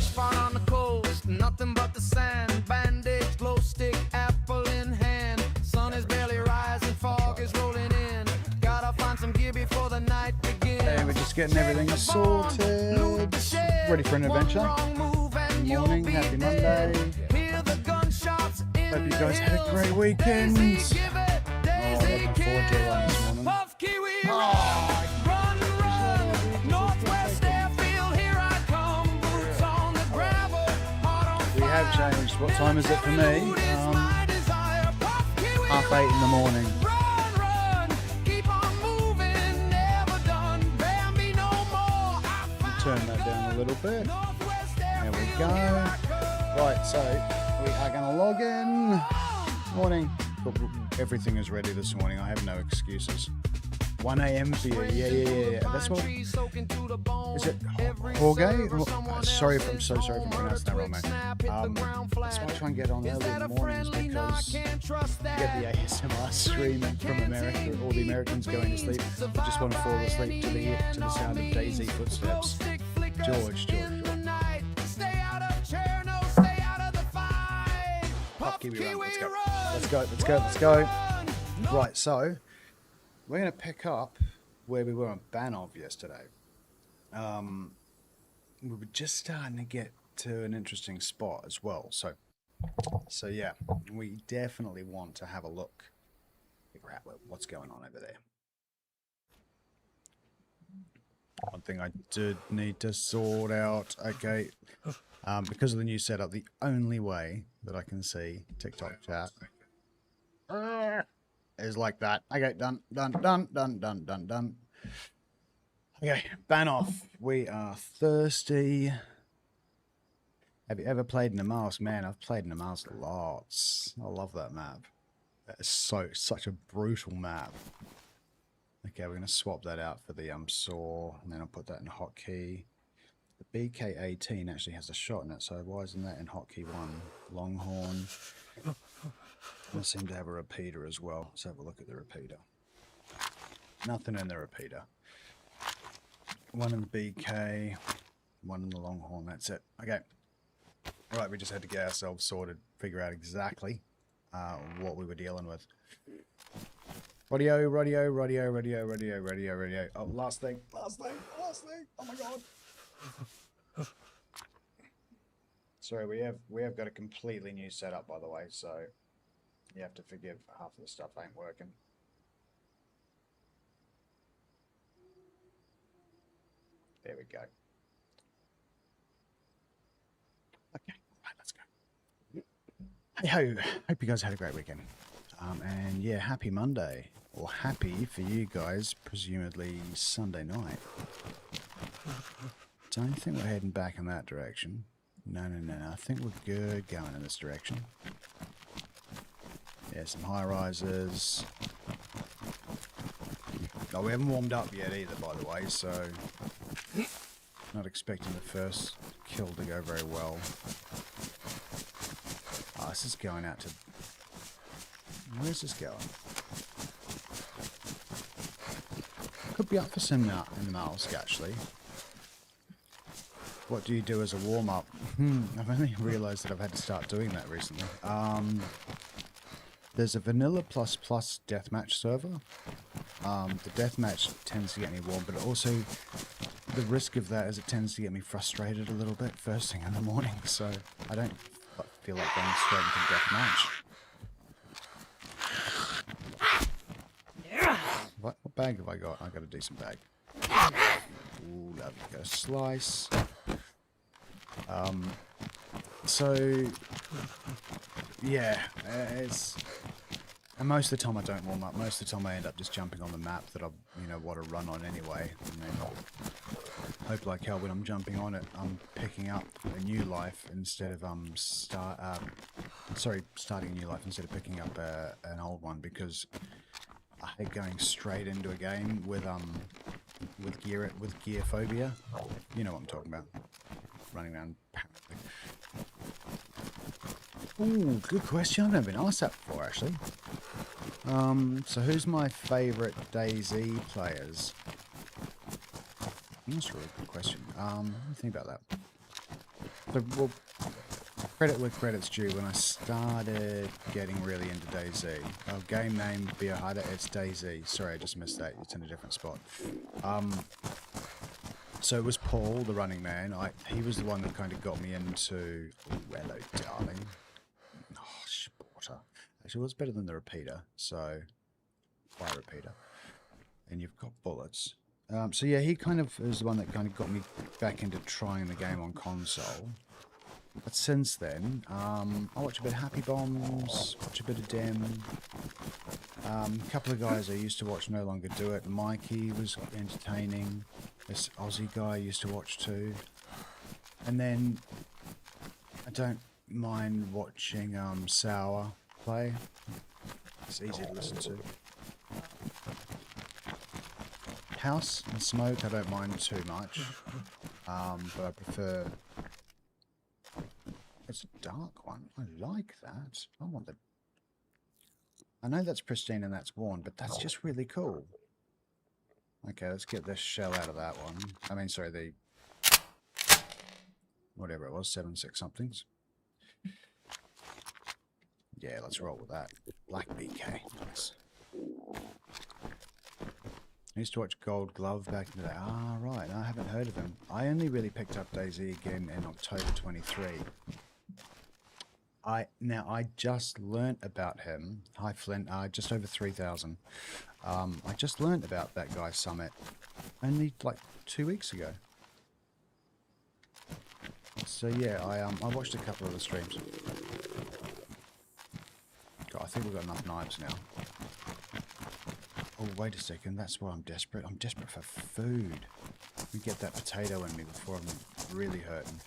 fish found on the coast, nothing but the sand. Bandage, glow stick, apple in hand. Sun is barely rising, fog is rolling in. Gotta find some gear before the night begins. And we're just getting everything sorted, ready for an adventure. Good morning, happy Monday. Hope you guys had a great weekend. Oh, looking forward to it this morning. We have changed. What time is it for me? 8:30 in the morning. Turn that down a little bit. There we go. Right, so we are going to log in. Morning. Everything is ready this morning. I have no excuses. 1 a.m. for you. Yeah. That's what. Is it Jorge? I'm so sorry if I'm pronouncing that wrong, mate. That's why I try and get on early in the mornings, because you get the ASMR stream from America, all the Americans going to sleep. I just want to fall asleep to the sound of DayZ footsteps. George. Kiwi run. Let's go. Right, so we're going to pick up where we were on Banov yesterday. We were just starting to get to an interesting spot as well. So yeah, we definitely want to have a look, figure out what's going on over there. One thing I did need to sort out, okay, because of the new setup, the only way that I can see TikTok chat is like that. Okay, done. Okay, Banov. We are thirsty. Have you ever played in the Mars? Man, I've played in the Mars lots. I love that map. That is such a brutal map. Okay, we're going to swap that out for the saw, and then I'll put that in hotkey. The BK-18 actually has a shot in it, so why isn't that in hotkey 1? Longhorn. They seem to have a repeater as well. Let's have a look at the repeater. Nothing in the repeater. One in the BK, one in the Longhorn, that's it. Okay. Right, we just had to get ourselves sorted, figure out exactly what we were dealing with. Radio. Oh, last thing. Oh my god. Sorry, we have got a completely new setup, by the way, so you have to forgive half of the stuff ain't working. There we go. Okay, right, let's go. Hey ho, hope you guys had a great weekend. And yeah, happy Monday, or happy for you guys, presumably Sunday night. Don't think we're heading back in that direction. No. I think we're good going in this direction. Yeah, some high rises. Oh, we haven't warmed up yet either, by the way, so not expecting the first kill to go very well. Oh, this is going out to... Where's this going? Could be up for some in the Malsk, actually. What do you do as a warm-up? I've only realised that I've had to start doing that recently. There's a vanilla ++ deathmatch server. The deathmatch tends to get me warm, but also the risk of that is it tends to get me frustrated a little bit first thing in the morning, so I don't feel like going straight into deathmatch. What bag have I got? I got a decent bag. Ooh, lovely. Got a slice. So yeah, and most of the time I don't warm up. Most of the time I end up just jumping on the map that I want to run on anyway, and then hope like hell when I'm jumping on it I'm picking up a new life instead of starting a new life instead of picking up an old one, because I hate going straight into a game with gear phobia. You know what I'm talking about. Running around apparently. Ooh, good question. I've never been asked that before, actually. So who's my favourite DayZ players? That's a really good question. Let me think about that. So, well, credit where credit's due. When I started getting really into DayZ, game name Biohada, it's DayZ. Sorry, I just missed that. It's in a different spot. So it was Paul, the running man. He was the one that kind of got me into. Oh, hello, darling. Oh, sporter. Actually, it was better than the repeater. So, fire repeater. And you've got bullets. So yeah, he kind of is the one that kind of got me back into trying the game on console. But since then, I watch a bit of Happy Bombs, watch a bit of Dem. A couple of guys I used to watch no longer do it. Mikey was entertaining. This Aussie guy I used to watch too. And then I don't mind watching Sour play. It's easy to listen to. House and Smoke I don't mind too much, but I prefer. It's a dark one. I like that. I want the. I know that's pristine and that's worn, but that's just really cool. Okay, let's get this shell out of that one. I mean, sorry, the whatever it was, 7.6 somethings. Yeah, let's roll with that. Black BK. Nice. I used to watch Gold Glove back in the day. Ah, right. I haven't heard of him. I only really picked up DayZ again in October 23. I just learnt about him. Hi, Flint. Just over 3,000. I just learnt about that guy's summit only like 2 weeks ago. So yeah, I watched a couple of the streams. God, I think we've got enough knives now. Oh, wait a second. That's why I'm desperate. I'm desperate for food. Let me get that potato in me before I'm really hurting.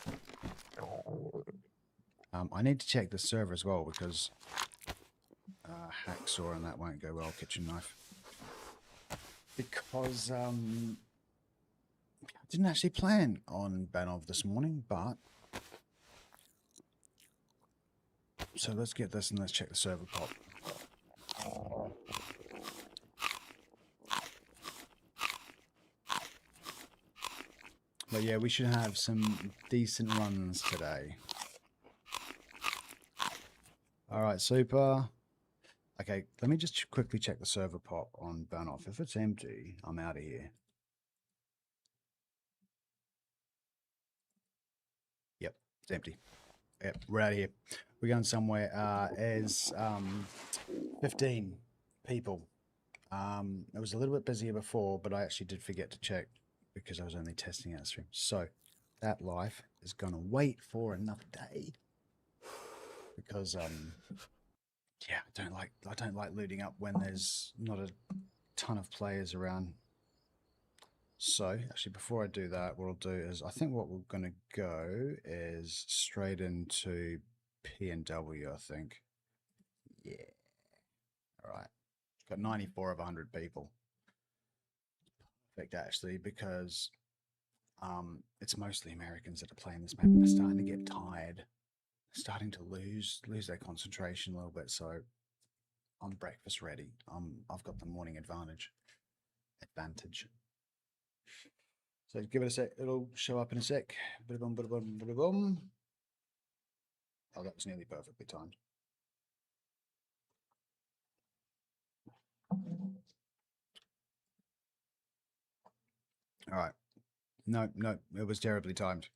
I need to check the server as well because hacksaw and that won't go well. Kitchen knife. Because I didn't actually plan on Banov this morning, but so let's get this and let's check the server pop. But yeah, we should have some decent runs today. Alright, super. Okay, let me just quickly check the server pop on Banov. If it's empty, I'm out of here. Yep, it's empty. Yep, we're out of here. We're going somewhere. As 15 people. It was a little bit busier before, but I actually did forget to check because I was only testing out the stream. So that life is gonna wait for another day because yeah, I don't like looting up when there's not a ton of players around. So actually, before I do that, what I'll do is I think what we're gonna go is straight into P&W. I think. Yeah. All right. Got 94 of 100 people. Perfect, actually, because it's mostly Americans that are playing this map, and they're starting to get tired, they're starting to lose their concentration a little bit. So I'm breakfast ready. I've got the morning advantage. So give it a sec. It'll show up in a sec. Ba-da-bum, ba-da-bum, ba-da-bum. Oh, that was nearly perfectly timed. All right. No, it was terribly timed.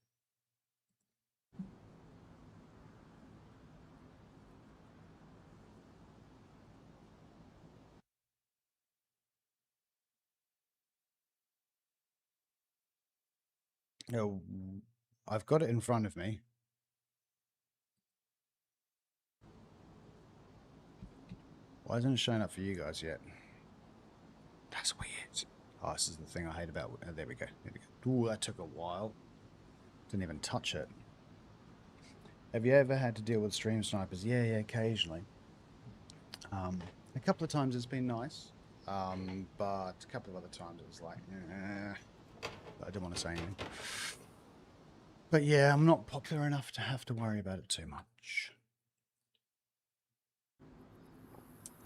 No, I've got it in front of me. Why isn't it showing up for you guys yet? That's weird. Oh, this is the thing I hate about. There we go. There we go. Ooh, that took a while. Didn't even touch it. Have you ever had to deal with stream snipers? Yeah, occasionally. A couple of times it's been nice, but a couple of other times it was like, I didn't want to say anything. But yeah, I'm not popular enough to have to worry about it too much.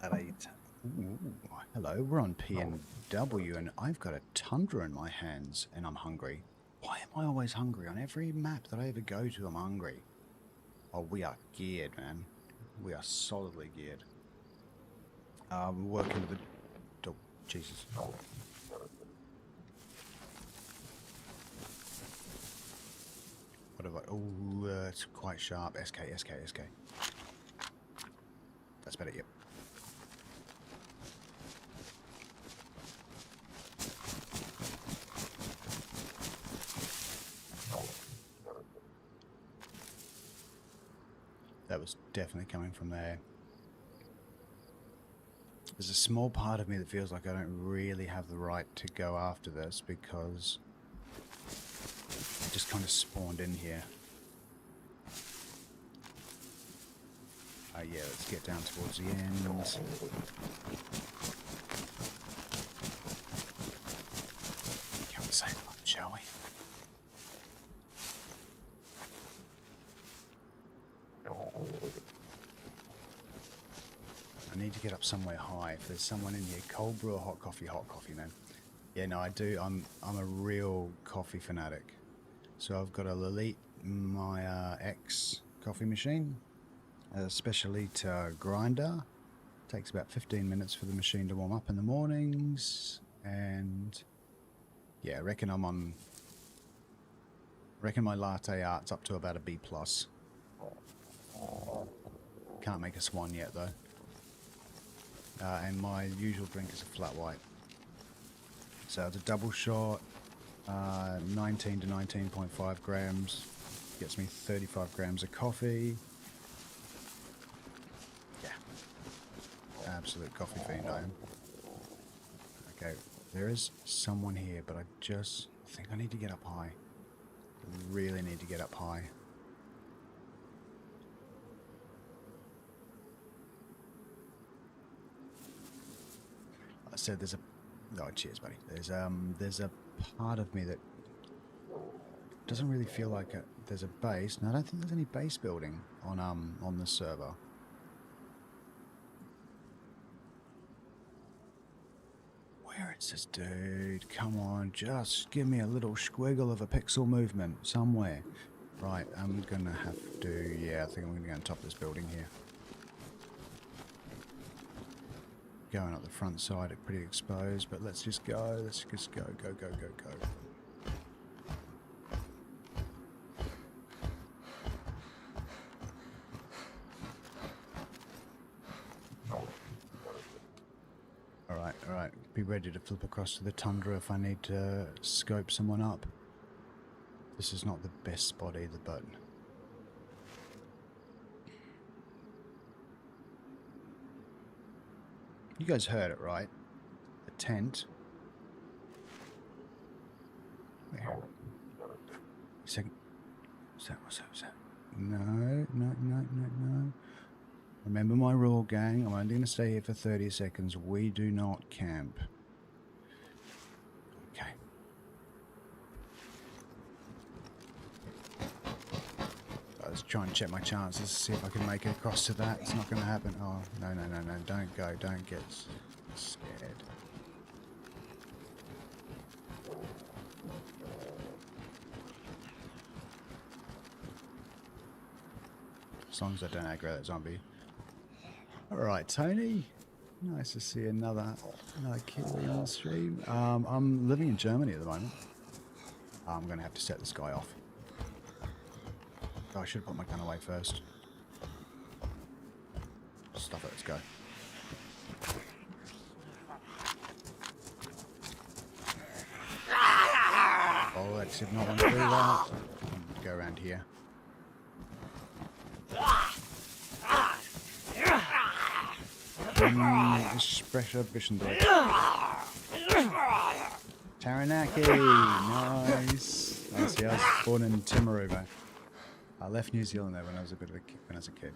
At 8. Ooh, hello, we're on P&W and I've got a Tundra in my hands and I'm hungry. Why am I always hungry? On every map that I ever go to, I'm hungry. Oh, we are geared, man. We are solidly geared. We're working with the... Oh, Jesus. What have I... Oh, it's quite sharp. SK. That's better, yep. That was definitely coming from there. There's a small part of me that feels like I don't really have the right to go after this because I just kind of spawned in here. Yeah, let's get down towards the end. Can we say that, shall we? I need to get up somewhere high. If there's someone in here, cold brew or hot coffee, man. Yeah, no, I do. I'm a real coffee fanatic. So I've got a Lilith, my X coffee machine, a Specialite grinder. Takes about 15 minutes for the machine to warm up in the mornings, and yeah, I reckon my latte art's up to about a B+. Can't make a swan yet though. And my usual drink is a flat white. So it's a double shot, 19 to 19.5 grams. Gets me 35 grams of coffee. Yeah. Absolute coffee fiend I am. Okay, there is someone here, but I think I need to get up high. I really need to get up high. I said there's a... Oh, cheers, buddy. There's a part of me that doesn't really feel like there's a base. No, I don't think there's any base building on the server. Where is this dude? Come on, just give me a little squiggle of a pixel movement somewhere. Right, I'm gonna have to... Yeah, I think I'm gonna go on top of this building here. Going up the front side, it's pretty exposed, but let's just go. Let's just go. Alright. Be ready to flip across to the tundra if I need to scope someone up. This is not the best spot either, but... You guys heard it, right? The tent. Where? Second. What's that? No. Remember my rule, gang. I'm only going to stay here for 30 seconds. We do not camp. Okay. Let's try and check my chances, see if I can make it across to that. It's not going to happen. Oh, no. Don't go. Don't get scared. As long as I don't aggro that zombie. Alright, Tony. Nice to see another Kiwi on the stream. I'm living in Germany at the moment. I'm going to have to set this guy off. Oh, I should have put my gun away first. Stuff it, let's go. Oh, I did not want to do that. I'm going to go around here. Sprecher Bischendorf. Taranaki! Nice! I see, I was born in Timaruba. I left New Zealand there when I was a kid.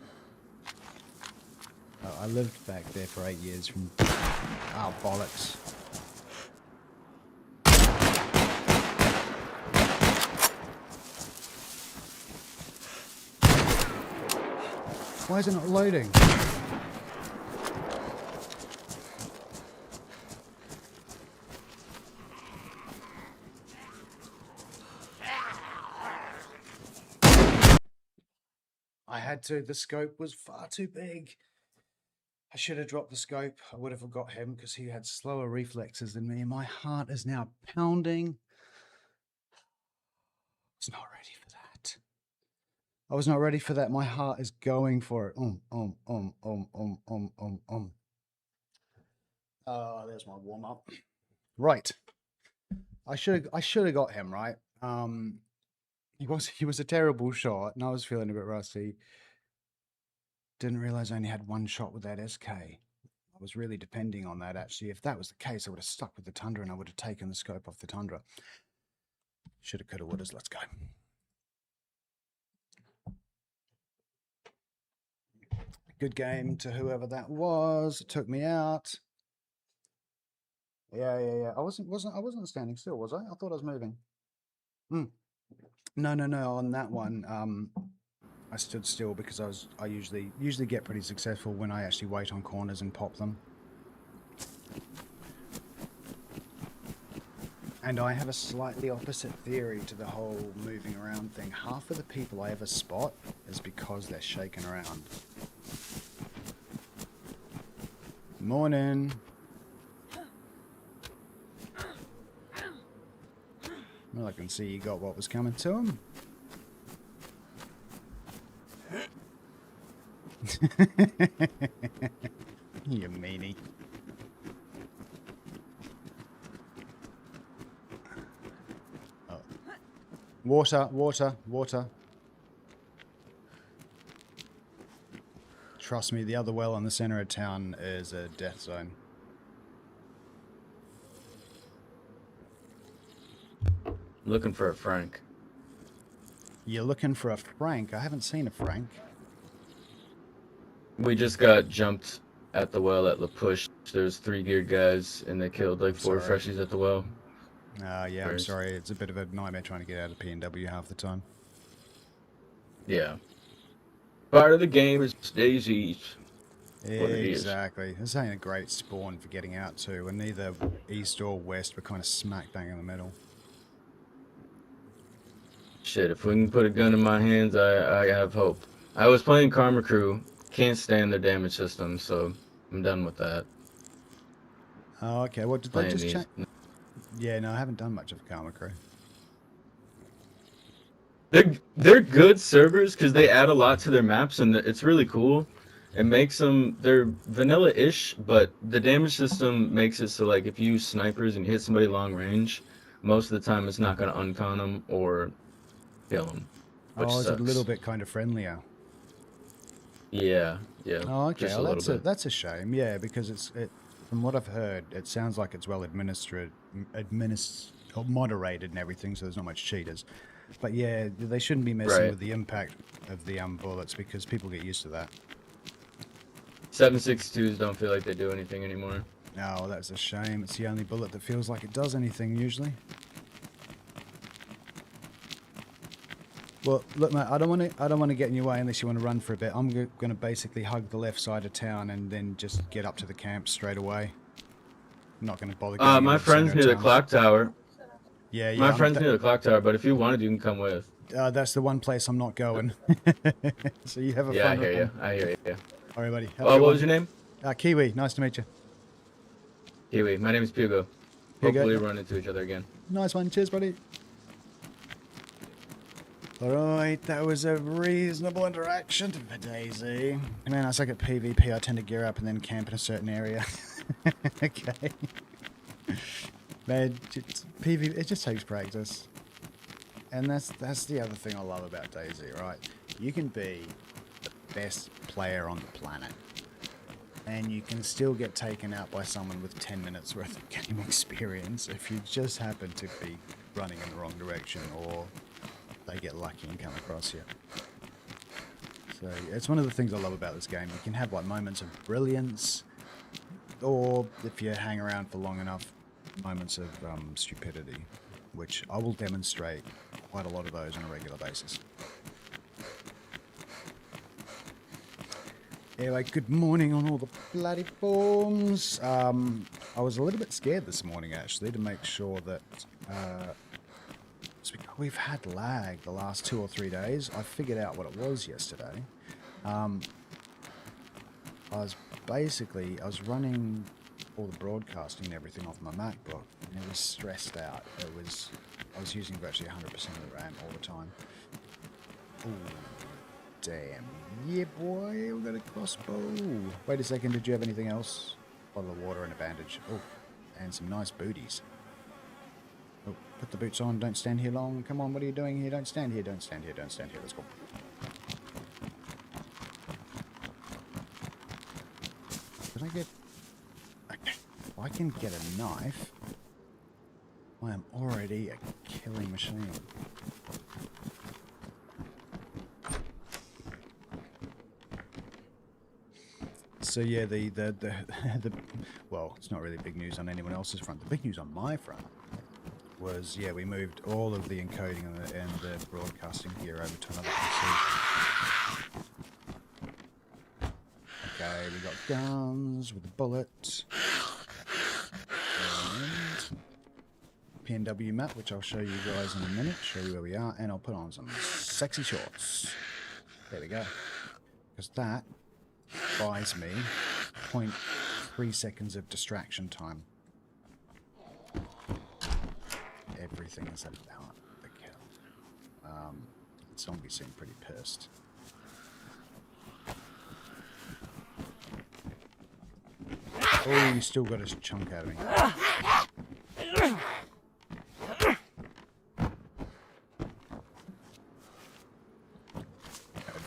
I lived back there for 8 years from... Oh, bollocks. Why is it not loading? had to. The scope was far too big. I should have dropped the scope. I would have got him because he had slower reflexes than me. And my heart is now pounding. I was not ready for that. I was not ready for that. My heart is going for it. Oh, there's my warm up. Right. I should have got him, right? He was a terrible shot, and I was feeling a bit rusty. Didn't realize I only had one shot with that SK. I was really depending on that, actually. If that was the case, I would have stuck with the Tundra and I would have taken the scope off the Tundra. Shoulda, coulda, wouldas. Let's go. Good game to whoever that was. It took me out. Yeah. I wasn't standing still, was I? I thought I was moving. No. On that one, I stood still because I usually get pretty successful when I actually wait on corners and pop them. And I have a slightly opposite theory to the whole moving around thing. Half of the people I ever spot is because they're shaking around. Morning. Well, I can see you got what was coming to him. You meanie. Oh. Water. Trust me, the other well in the center of town is a death zone. Looking for a Frank. You're looking for a Frank? I haven't seen a Frank. We just got jumped at the well at La Push. There's 3 geared guys, and they killed like 4 freshies at the well. Yeah, I'm sorry. It's a bit of a nightmare trying to get out of PNW half the time. Yeah. Part of the game is DayZ. Exactly. This ain't a great spawn for getting out to, and neither east or west. We're kind of smack bang in the middle. Shit, if we can put a gun in my hands, I have hope. I was playing Karma Crew. Can't stand their damage system, so I'm done with that. Oh, okay. Well, did they just change? Yeah, no, I haven't done much of Karma Crew. They're good servers because they add a lot to their maps, and it's really cool. It makes them, they're vanilla-ish, but the damage system makes it so, like, if you use snipers and you hit somebody long range, most of the time it's not going to uncon them or kill them. Oh, it's a little bit kind of friendlier. Yeah. Oh, okay. Well, that's a shame. Yeah, because from what I've heard, it sounds like it's well administered, or moderated and everything, so there's not much cheaters. But yeah, they shouldn't be messing with the impact of the bullets because people get used to that. 7.62s don't feel like they do anything anymore. No, that's a shame. It's the only bullet that feels like it does anything usually. Well, look, mate, I don't want to get in your way unless you want to run for a bit. I'm going to basically hug the left side of town and then just get up to the camp straight away. I'm not going to bother. My friend's near the clock tower. Yeah. My friend's near the clock tower, but if you wanted, you can come with. That's the one place I'm not going. So you have a fun. Yeah, I hear you. All right, buddy. What was your name? Kiwi. Nice to meet you. Kiwi. My name is Pugo. Hopefully run into each other again. Nice one. Cheers, buddy. Alright, that was a reasonable interaction for DayZ. Man, I suck at PvP. I tend to gear up and then camp in a certain area. Okay. Man, PvP, it just takes practice. And that's the other thing I love about DayZ, right? You can be the best player on the planet. And you can still get taken out by someone with 10 minutes worth of game experience if you just happen to be running in the wrong direction or they get lucky and come across you. So it's one of the things I love about this game. You can have like moments of brilliance, or if you hang around for long enough, moments of stupidity, which I will demonstrate quite a lot of those on a regular basis. Anyway, good morning on all the bloody forms. I was a little bit scared this morning actually to make sure that we've had lag the last 2 or 3 days. I figured out what it was yesterday. I was running all the broadcasting and everything off my MacBook, and it was stressed out. I was using virtually 100% of the RAM all the time. Ooh, damn. Yeah, boy, we got a crossbow. Wait a second, did you have anything else? Bottle of water and a bandage. Oh, and some nice booties. Oh, put the boots on, don't stand here long. Come on, what are you doing here? Don't stand here, don't stand here, don't stand here. Let's go. Did I get... Okay, if I can get a knife, I am already a killing machine. So yeah, the well, it's not really big news on anyone else's front. The big news on my front was, yeah, we moved all of the encoding and the broadcasting gear over to another PC. Okay, we got guns with a bullet. And PNW map, which I'll show you guys in a minute, show you where we are, and I'll put on some sexy shorts. There we go. Because that buys me 0.3 seconds of distraction time. Everything is about the kill. The zombies seem pretty pissed. Oh, you still got a chunk out of me.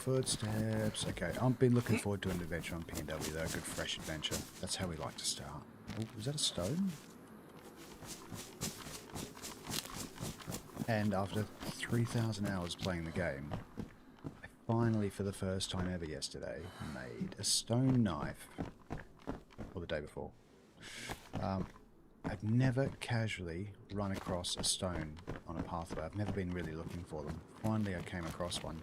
Footsteps. Okay, I've been looking forward to an adventure on PNW though, a good fresh adventure. That's how we like to start. Oh, was that a stone? And after 3,000 hours playing the game, I finally, for the first time ever yesterday, made a stone knife. Or the day before. I've never casually run across a stone on a pathway. I've never been really looking for them. Finally I came across one.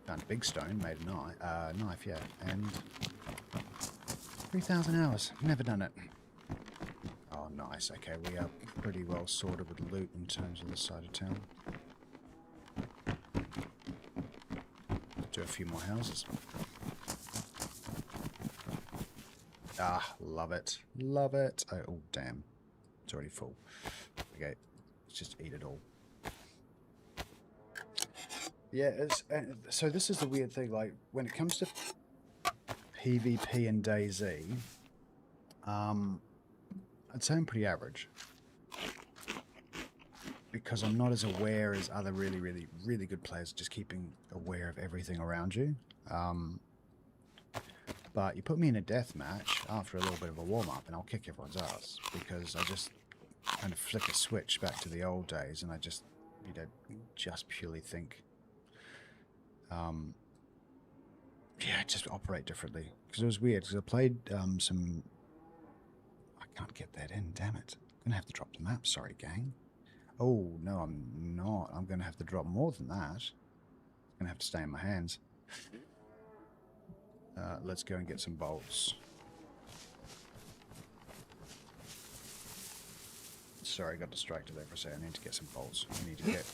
Found a big stone, made a knife, yeah, and 3,000 hours, never done it. Oh, nice, okay, we are pretty well sorted with loot in terms of this side of town. Do a few more houses. Ah, love it, love it. Oh, damn, it's already full. Okay, let's just eat it all. Yeah, so this is the weird thing, like, when it comes to PvP and DayZ, I'd say I'm pretty average. Because I'm not as aware as other really, really, really good players, just keeping aware of everything around you. But you put me in a death match after a little bit of a warm-up and I'll kick everyone's ass. Because I just kind of flick a switch back to the old days and I just, you know, just purely think... yeah, just operate differently. Because it was weird, because I played some... I can't get that in, damn it. I'm going to have to drop the map, sorry gang. Oh, no, I'm not. I'm going to have to drop more than that. I'm going to have to stay in my hands. Let's go and get some bolts. Sorry, I got distracted there for a second. I need to get some bolts. I need to get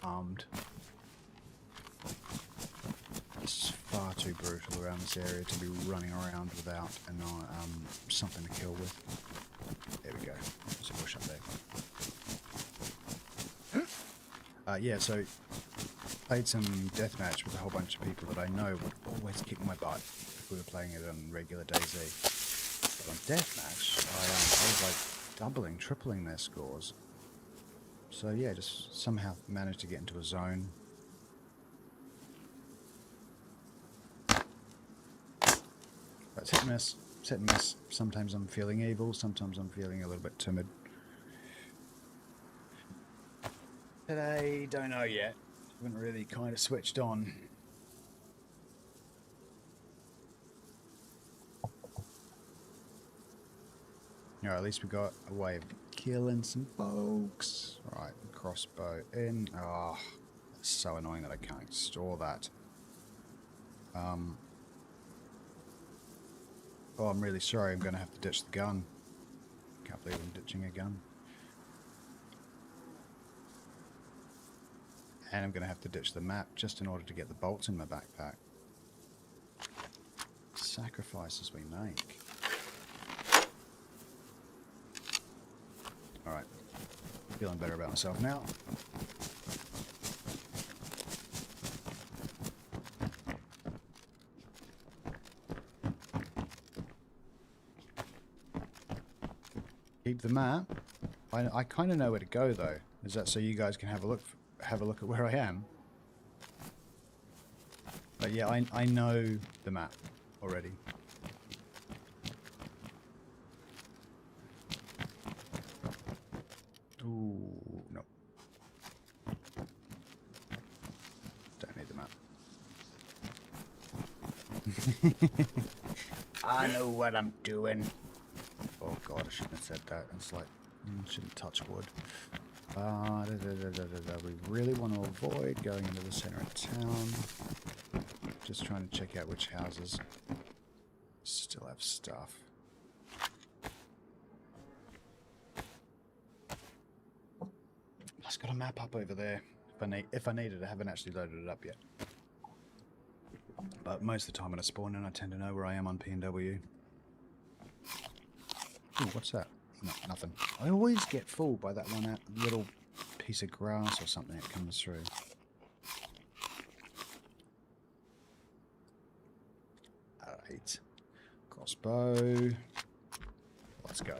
armed. It's far too brutal around this area to be running around without something to kill with. There we go. There's a bush up there. Yeah, so played some deathmatch with a whole bunch of people that I know would always kick my butt if we were playing it on regular DayZ. But on deathmatch, I was like doubling, tripling their scores. So yeah, just somehow managed to get into a zone. That's hit and miss, hit and miss. Sometimes I'm feeling evil, sometimes I'm feeling a little bit timid. Today, don't know yet. Haven't really kind of switched on. Alright, at least we got a way of killing some folks. Right, crossbow in. Oh, it's so annoying that I can't store that. Oh, I'm really sorry. I'm going to have to ditch the gun. Can't believe I'm ditching a gun. And I'm going to have to ditch the map just in order to get the bolts in my backpack. sacrifices we make. Alright. Feeling better about myself now. Keep the map. I kind of know where to go though. Is that so you guys can have a look at where I am? But yeah, I know the map already. Ooh, no. Don't need the map. I know what I'm doing. Oh god, I shouldn't have said that. It's like, shouldn't touch wood. We really want to avoid going into the center of town. Just trying to check out which houses still have stuff. I've got a map up over there if I need it. I haven't actually loaded it up yet. But most of the time when I spawn in, I tend to know where I am on P&W. Ooh, what's that? No, nothing. I always get fooled by that one little piece of grass or something that comes through. Alright. Crossbow. Let's go.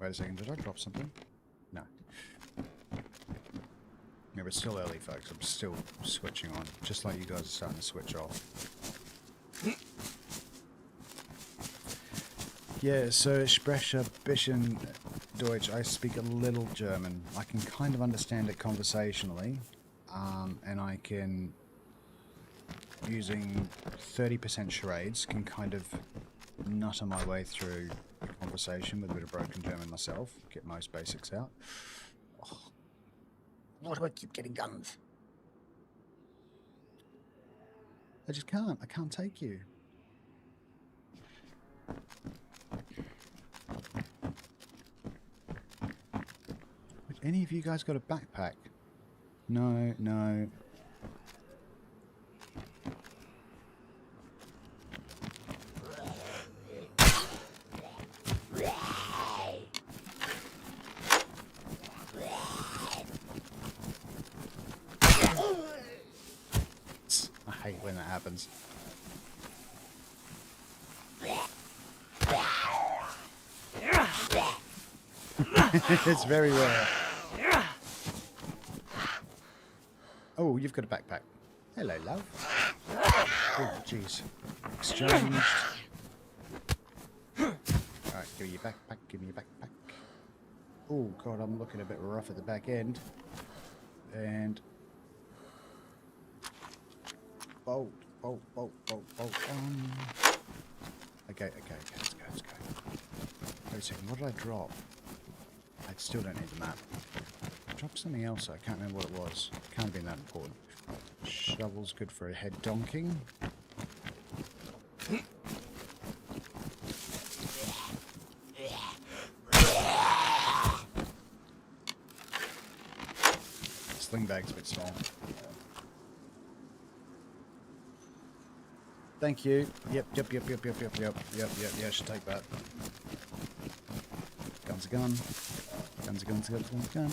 Wait a second, did I drop something? No. Yeah, but it's still early, folks. I'm still switching on. Just like you guys are starting to switch off. Yeah, so ich spreche ein bisschen Deutsch. I speak a little German. I can kind of understand it conversationally, and I can, using 30% charades, can kind of nutter my way through the conversation with a bit of broken German myself, get most basics out. Oh, why do I keep getting guns? I just can't. I can't take you. Any of you guys got a backpack? No, no. I hate when that happens. It's very rare. Oh, you've got a backpack. Hello, love. Oh, jeez. Exchanged. Alright, give me your backpack, give me your backpack. Oh, God, I'm looking a bit rough at the back end. And... bolt, bolt, bolt, bolt, bolt. Okay, let's go. Wait a second, what did I drop? I still don't need the map. I dropped something else, I can't remember what it was. Can't have been that important. Shovel's good for a head donking. Sling bag's a bit small. Thank you. Yep, I should take that. Gun's a gun. Gun's a gun.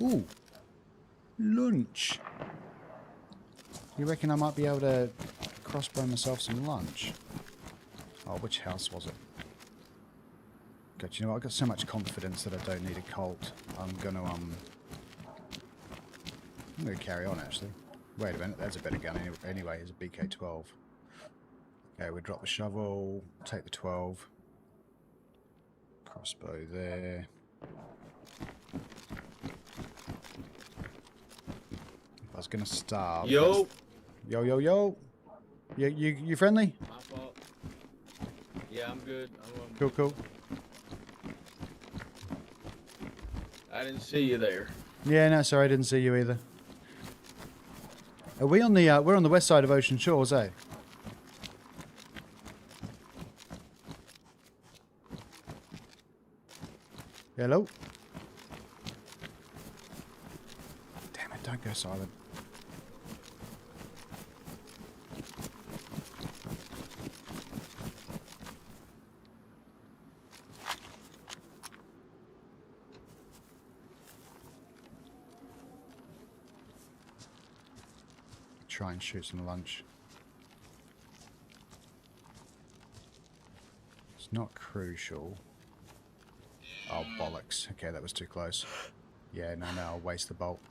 Ooh. Lunch. You reckon I might be able to crossbow myself some lunch? Oh, which house was it? God, you know what? I've got so much confidence that I don't need a Colt. I'm gonna carry on, actually. Wait a minute, there's a better gun anyway. It's a BK-12. Okay, we drop the shovel, take the 12. Crossbow there. If I was gonna starve. Yo. Yo. You friendly? My fault. Yeah, I'm good. Cool. I didn't see you there. Yeah, no, sorry, I didn't see you either. Are we on the we're on the west side of Ocean Shores, eh? Hello? Damn it, don't go silent. try and shoot some lunch. It's not crucial. Oh, bollocks. Okay, that was too close. Yeah, no, I'll waste the bolt.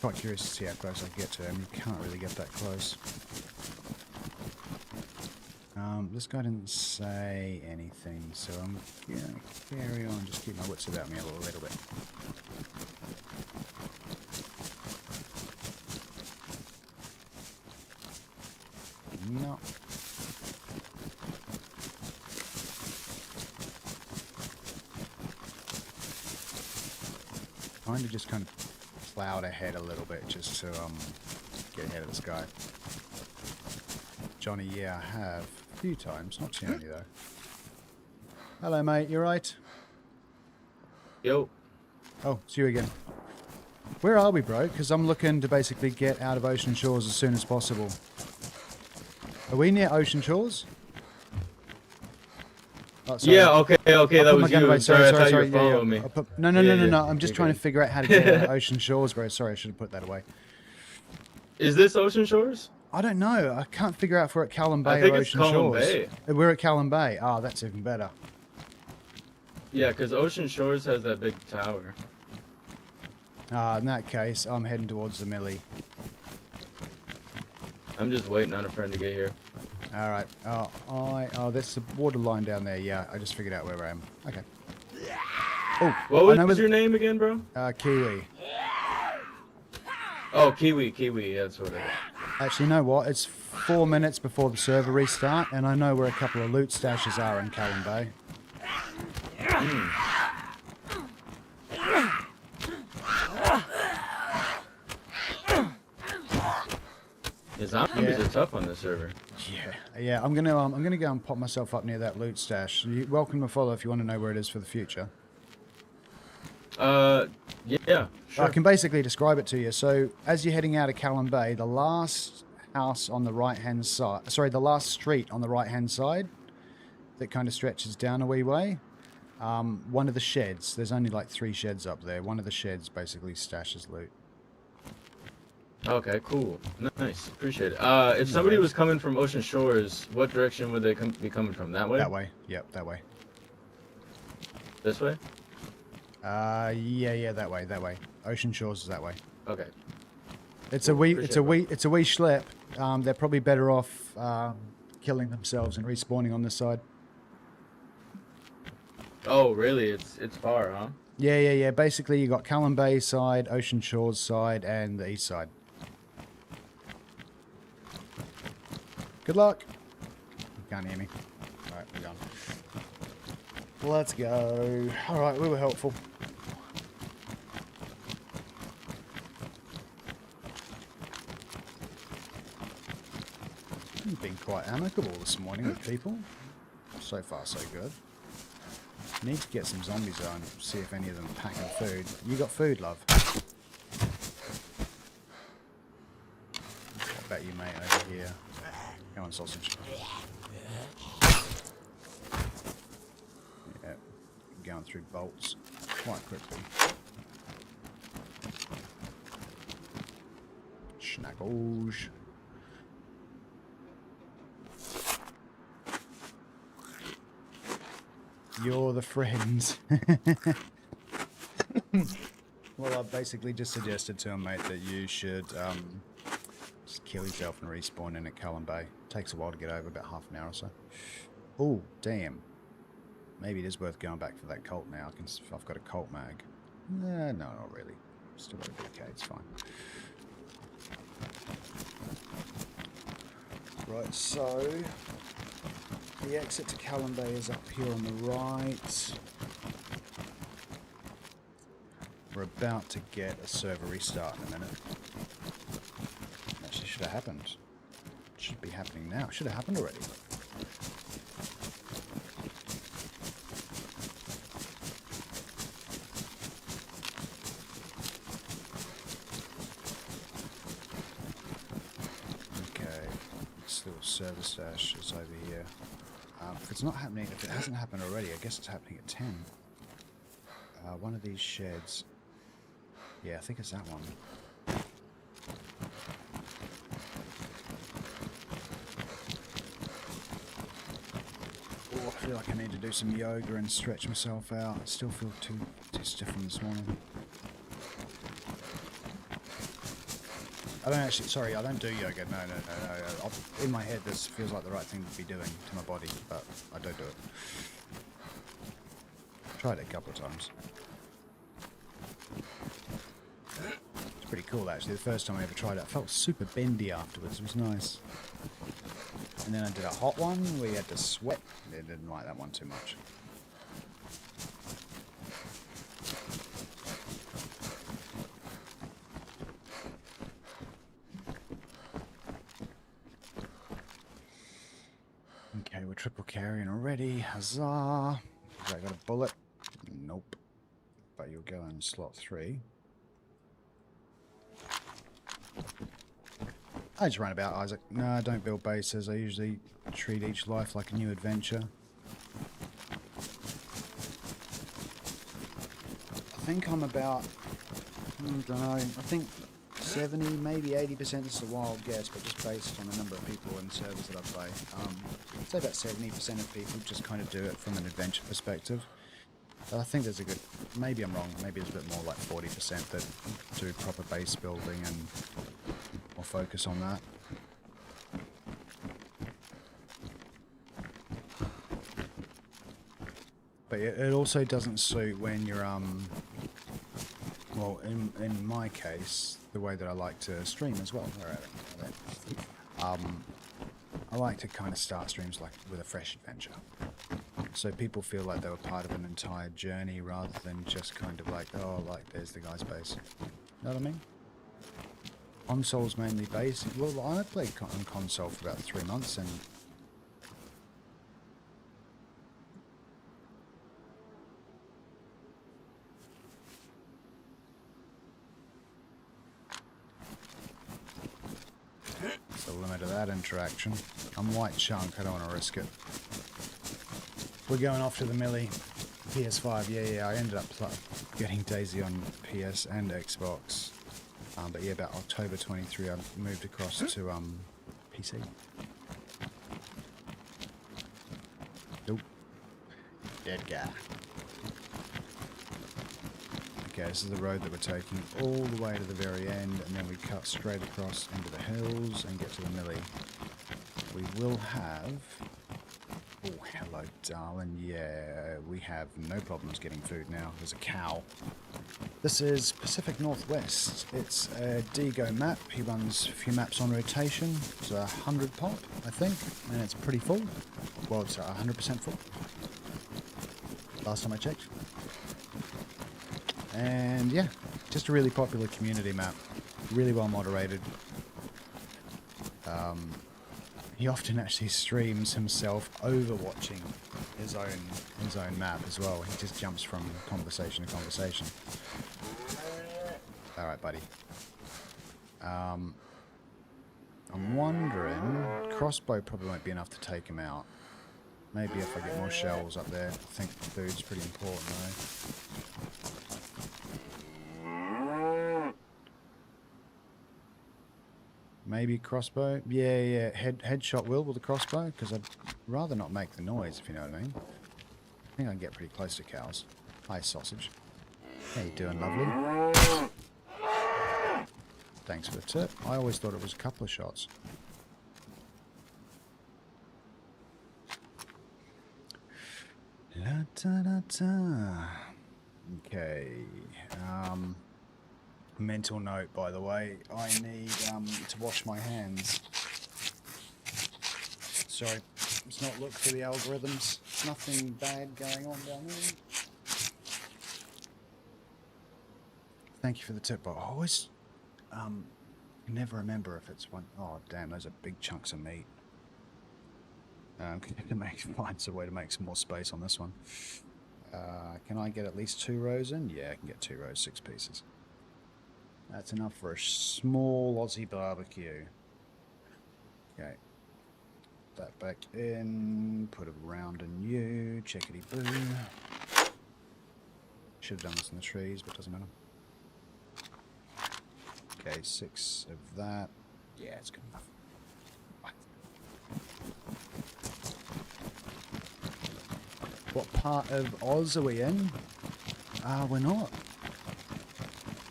Quite curious to see how close I get to him. You can't really get that close. This guy didn't say anything, so I'm gonna carry on, just keep my wits about me a little bit. No. Just kind of plowed ahead a little bit just to get ahead of this guy. Johnny, yeah, I have. A few times, not too many though. Hello mate, you right? Yo. Oh, it's you again. Where are we, bro? Because I'm looking to basically get out of Ocean Shores as soon as possible. Are we near Ocean Shores? Oh, Yeah, okay, that was you. Sorry, I thought you were following me. No. I'm just trying to figure out how to get out of Ocean Shores, bro. Sorry, I should have put that away. Is this Ocean Shores? I don't know. I can't figure out if we're at Callum Bay I think or it's Ocean Callum Shores. Bay. We're at Callum Bay. Oh, that's even better. Yeah, because Ocean Shores has that big tower. In that case, I'm heading towards the Millie. I'm just waiting on a friend to get here. All right. Oh, there's the water line down there. Yeah, I just figured out where I am. Okay. Oh, what was your name again, bro? Kiwi. Oh, Kiwi. Yeah, that's what it is. Actually, you know what? It's 4 minutes before the server restart, and I know where a couple of loot stashes are in Callum Bay. The zombies are tough on this server. Yeah. I'm gonna go and pop myself up near that loot stash. You're welcome to follow if you want to know where it is for the future. Yeah, sure. I can basically describe it to you. So, as you're heading out of Callum Bay, the last house on the right-hand side, sorry, the last street on the right-hand side that kind of stretches down a wee way, one of the sheds, there's only like 3 sheds up there, one of the sheds basically stashes loot. Okay, cool. Nice. Appreciate it. If somebody was coming from Ocean Shores, what direction would they be coming from? That way? That way. Yep, that way. This way? Yeah, that way. Ocean Shores is that way. Okay. It's a wee schlep. They're probably better off killing themselves and respawning on this side. Oh, really? It's far, huh? Yeah. Basically, you got Callum Bay side, Ocean Shores side, and the east side. Good luck. You can't hear me. All right, we're gone. Let's go. All right, we were helpful. You've been quite amicable this morning with people. So far, so good. Need to get some zombies on, see if any of them are packing food. You got food, love? What about you, mate, over here? Come on, sausage. Yeah, going through bolts quite quickly. Schnackles. You're the friends. Well, I've basically just suggested to him, mate, that you should just kill yourself and respawn in at Callum Bay. Takes a while to get over, about half an hour or so. Oh, damn. Maybe it is worth going back for that Colt now. I've got a Colt mag. No, not really. Still got a BK, it's fine. Right, so the exit to Callum Bay is up here on the right. We're about to get a server restart in a minute. Actually, should have happened. It should be happening now. Should have happened already. Okay, this little server stash is over here. If it's not happening, if it hasn't happened already, I guess it's happening at 10. One of these sheds. Yeah, I think it's that one. Oh, I feel like I need to do some yoga and stretch myself out. I still feel too stiff from this morning. I don't actually, sorry, I don't do yoga. No. In my head, this feels like the right thing to be doing to my body, but I don't do it. Tried it a couple of times. It's pretty cool, actually. The first time I ever tried it, I felt super bendy afterwards. It was nice. And then I did a hot one where you had to sweat. I didn't like that one too much. Okay, we're triple carrying already. Huzzah! Has that got a bullet? Nope. But you'll go in slot 3. I just ran about, Isaac. No, I don't build bases. I usually treat each life like a new adventure. I think I'm about, I don't know, I think 70, maybe 80%, is a wild guess, but just based on the number of people and servers that I play. I'd say about 70% of people just kind of do it from an adventure perspective. But I think there's a good, maybe I'm wrong, maybe it's a bit more like 40% that do proper base building and more focus on that. But it also doesn't suit when you're, well, in my case, the way that I like to stream as well, I like to kind of start streams like with a fresh adventure. So people feel like they were part of an entire journey rather than just kind of like, oh, like there's the guy's base. You know what I mean? Console's mainly base. Well, I played on console for about 3 months and it's the limit of that interaction. I'm white chunk, I don't want to risk it. We're going off to the Millie. PS5, yeah, I ended up getting DayZ on PS and Xbox. But yeah, about October 23, I moved across to PC. Nope. Dead guy. Okay, this is the road that we're taking all the way to the very end, and then we cut straight across into the hills and get to the Millie. We will have... Oh, hello, darling. Yeah, we have no problems getting food now. There's a cow. This is Pacific Northwest. It's a DayZ map. He runs a few maps on rotation. It's 100 pop, I think, and it's pretty full. Well, it's 100% full. Last time I checked. And yeah, just a really popular community map. Really well moderated. He often actually streams himself overwatching his own map as well. He just jumps from conversation to conversation. All right, buddy. I'm wondering, crossbow probably won't be enough to take him out. Maybe if I get more shells up there. I think food's pretty important though. Maybe crossbow. Yeah. Headshot will with the crossbow, because I'd rather not make the noise, if you know what I mean. I think I can get pretty close to cows. Hi, sausage. How you doing, lovely? Thanks for the tip. I always thought it was a couple of shots. La da da da. Okay. Mental note, by the way. I need to wash my hands. Sorry, let's not look for the algorithms. Nothing bad going on down there. Thank you for the tip, but I always never remember if it's one. Oh damn, those are big chunks of meat. Find a way to make some more space on this one. Can I get at least 2 rows in? Yeah, I can get 2 rows, 6 pieces. That's enough for a small Aussie barbecue. Okay. That back in. Put it round and you. Checkity boo. Should have done this in the trees, but doesn't matter. Okay, 6 of that. Yeah, it's good enough. Right. What part of Oz are we in? We're not.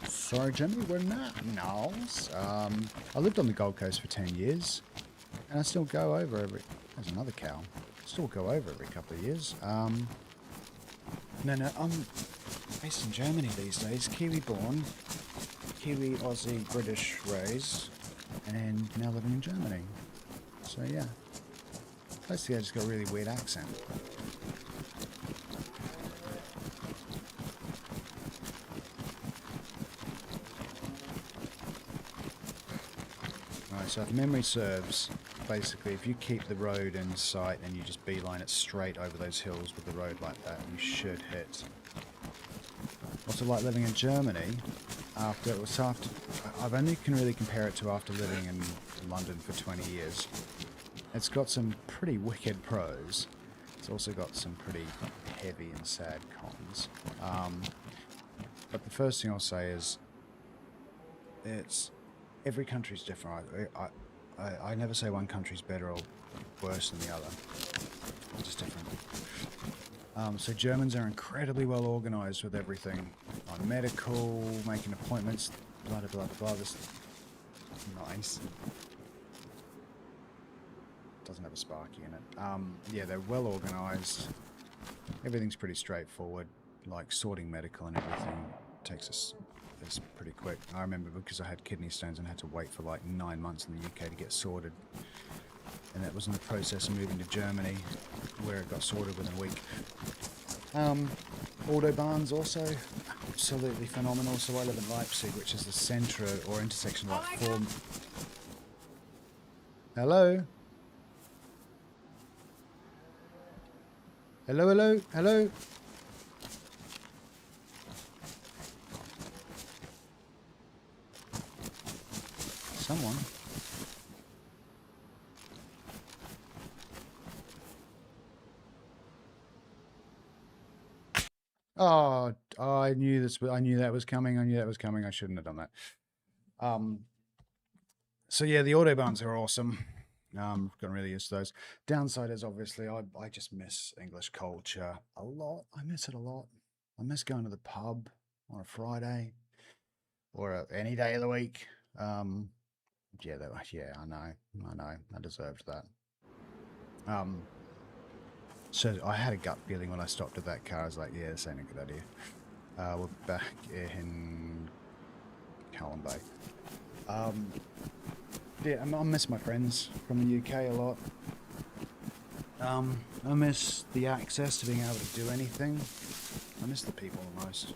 Sorry, Jimmy, we're not. No. I lived on the Gold Coast for 10 years, and I still go over every... There's another cow. Still go over every couple of years. No, I'm based in Germany these days. Kiwi born, Kiwi, Aussie, British raised, and now living in Germany. So yeah. Basically I just got a really weird accent. Alright, so if memory serves, basically if you keep the road in sight and you just beeline it straight over those hills with the road like that, you should hit. Also like living in Germany, after I've only can really compare it to after living in London for 20 years. It's got some pretty wicked pros. It's also got some pretty heavy and sad cons. But the first thing I'll say is, every country's different. I never say one country's better or worse than the other. It's just different. So Germans are incredibly well organised with everything. On medical, making appointments, blah blah blah blah. This nice. Doesn't have a sparky in it. Yeah, they're well organised. Everything's pretty straightforward. Like sorting medical and everything takes us. It's pretty quick. I remember because I had kidney stones and had to wait for like 9 months in the UK to get sorted. And that was in the process of moving to Germany, where it got sorted within a week. Autobahns also, absolutely phenomenal. So I live in Leipzig, which is the centre or intersection of like four... Hello? Hello, hello, hello? Someone. Oh, I knew this. I knew that was coming. I knew that was coming. I shouldn't have done that. So yeah, the autobahns are awesome. Gotten really used to those. Downside is obviously I just miss English culture a lot. I miss it a lot. I miss going to the pub on a Friday or any day of the week. Yeah, I know. I deserved that. So I had a gut feeling when I stopped at that car. I was like, yeah, this ain't a good idea. We're back in Callum Bay. Yeah, I miss my friends from the UK a lot. I miss the access to being able to do anything. I miss the people the most.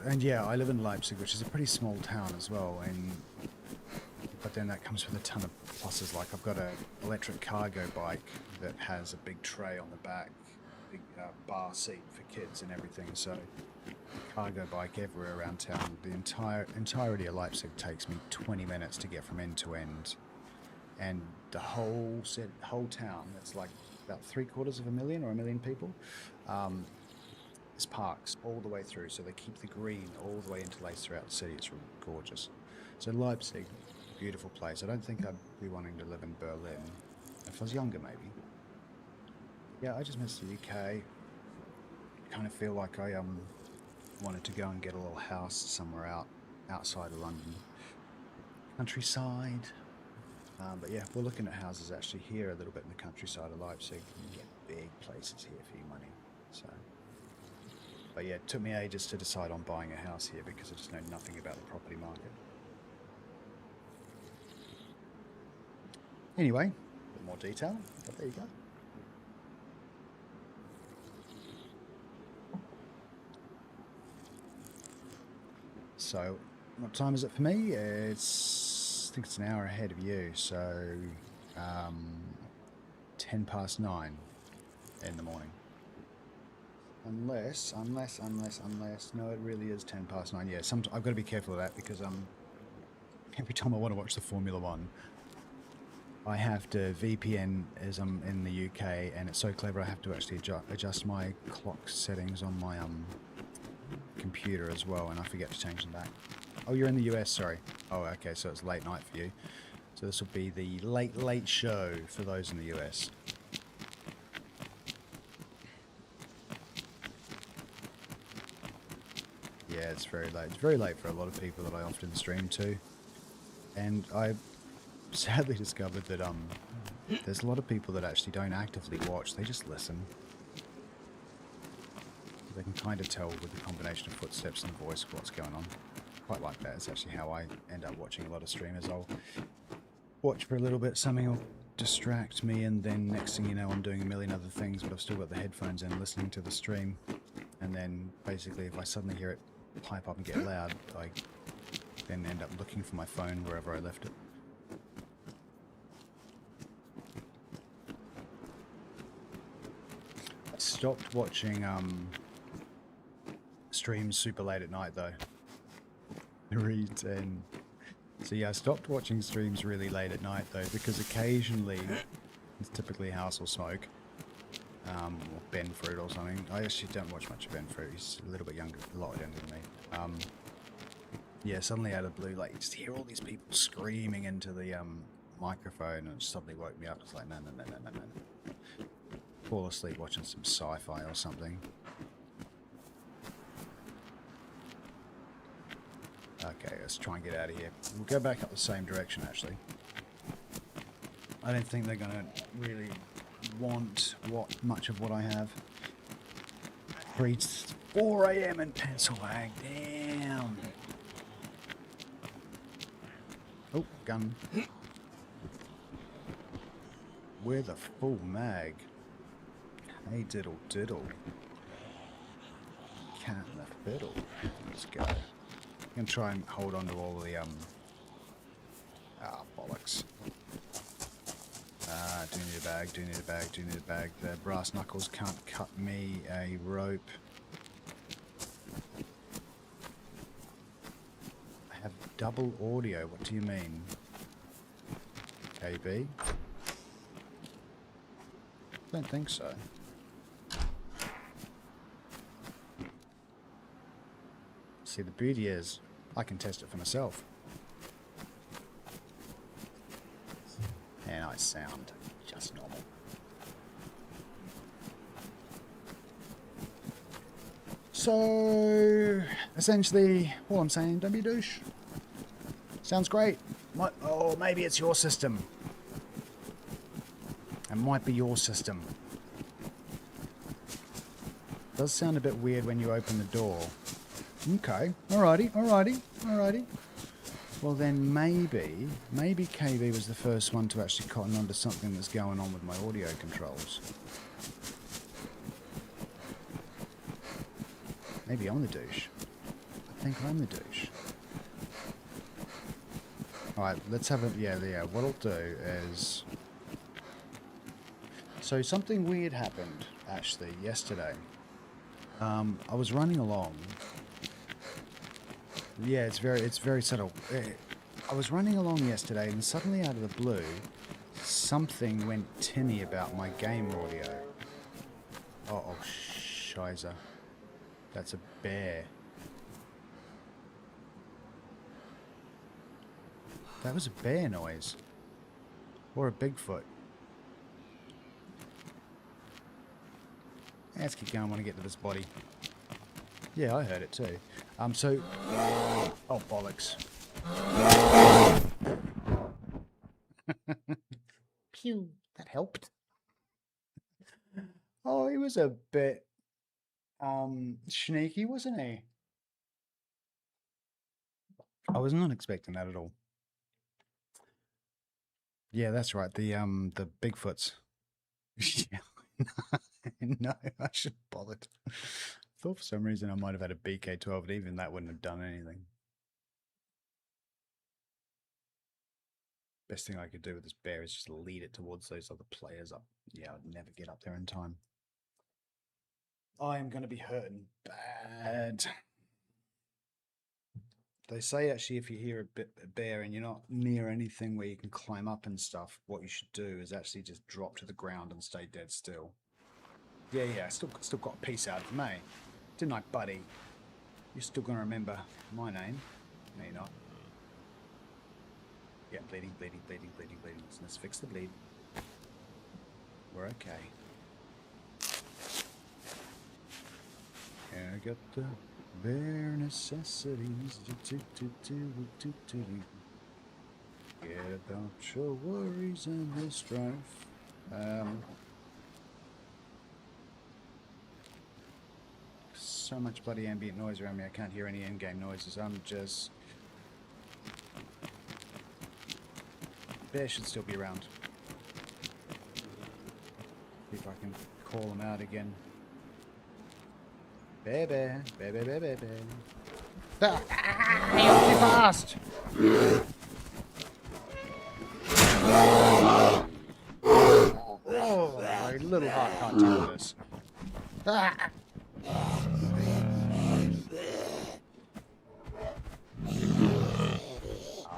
And yeah, I live in Leipzig, which is a pretty small town as well, but then that comes with a ton of pluses. Like I've got an electric cargo bike that has a big tray on the back, big bar seat for kids and everything. So cargo bike everywhere around town. The entirety of Leipzig takes me 20 minutes to get from end to end, and the whole town, that's like about 750,000 or 1 million people. There's parks all the way through, so they keep the green all the way interlaced throughout the city. It's really gorgeous. So Leipzig, beautiful place. I don't think I'd be wanting to live in Berlin. If I was younger, maybe. Yeah, I just miss the UK. I kind of feel like I wanted to go and get a little house somewhere outside of London. Countryside. But yeah, we're looking at houses actually here a little bit in the countryside of Leipzig. You get big places here for your money. So... But yeah, it took me ages to decide on buying a house here because I just know nothing about the property market. Anyway, a bit more detail, but there you go. So, what time is it for me? I think it's an hour ahead of you, so 9:10 in the morning. Unless, no, it really is 9:10. Yeah, I've got to be careful of that because every time I want to watch the Formula One, I have to VPN as I'm in the UK, and it's so clever I have to actually adjust my clock settings on my computer as well, and I forget to change them back. Oh, you're in the US, sorry. Oh, okay, so it's late night for you. So this will be the late show for those in the US. Yeah, it's very late. It's very late for a lot of people that I often stream to. And I sadly discovered that there's a lot of people that actually don't actively watch, they just listen. They can kind of tell with the combination of footsteps and voice what's going on. Quite like that. It's actually how I end up watching a lot of streamers. I'll watch for a little bit, something will distract me, and then next thing you know I'm doing a million other things, but I've still got the headphones in listening to the stream. And then basically if I suddenly hear it pipe up and get loud, I then end up looking for my phone wherever I left it. I stopped watching streams super late at night though. Read 10. So yeah, I stopped watching streams really late at night though, because occasionally, it's typically House or Smoke, or Ben Fruit or something. I actually don't watch much of Ben Fruit, he's a little bit younger, a lot younger than me. Yeah, suddenly out of the blue, like, you just hear all these people screaming into the microphone, and it suddenly woke me up. It's like, no. Fall asleep watching some sci-fi or something. Okay, let's try and get out of here. We'll go back up the same direction, actually. I don't think they're going to really want much of what I have. It's 4 AM in Pennsylvania. Damn. Oh, gun. With a full mag. Hey, diddle diddle. Cat and the fiddle. Let's go. I'm gonna try and hold on to all the bollocks. Do need a bag, do need a bag, do need a bag. The brass knuckles can't cut me a rope. I have double audio, what do you mean? KB? Don't think so. See, the beauty is, I can test it for myself. And I sound just normal. So, essentially, all I'm saying, don't be a douche. Sounds great. Oh, maybe it's your system. It might be your system. Does sound a bit weird when you open the door. Okay, alrighty. Well then maybe KB was the first one to actually cotton onto something that's going on with my audio controls. Maybe I'm the douche. I think I'm the douche. Alright, let's have a... Yeah, what I'll do is... So something weird happened, actually, yesterday. I was running along. Yeah, it's very subtle. I was running along yesterday, and suddenly out of the blue, something went tinny about my game audio. Oh, shiza. That's a bear. That was a bear noise. Or a Bigfoot. Let's keep going, I want to get to this body. Yeah, I heard it too. So... Oh, bollocks. Pew. That helped. Oh, he was a bit... sneaky, wasn't he? I was not expecting that at all. Yeah, that's right. The Bigfoots. Yeah. No, I shouldn't have bothered. I thought for some reason I might have had a BK-12, and even that wouldn't have done anything. Best thing I could do with this bear is just lead it towards those other players up. Yeah, I'd never get up there in time. I am going to be hurting bad. They say actually if you hear a bear and you're not near anything where you can climb up and stuff, what you should do is actually just drop to the ground and stay dead still. Yeah, still got a piece out of me. Didn't I, buddy? You're still gonna remember my name. No, you're not. Yeah, bleeding. Let's fix the bleed. We're okay. I got the bare necessities. Get about your worries and the strife. So much bloody ambient noise around me, I can't hear any in-game noises. I'm just... Bear should still be around. See if I can call him out again. Bear. Ah, you're too fast! Oh, my little heart can't deal with this. Ah!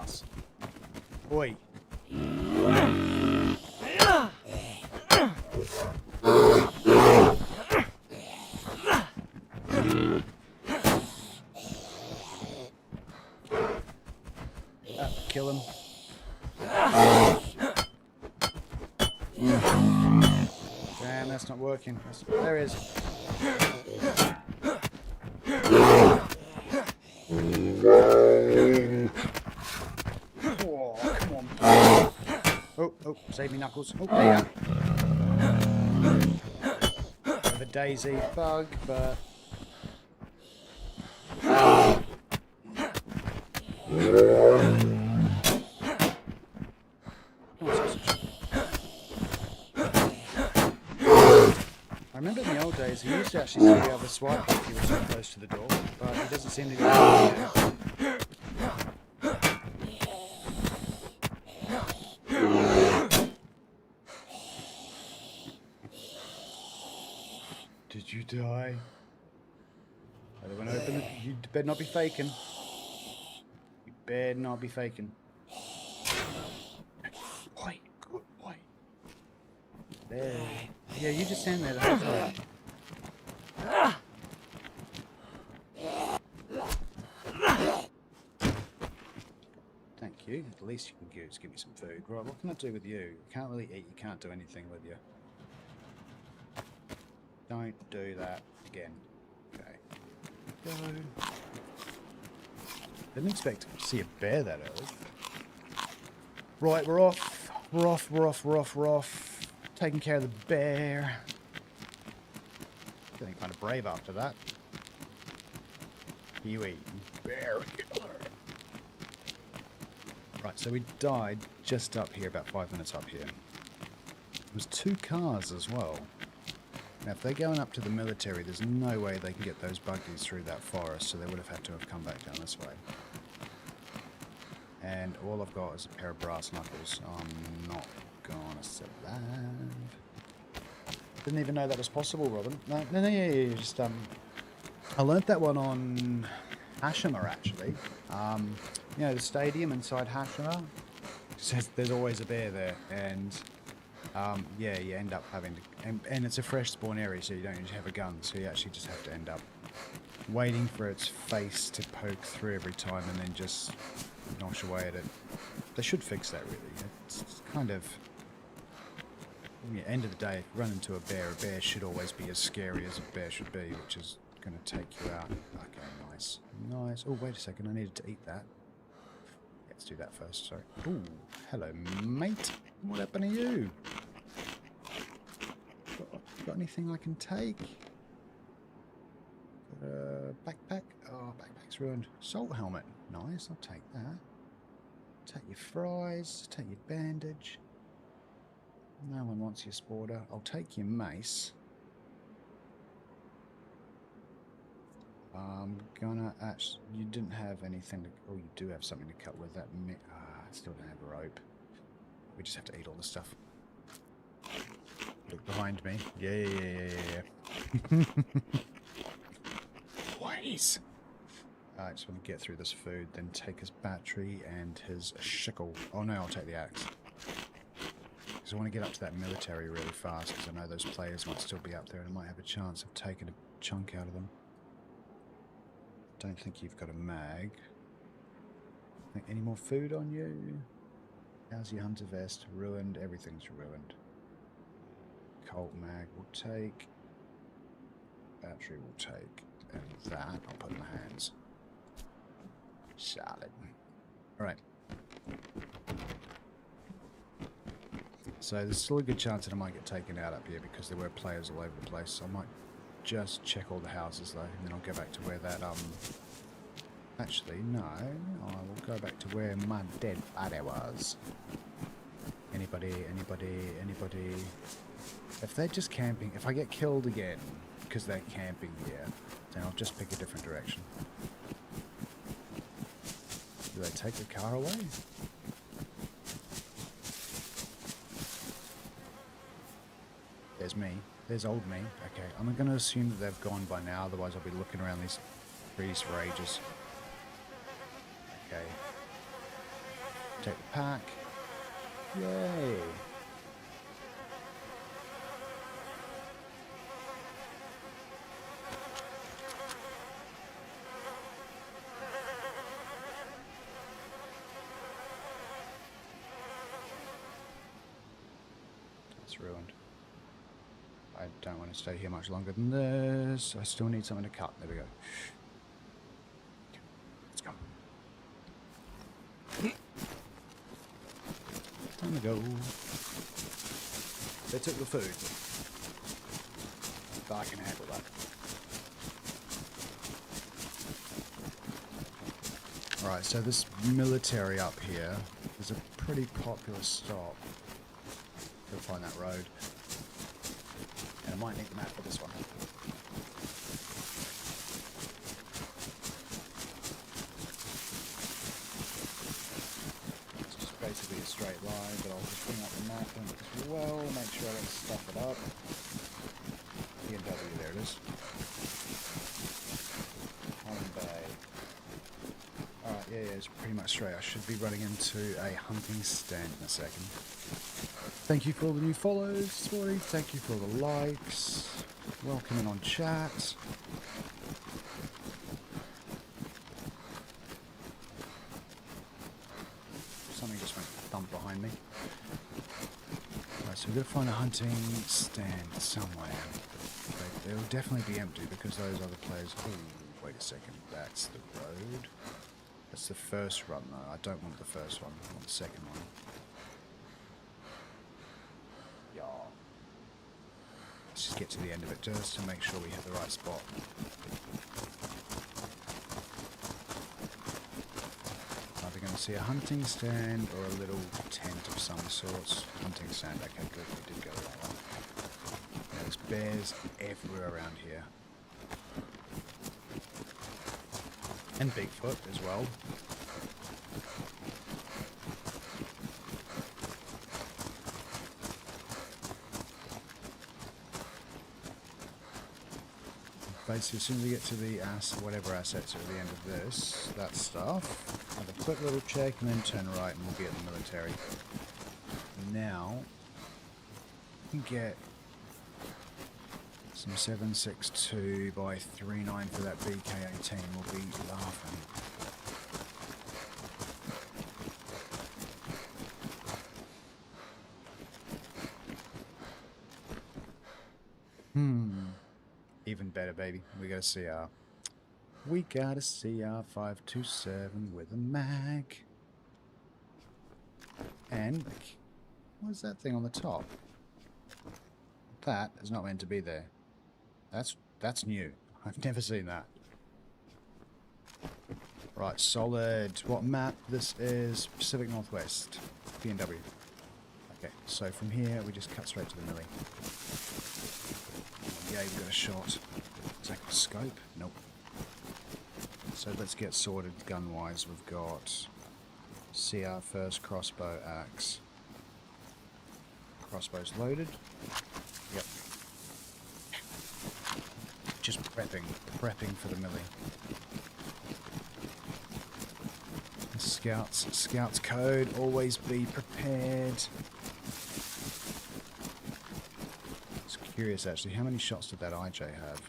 Ass. Oi. Kill him. Damn, that's not working. There it is. Oh, come on. Oh, save me, Knuckles. Oh, there you are. The DayZ bug, but... I remember in the old days, he used to actually still be able to swipe if he was so close to the door, but he doesn't seem to be able to do that. Did you die? Everyone open it. You better not be faking. You better not be faking. Boy, good boy. There. Yeah, you just stand there the whole time. Thank you. At least you can do is give me some food. Right, what can I do with you? You can't really eat. You can't do anything with you. Don't do that again. Okay. Go. Didn't expect to see a bear that early. Right, we're off. We're off. Taking care of the bear. Feeling kind of brave after that. Kiwi. Bear killer. Right, so we died just up here, about 5 minutes up here. There was 2 cars as well. Now, if they're going up to the military, there's no way they can get those buggies through that forest, so they would have had to have come back down this way. And all I've got is a pair of brass knuckles. I'm not gonna survive. Didn't even know that was possible, Robin. No, yeah, just, I learnt that one on Hashima, actually. You know, the stadium inside Hashima? It says there's always a bear there, and... yeah, you end up having to... And it's a fresh spawn area, so you don't usually have a gun, so you actually just have to end up waiting for its face to poke through every time and then just nosh away at it. They should fix that, really. It's kind of... Yeah, end of the day, if you run into a bear should always be as scary as a bear should be, which is going to take you out. Okay, nice. Nice. Oh, wait a second, I needed to eat that. Let's do that first, sorry. Ooh, hello, mate. What happened to you? Got anything I can take? Backpack? Oh, backpack's ruined. Salt helmet. Nice, I'll take that. Take your fries, take your bandage. No one wants your sporter. I'll take your mace. I'm gonna actually... You didn't have anything to... Oh, you do have something to cut with that. I still don't have a rope. We just have to eat all the stuff. Look behind me. Yeah. Please. I just want to get through this food, then take his battery and his shickle. Oh no, I'll take the axe. Because I want to get up to that military really fast, because I know those players might still be up there and I might have a chance of taking a chunk out of them. Don't think you've got a mag. Any more food on you? How's your hunter vest? Ruined. Everything's ruined. Colt mag will take. Battery will take. And that I'll put in my hands. Solid. Alright. So there's still a good chance that I might get taken out up here because there were players all over the place. So I might just check all the houses though, and then I'll go back to where that actually no, I will go back to where my dead body was. Anybody? If they're just camping, if I get killed again because they're camping here, then I'll just pick a different direction. Do they take the car away? There's me. There's old me. Okay, I'm going to assume that they've gone by now, otherwise I'll be looking around these trees for ages. Okay. Take the pack. Yay! It's ruined. I don't want to stay here much longer than this. I still need something to cut. There we go. Let's go. Time to go. They took the food. But I can handle that. Alright, so this military up here is a pretty popular stop. Go find that road. And I might need the map for this one. It's just basically a straight line, but I'll just bring up the map and as well, make sure I don't stuff it up. BMW, there it is. Home Bay. Alright, yeah, it's pretty much straight. I should be running into a hunting stand in a second. Thank you for all the new follows, Sporty. Thank you for all the likes. Welcome in on chat. Something just went thump behind me. Right, so we've got to find a hunting stand somewhere. They will definitely be empty because those other players... Oh, wait a second. That's the road. That's the first run, though. I don't want the first one. I want the second one. Let's just get to the end of it just to make sure we hit the right spot. Either going to see a hunting stand or a little tent of some sorts. Hunting stand, okay, good, we did go the right one. There's bears everywhere around here. And Bigfoot as well. Basically, as soon as we get to the whatever assets are at the end of this, that stuff, have a quick little check and then turn right and we'll be at the military. Now, we can get some 7.62 by 3.9 for that BK-18. We'll be laughing. Even better, baby. We got a CR. We got a CR 527 with a mag. And what is that thing on the top? That is not meant to be there. That's new. I've never seen that. Right, solid. What map? This is Pacific Northwest. PNW. Okay, so from here we just cut straight to the millie. Yeah, we've got a shot. Is that got a scope? Nope. So let's get sorted gun-wise. We've got CR first, crossbow, axe. Crossbow's loaded. Yep. Just prepping for the millie. Scouts code, always be prepared. Curious actually, how many shots did that IJ have?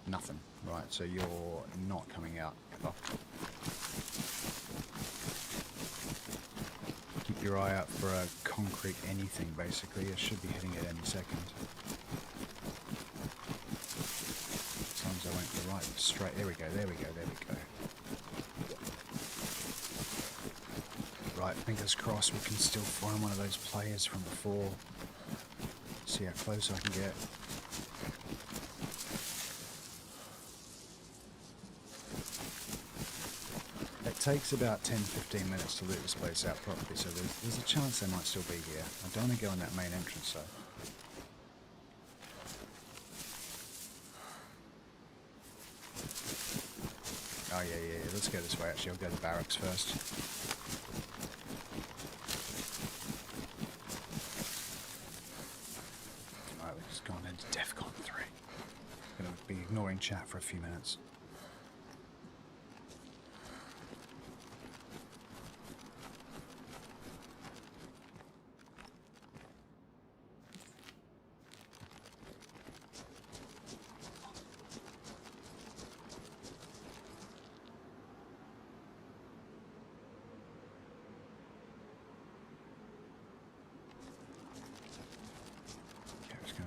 Nothing. Right, so you're not coming out ever. Keep your eye out for a concrete anything, basically. It should be hitting it any second. As long as I went the right straight. There we go, there we go, there we go. Right, fingers crossed we can still find one of those players from before. See how close I can get. It takes about 10-15 minutes to loot this place out properly, so there's a chance they might still be here. I don't want to go in that main entrance though. Oh yeah, let's go this way actually. I'll go to the barracks first. Right, we've just gone into DEFCON 3. Gonna be ignoring chat for a few minutes.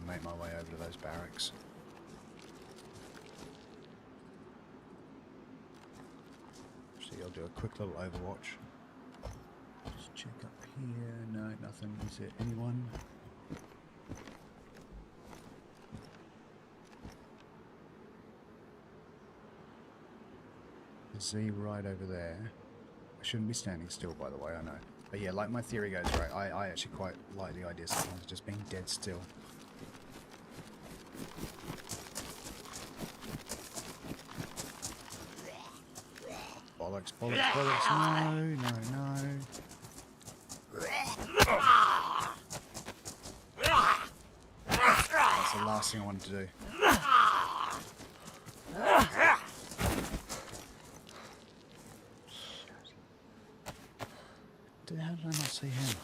Make my way over to those barracks. Actually, I'll do a quick little overwatch. Just check up here. No, nothing. Is it anyone? Z right over there. I shouldn't be standing still, by the way, I know. But yeah, like my theory goes right. I actually quite like the idea sometimes of just being dead still. Bollocks, bollocks, bollocks. No, no, no. That's the last thing I wanted to do. How did I not see him?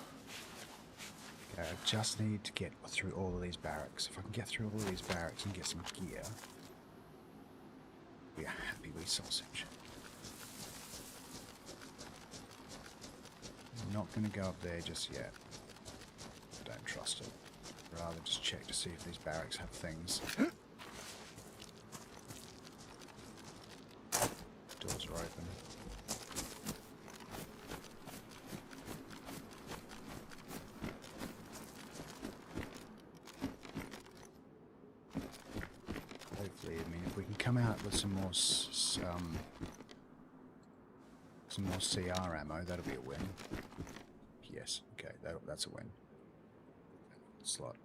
Okay, I just need to get through all of these barracks. If I can get through all of these barracks and get some gear, we are happy wee sausage. I'm not going to go up there just yet. Don't trust it. Rather just check to see if these barracks have things. Doors are open. Hopefully, I mean, if we can come out with some more CR ammo, that'll be a win. Yes, okay, that's a win. Slot.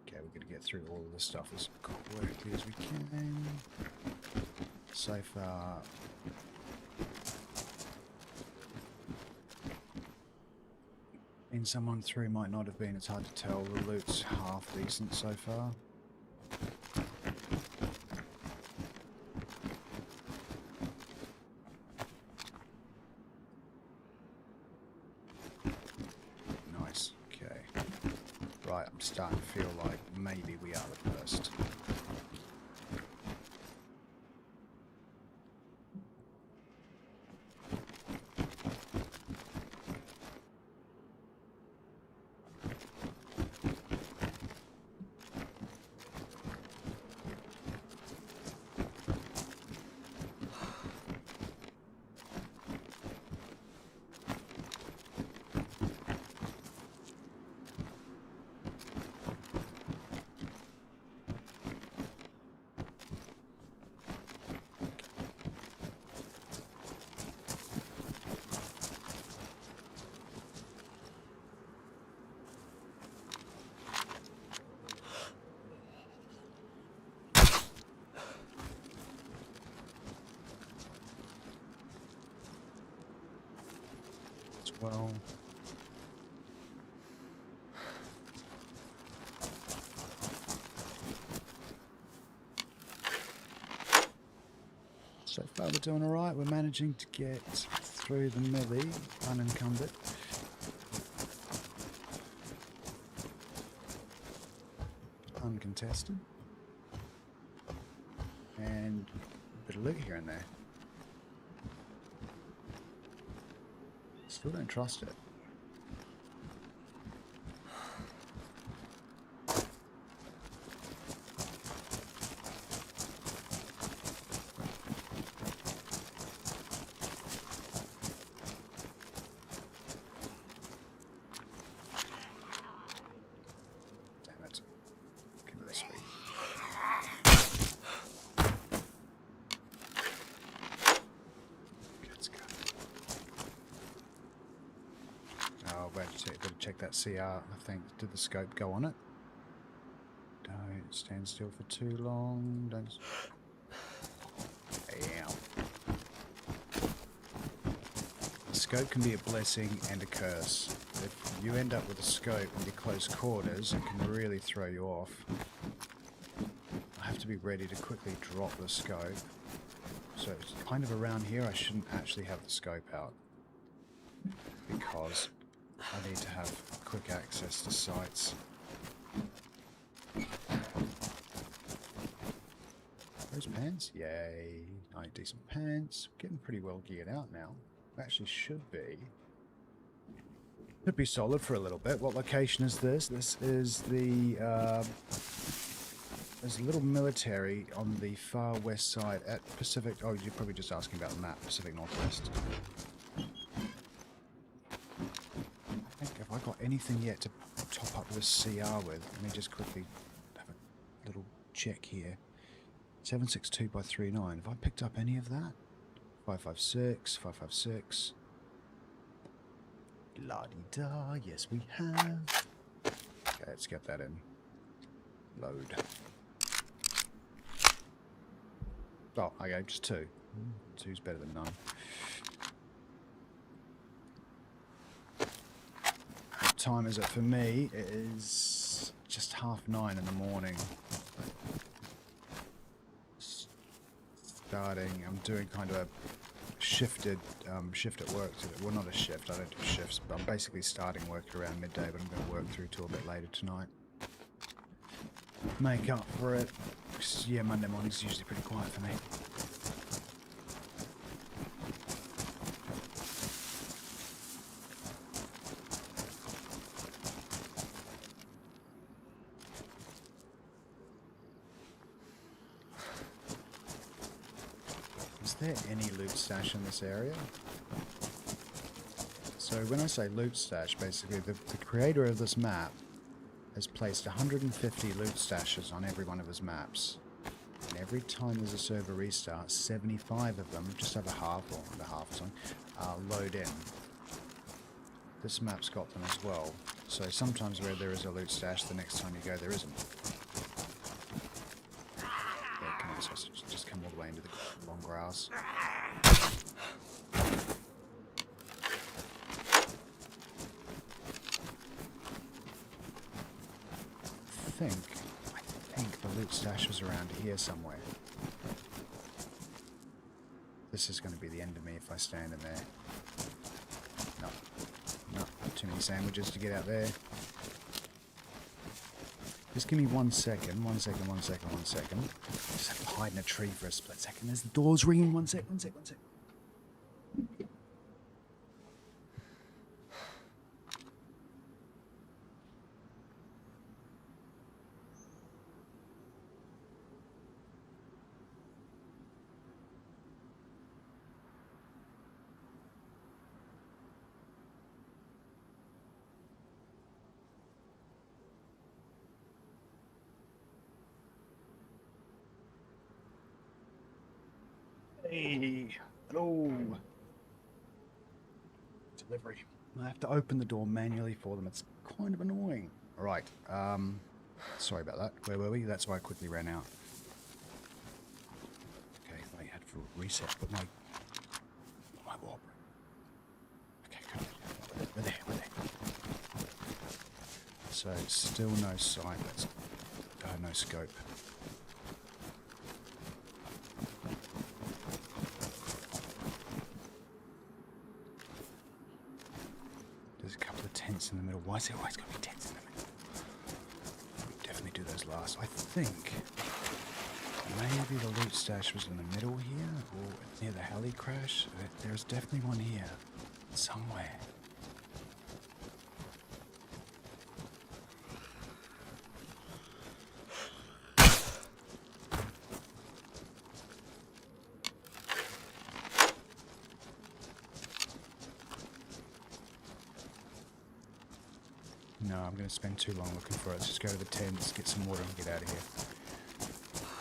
Okay, we're gonna get through all of this stuff as quickly as we can. So far, being someone through might not have been, it's hard to tell. The loot's half decent so far. Nice, okay. Right, I'm starting to feel like maybe we are the first. Well, So far we're doing alright. We're managing to get through the millie unencumbered. Uncontested. And a bit of loot here and there. Still don't trust it. Check that CR, I think. Did the scope go on it? Don't stand still for too long. Don't. Ow. The scope can be a blessing and a curse. If you end up with a scope in your close quarters, it can really throw you off. I have to be ready to quickly drop the scope. So it's kind of around here, I shouldn't actually have the scope out, because I need to have quick access to sites. Those pants? Yay. Nice, decent pants. Getting pretty well geared out now. Actually should be. Could be solid for a little bit. What location is this? This is the... there's a little military on the far west side at Pacific... Oh, you're probably just asking about the map. Pacific Northwest. Have I got anything yet to top up this CR with? Let me just quickly have a little check here. 762 by 39. Have I picked up any of that? 556, 556. La-di-da, yes we have. Okay, let's get that in. Load. Oh, okay, just two. Two's better than none. What time is it for me? It is just 9:30 in the morning. I'm doing kind of a shifted shift at work today. Well, not a shift, I don't do shifts, but I'm basically starting work around midday, but I'm going to work through till a bit later tonight. Make up for it. Yeah, Monday morning's usually pretty quiet for me. Is there any loot stash in this area? So when I say loot stash, basically the creator of this map has placed 150 loot stashes on every one of his maps. And every time there's a server restart, 75 of them, just over half, or under half or something, load in. This map's got them as well. So sometimes where there is a loot stash, the next time you go there isn't. Yeah, come on, so just come all the way into the long grass. I think the loot stash was around here somewhere. This is going to be the end of me if I stand in there. No, too many sandwiches to get out there. Just give me 1 second, 1 second, 1 second, 1 second. Just have to hide in a tree for a split second. There's the doors ringing. 1 sec, 1 sec, 1 sec. Hey, hello. Delivery. I have to open the door manually for them. It's kind of annoying. All right. Sorry about that. Where were we? That's why I quickly ran out. Okay, I had to reset. Put my warp. Okay, good. We're there. So still no sight. That's no scope. tents in the middle. Why is there always got to be tents in the middle? Definitely do those last. I think maybe the loot stash was in the middle here, or near the heli crash. There's definitely one here, somewhere. No, I'm going to spend too long looking for it. Let's just go to the tents, get some water and get out of here.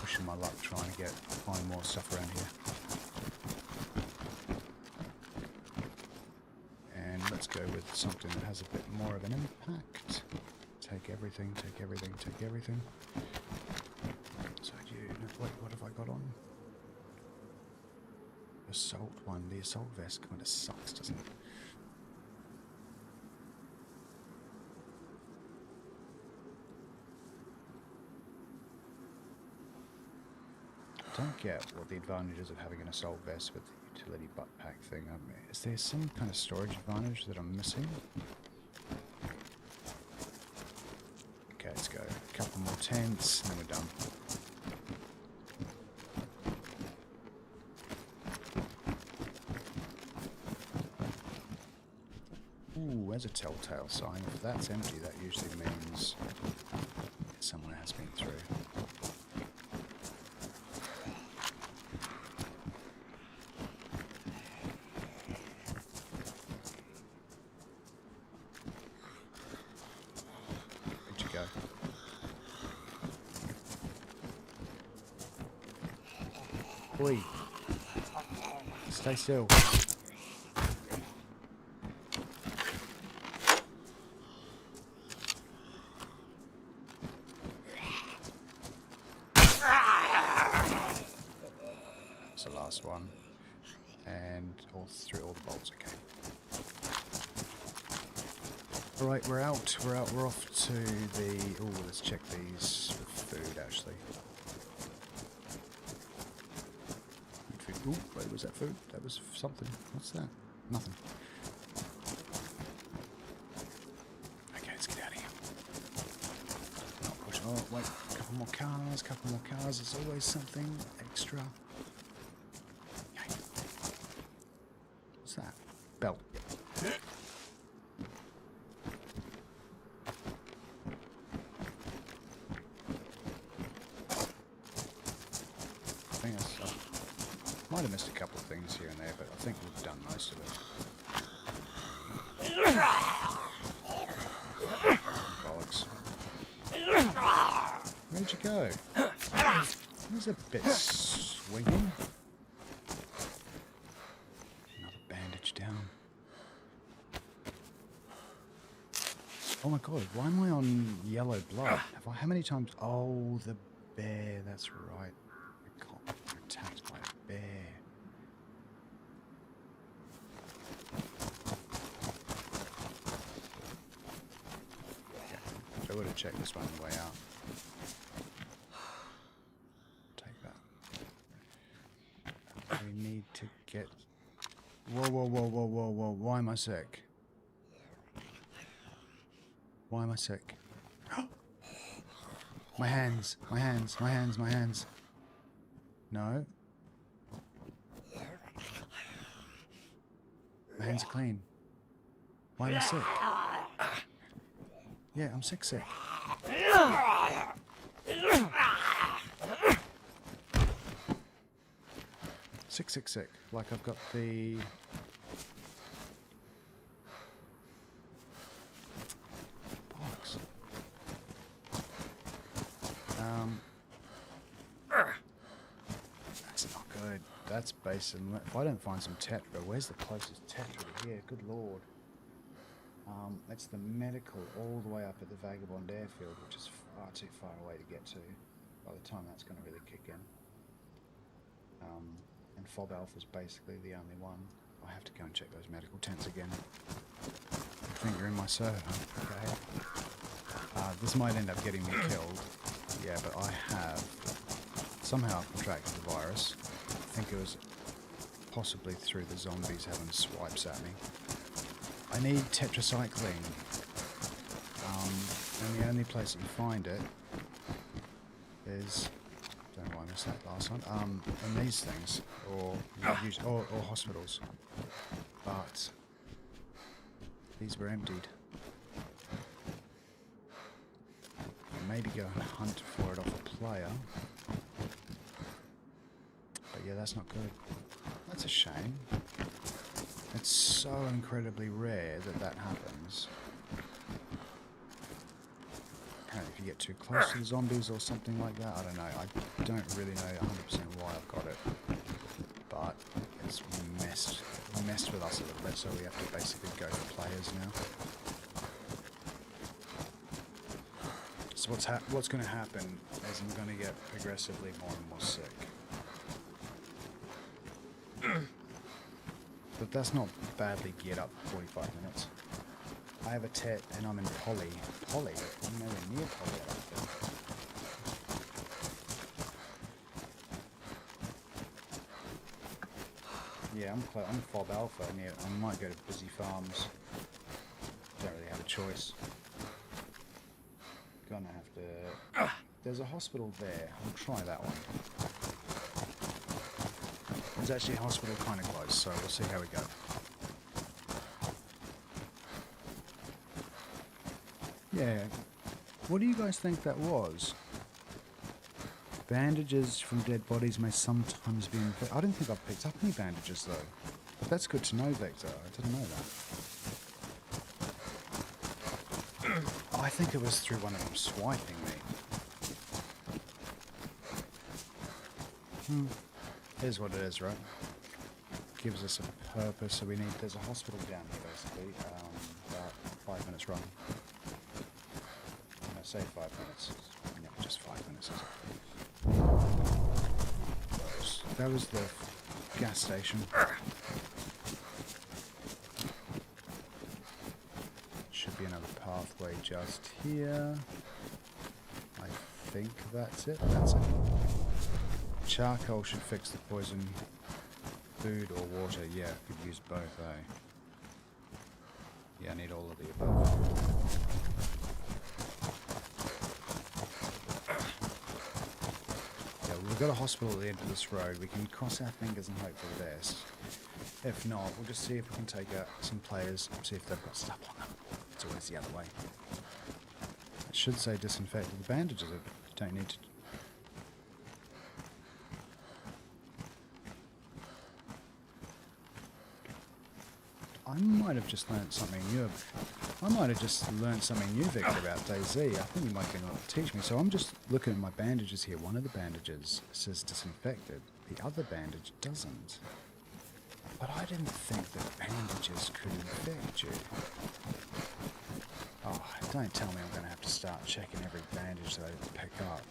Pushing my luck trying to find more stuff around here. And let's go with something that has a bit more of an impact. Take everything, take everything, take everything. So wait, what have I got on? Assault one. The assault vest kind of sucks, doesn't it? Don't get what the advantages of having an assault vest with the utility butt pack thing. Is there some kind of storage advantage that I'm missing? Okay, let's go. A couple more tents, and then we're done. Ooh, there's a telltale sign. If that's empty, that usually means someone has been through. Oi. Stay still. That's the last one. And all through all the bolts, okay. Alright, we're out. We're off to the... Oh, let's check these for food, actually. Ooh, wait, was that food? That was something. What's that? Nothing. Okay, let's get out of here. Not push. Oh, wait. Couple more cars, couple more cars. There's always something extra. Yay. What's that? Belt. Might have missed a couple of things here and there, but I think we've done most of it. Bollocks. Where'd you go? He's a bit swinging. Another bandage down. Oh my god, why am I on yellow blood? How many times? Oh, the bear, that's right. We're attacked by a bear. I would have checked this one on the way out. Take that. We need to get... Whoa, whoa, whoa, whoa, whoa, whoa. Why am I sick? Why am I sick? My hands, my hands, my hands, my hands. No. My hands are clean. Why am I sick? Yeah, I'm sick. Sick, sick. Like I've got the... Bollocks. That's not good. That's base and... If I don't find some Tetra, where's the closest Tetra here? Good lord. It's the medical all the way up at the Vagabond airfield, which is far too far away to get to. By the time that's going to really kick in. And Fob Alpha's basically the only one. I have to go and check those medical tents again. Finger in my server. Okay. This might end up getting me killed. Yeah, but I have somehow contracted the virus. I think it was possibly through the zombies having swipes at me. I need tetracycline. And the only place that you find it is, don't know why I missed that last one, in these things, or hospitals. But these were emptied. Maybe go and hunt for it off a player. But yeah, that's not good. That's a shame. It's so incredibly rare that happens. Apparently if you get too close to the zombies or something like that, I don't know. I don't really know 100% why I've got it. But it's messed with us a little bit, so we have to basically go for players now. So what's going to happen is I'm going to get progressively more and more sick. But that's not badly geared up for 45 minutes. I have a tet and I'm in poly. Poly? I'm nowhere near poly, I don't think. Yeah, I'm fob alpha, and yeah, I might go to busy farms. Don't really have a choice. Gonna have to... There's a hospital there. I'll try that one. There's actually a hospital kind of close, so we'll see how we go. Yeah. What do you guys think that was? Bandages from dead bodies may sometimes be infected. I don't think I've picked up any bandages though. But that's good to know, Victor. I didn't know that. Oh, I think it was through one of them swiping me. Here's what it is, right? Gives us a purpose, so we need... There's a hospital down here, basically. About 5 minutes run. When I say 5 minutes, yeah, just 5 minutes, is it? That was the gas station. Should be another pathway just here. I think that's it. That's it. Charcoal should fix the poison. Food or water, yeah, could use both, eh? Yeah, I need all of the above. Yeah, we've got a hospital at the end of this road. We can cross our fingers and hope for the best. If not, we'll just see if we can take out some players, see if they've got stuff on them. It's always the other way. It should say disinfected. The bandages don't need to... I might have just learnt something new. I might have just learnt something new, Victor, about DayZ. I think you might be able to teach me. So I'm just looking at my bandages here. One of the bandages says disinfected. The other bandage doesn't. But I didn't think that bandages could infect you. Oh, don't tell me I'm going to have to start checking every bandage that I pick up.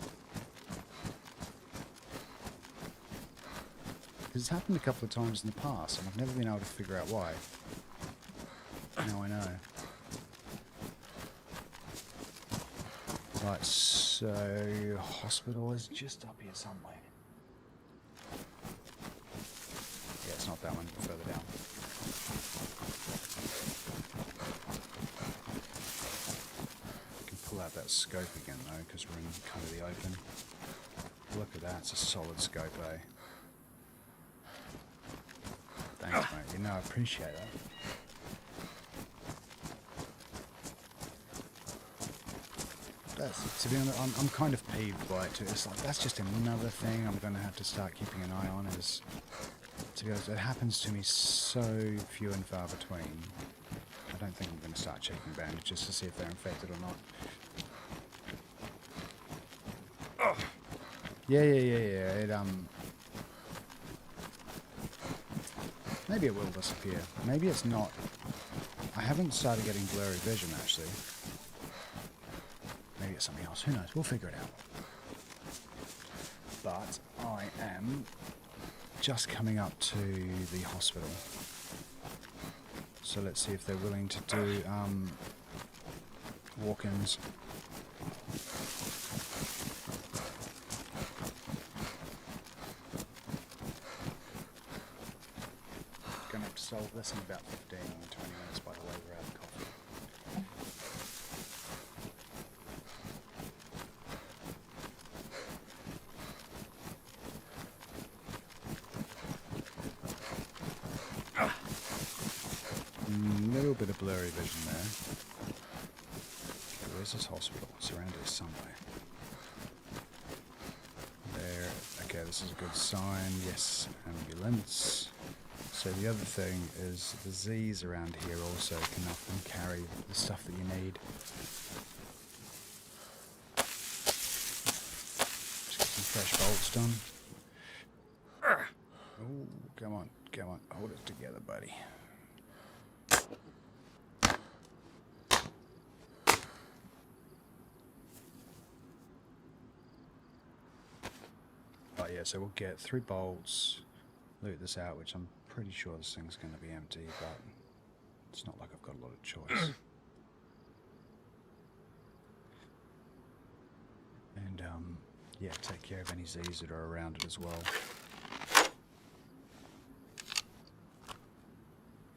Because it's happened a couple of times in the past, and I've never been able to figure out why. Now I know. Right, so... hospital is just up here somewhere. Yeah, it's not that one, further down. I can pull out that scope again though, because we're in kind of the open. Look at that, it's a solid scope, eh? Thanks, mate. You know, I appreciate that. To be honest, I'm kind of peeved by it too. It's like, that's just another thing I'm going to have to start keeping an eye on. Is, to be honest, it happens to me so few and far between. I don't think I'm going to start checking bandages to see if they're infected or not. Oh. Yeah. It, maybe it will disappear. Maybe it's not. I haven't started getting blurry vision, actually. Maybe it's something else. Who knows? We'll figure it out. But I am just coming up to the hospital. So let's see if they're willing to do walk-ins. Gonna have to solve less than about 15, 20 minutes by the way we're out of coffee. Little bit of blurry vision there. Okay, where's this hospital? It's around here somewhere. There. Okay, this is a good sign. Yes, ambulance. So the other thing is the Z's around here also can often carry the stuff that you need. Just get some fresh bolts done. Oh, come on, come on. Hold it together, buddy. Oh yeah, so we'll get 3 bolts, loot this out, which I'm pretty sure this thing's going to be empty, but it's not like I've got a lot of choice. And yeah, take care of any Z's that are around it as well.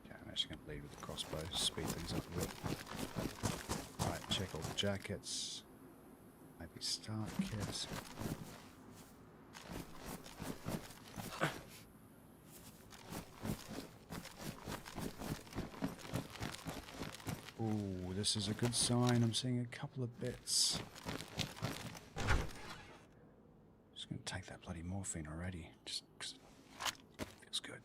Okay, I'm actually going to lead with the crossbow, speed things up a bit. Alright, check all the jackets. Maybe start kits. Ooh, this is a good sign. I'm seeing a couple of bits. Just going to take that bloody morphine already, just 'cause it feels good.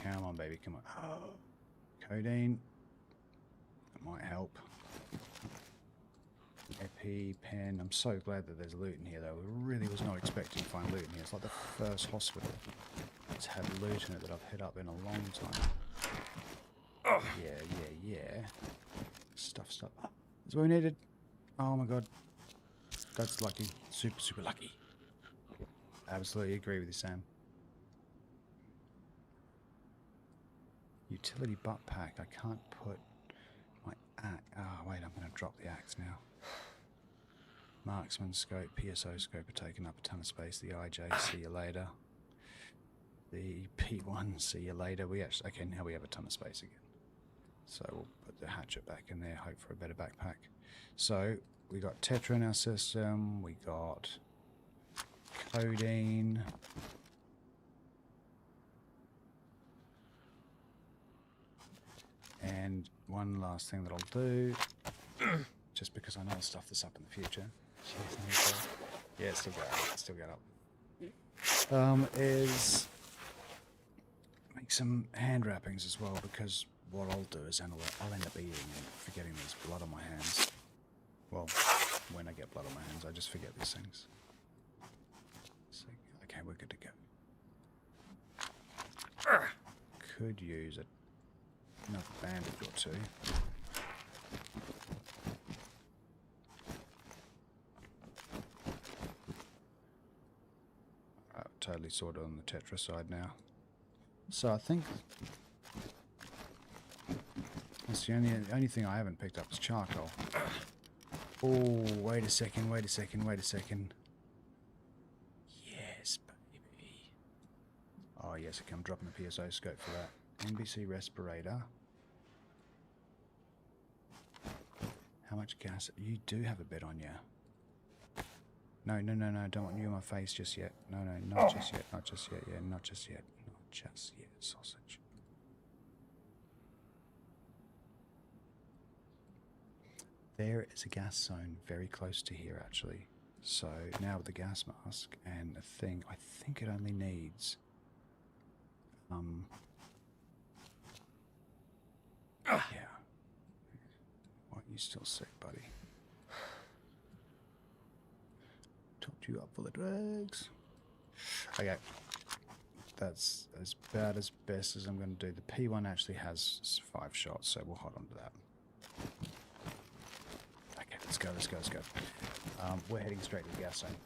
Come on, baby, come on. Codeine. That might help. Epi, pen. I'm so glad that there's loot in here, though. I really was not expecting to find loot in here. It's like the first hospital that's had loot in it that I've hit up in a long time. Yeah. Stuff. That's what we needed. Oh my god. That's lucky. Super lucky. Absolutely agree with you, Sam. Utility butt pack. I can't put my axe. Oh, wait, I'm going to drop the axe now. Marksman scope, PSO scope are taking up a ton of space. The IJ, see you later. The P1, see you later. Okay, now we have a ton of space again. So we'll put the hatchet back in there, hope for a better backpack. So we got Tetra in our system, we got codeine. And one last thing that I'll do, just because I know I'll stuff this up in the future. Yeah, still got up. Is make some hand wrappings as well, because what I'll do is I'll end up eating and forgetting there's blood on my hands. Well, when I get blood on my hands, I just forget these things. So, okay, we're good to go. Could use another bandage or two. Totally sorted on the Tetra side now. So I think that's the only thing I haven't picked up is charcoal. Oh, wait a second. Yes, baby. Oh yes, okay, I'm dropping the PSO scope for that. NBC respirator. How much gas? You do have a bit on you. No, don't want you in my face just yet. No, not just yet, not just yet, sausage. There is a gas zone very close to here, actually. So now with the gas mask and a thing, I think it only needs... yeah. Why are you still sick, buddy? Topped you up for the drugs. Okay. That's about as best as I'm going to do. The P1 actually has 5 shots, so we'll hold on to that. Okay, let's go. We're heading straight to the gas zone.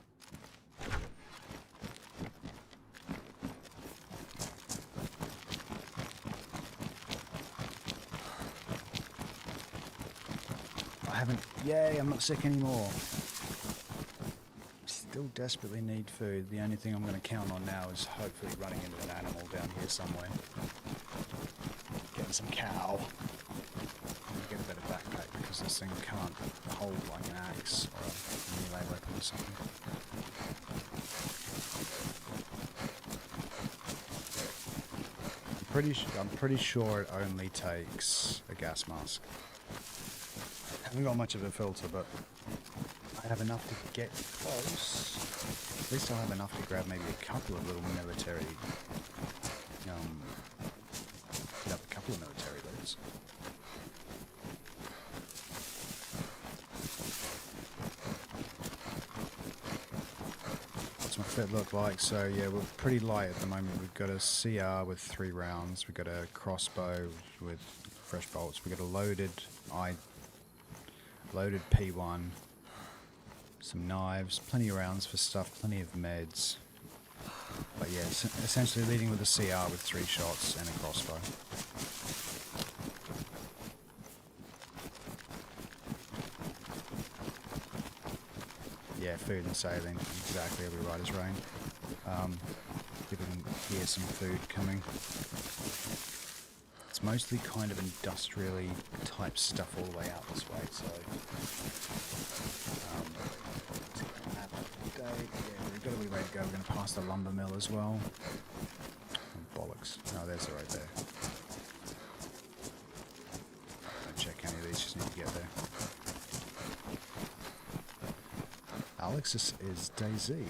I haven't... Yay, I'm not sick anymore. still desperately need food. The only thing I'm going to count on now is hopefully running into an animal down here somewhere. Getting some cow. Get a better backpack because this thing can't hold like an axe or a melee weapon or something. I'm pretty sure it only takes a gas mask. I haven't got much of a filter, but I have enough to get close. At least I'll have enough to grab maybe a couple of little military, get up a couple of military loads. What's my fit look like? So yeah, we're pretty light at the moment. We've got a CR with 3 rounds. We've got a crossbow with fresh bolts. We've got a loaded P1. Some knives, plenty of rounds for stuff, plenty of meds. But yeah, essentially leading with a CR with 3 shots and a crossbow. Yeah, food and sailing, exactly, every rider's rain. You can hear some food coming. It's mostly kind of industrially type stuff all the way out this way, so... yeah, we've got a wee way to go. We're going to pass the lumber mill as well. Oh, bollocks. No, there's it right there. Don't check any of these, just need to get there. Alex is DayZ.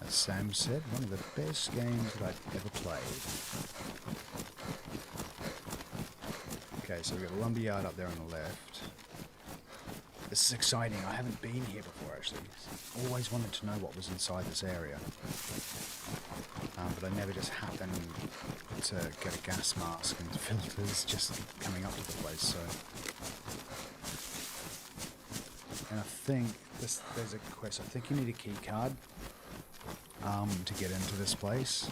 As Sam said, one of the best games that I've ever played. Okay, so we've got a lumber yard up there on the left. This is exciting. I haven't been here before, actually. Always wanted to know what was inside this area. But I never just happened to get a gas mask and filters just coming up to the place, so... And I think there's a quest. I think you need a key card to get into this place.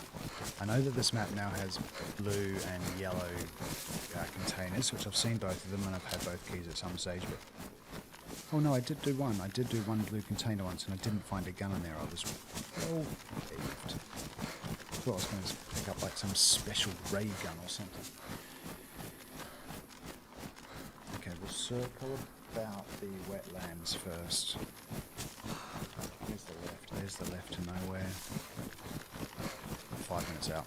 I know that this map now has blue and yellow containers, which I've seen both of them and I've had both keys at some stage, but... Oh no, I did do one. I did do one blue container once and I didn't find a gun in there. I was well relieved. I thought I was going to pick up like some special ray gun or something. Okay, we'll circle about the wetlands first. Here's the left. There's the left to nowhere. 5 minutes out.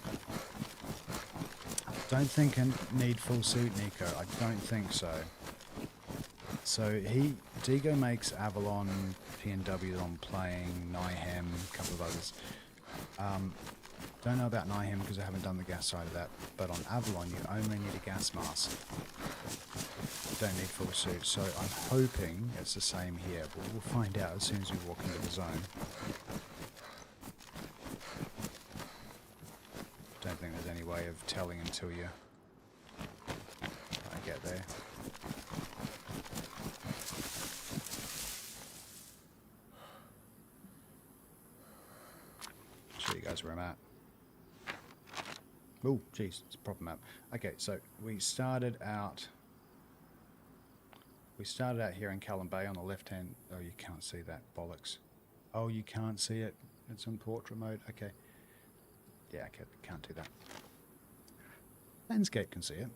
I don't think I need full suit, Nico. I don't think so. So Digo makes Avalon, PNW that I'm playing, Nyhem, a couple of others. Don't know about Nyhem because I haven't done the gas side of that, but on Avalon you only need a gas mask. Don't need full suit, so I'm hoping it's the same here, but we'll find out as soon as we walk into the zone. Don't think there's any way of telling until I get there. Show you guys where I'm at. Oh, jeez, it's a proper map. Okay, so we started out here in Callum Bay on the left hand. Oh, you can't see that, bollocks. Oh, you can't see it. It's on portrait mode. Okay. Yeah, okay, can't do that. Landscape can see it.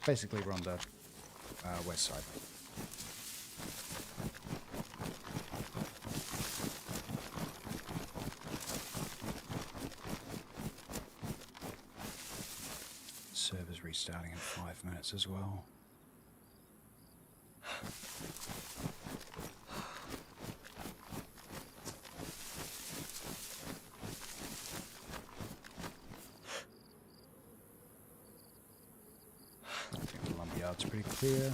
Basically, we're on the west side. Server's restarting in 5 minutes as well. I think the lumberyard's pretty clear.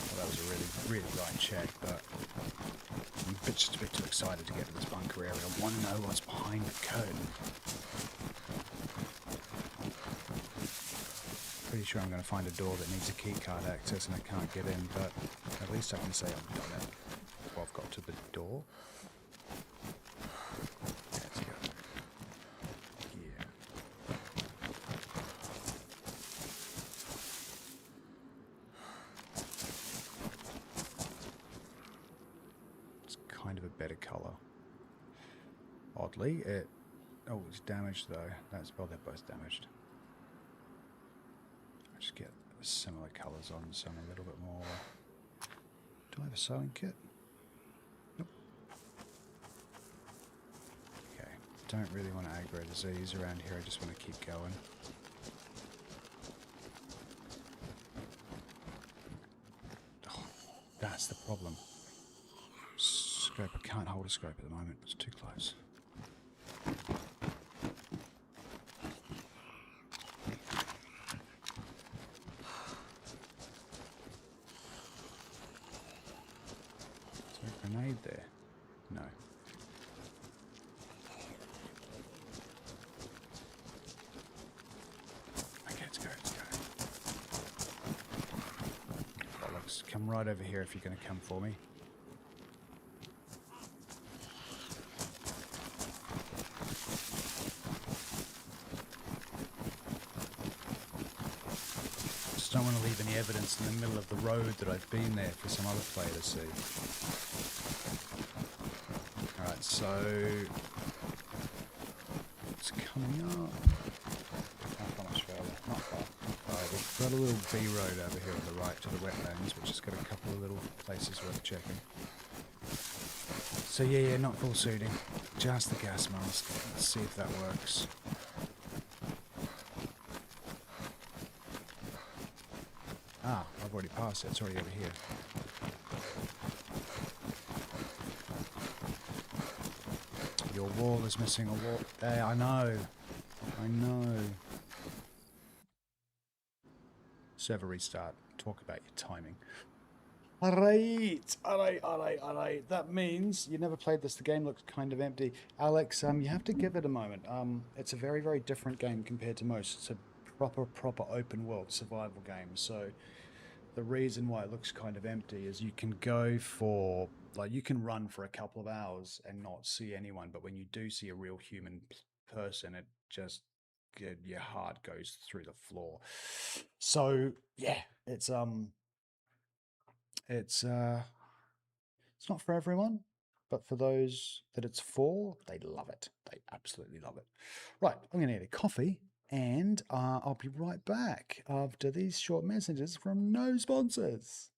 Well, that was a really right check, but I'm just a bit too excited to get to this bunker area. I want to know what's behind the curtain. Pretty sure I'm going to find a door that needs a keycard access and I can't get in, but at least I can say I've done it before I've got to the door. Let's go. Yeah. kind of a better colour. Oddly, it... Oh, it's damaged though. That's... Well, they're both damaged. I'll just get similar colours on some a little bit more. Do I have a sewing kit? Nope. Okay. Don't really want to aggro disease around here. I just want to keep going. Oh, that's the problem. Scope. I can't hold a scope at the moment. It's too close. Grenade there? No. Okay, let's go, let's go. Bollocks. Come right over here if you're going to come for me. Just don't want to leave any evidence in the middle of the road that I've been there for some other player to see. Alright, so it's coming up. How much further? Not far. We've got a little B road over here on the right to the wetlands, which has got a couple of little places worth checking. So yeah, not full suiting. Just the gas mask. Let's see if that works. Ah, I've already passed it. It's already over here. Your wall is missing a wall. There, I know. I know. Server restart. Talk about your timing. Alright. That means you never played this. The game looks kind of empty. Alex, you have to give it a moment. It's a very, very different game compared to most. It's a proper open world survival game. So the reason why it looks kind of empty is you can go for, like, you can run for a couple of hours and not see anyone, but when you do see a real human person, it just, your heart goes through the floor. So yeah, it's not for everyone, but for those that it's for, they love it. They absolutely love it. Right, I'm gonna get a coffee. And I'll be right back after these short messages from no sponsors.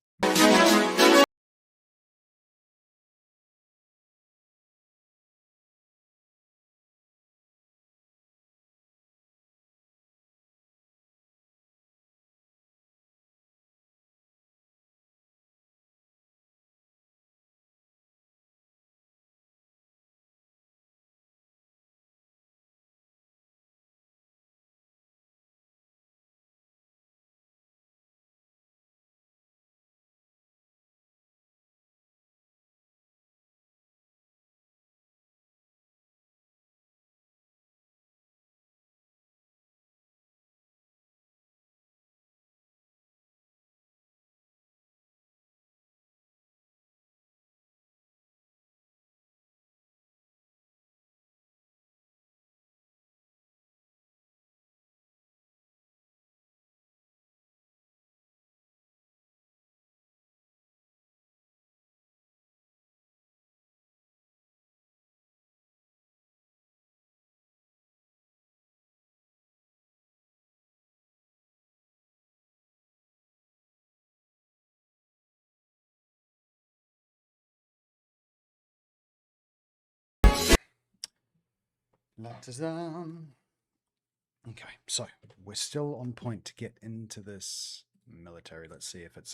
Okay, so we're still on point to get into this military. Let's see if it's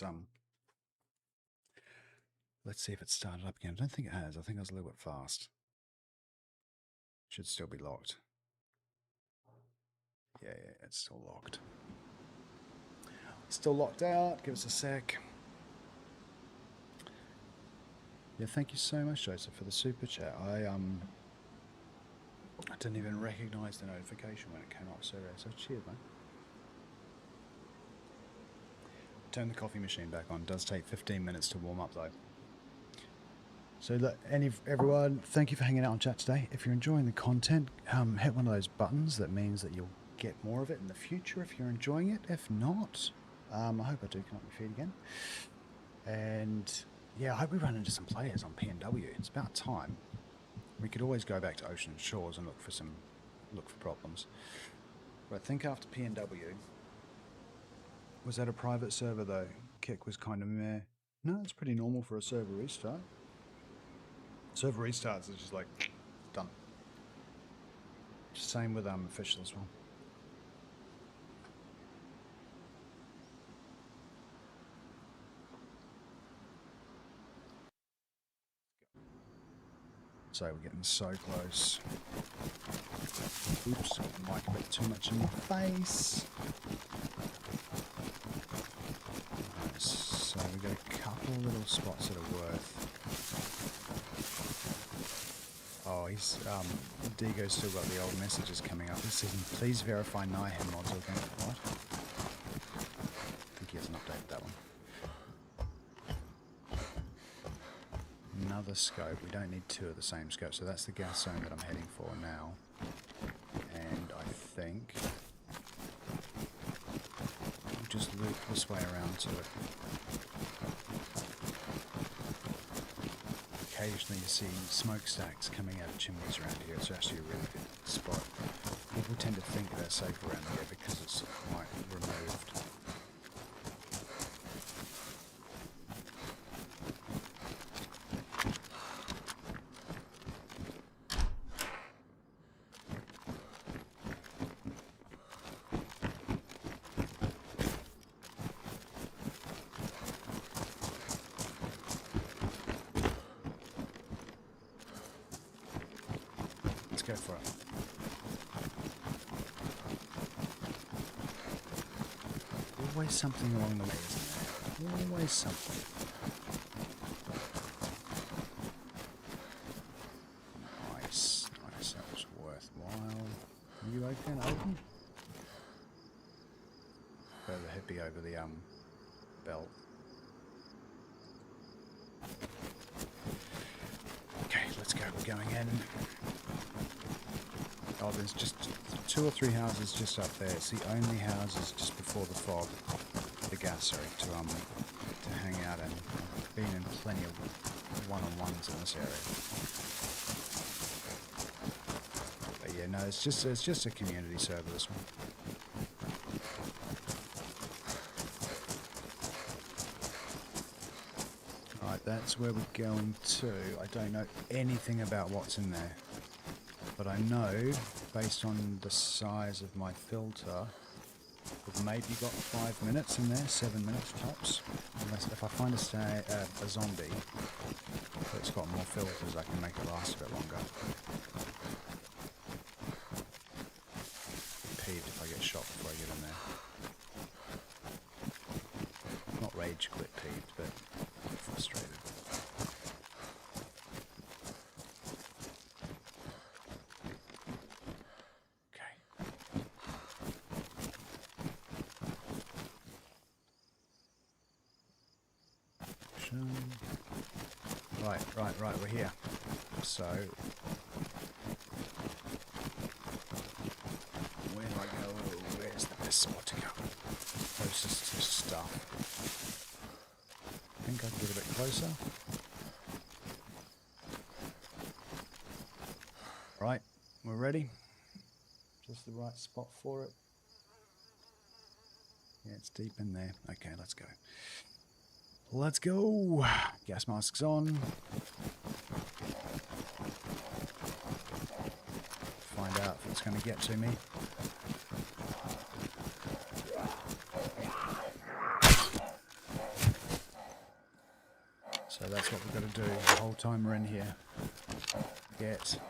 started up again. I don't think it has. I think I was a little bit fast. Should still be locked. Yeah, it's still locked. Still locked out. Give us a sec. Yeah, thank you so much, Joseph, for the super chat. I didn't even recognize the notification when it came up, so cheers, man. Turn the coffee machine back on. It does take 15 minutes to warm up, though. So look, everyone, thank you for hanging out on chat today. If you're enjoying the content, hit one of those buttons. That means that you'll get more of it in the future if you're enjoying it. If not, I hope I do come up with feed again. And Yeah, I hope we run into some players on PNW. It's about time. We could always go back to Ocean Shores and look for problems. But I think after PNW, was that a private server though? Kick was kind of meh. No, it's pretty normal for a server restart. Server restarts is just like done. Same with official as well. So we're getting so close. Oops, mic a bit too much in my face. Nice. So we got a couple little spots that are worth. Oh, he's Digo's still got the old messages coming up. This isn't. Please verify Nihem mods again. What? I think he hasn't updated that one. Another scope. We don't need two of the same scope, so that's the gas zone that I'm heading for now. And I think we'll just loop this way around to it. Occasionally you see smokestacks coming out of chimneys around here. It's actually a really good spot. People tend to think they're safe around here because it's quite removed. Go for it. Always something along the way, isn't there? Always something. Nice, nice. That was worthwhile. Are you open? Open? Throw the hippie over the belt. Okay, let's go. We're going in. Oh, there's just 2 or 3 houses just up there. It's the only houses just before the fog, the gas, sorry, to hang out in. I've been in plenty of one-on-ones in this area. But yeah, no, it's just a community server, this one. Alright, that's where we're going to. I don't know anything about what's in there. But I know, based on the size of my filter, we've maybe got 5 minutes in there, 7 minutes tops. Unless if I find a zombie that's got more filters, I can make it last a bit longer. Be peeved if I get shot before I get in there. Not rage quit peeved, but frustrated. Right, we're here. So, where do I go? Where's the best spot to go? Closest to stuff. I think I can get a bit closer. Right, we're ready. Just the right spot for it. Yeah, it's deep in there. Okay, let's go. Let's go. Gas masks on. Find out if it's going to get to me. So that's what we've got to do the whole time we're in here. Get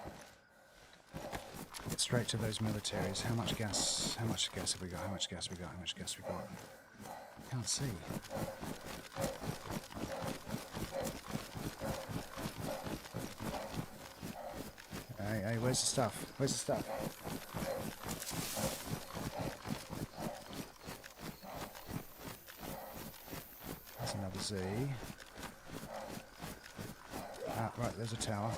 straight to those militaries. How much gas have we got? How much gas have we got? How much gas have we got? I can't see. Hey, where's the stuff? Where's the stuff? There's another Z. Ah, right, there's a tower.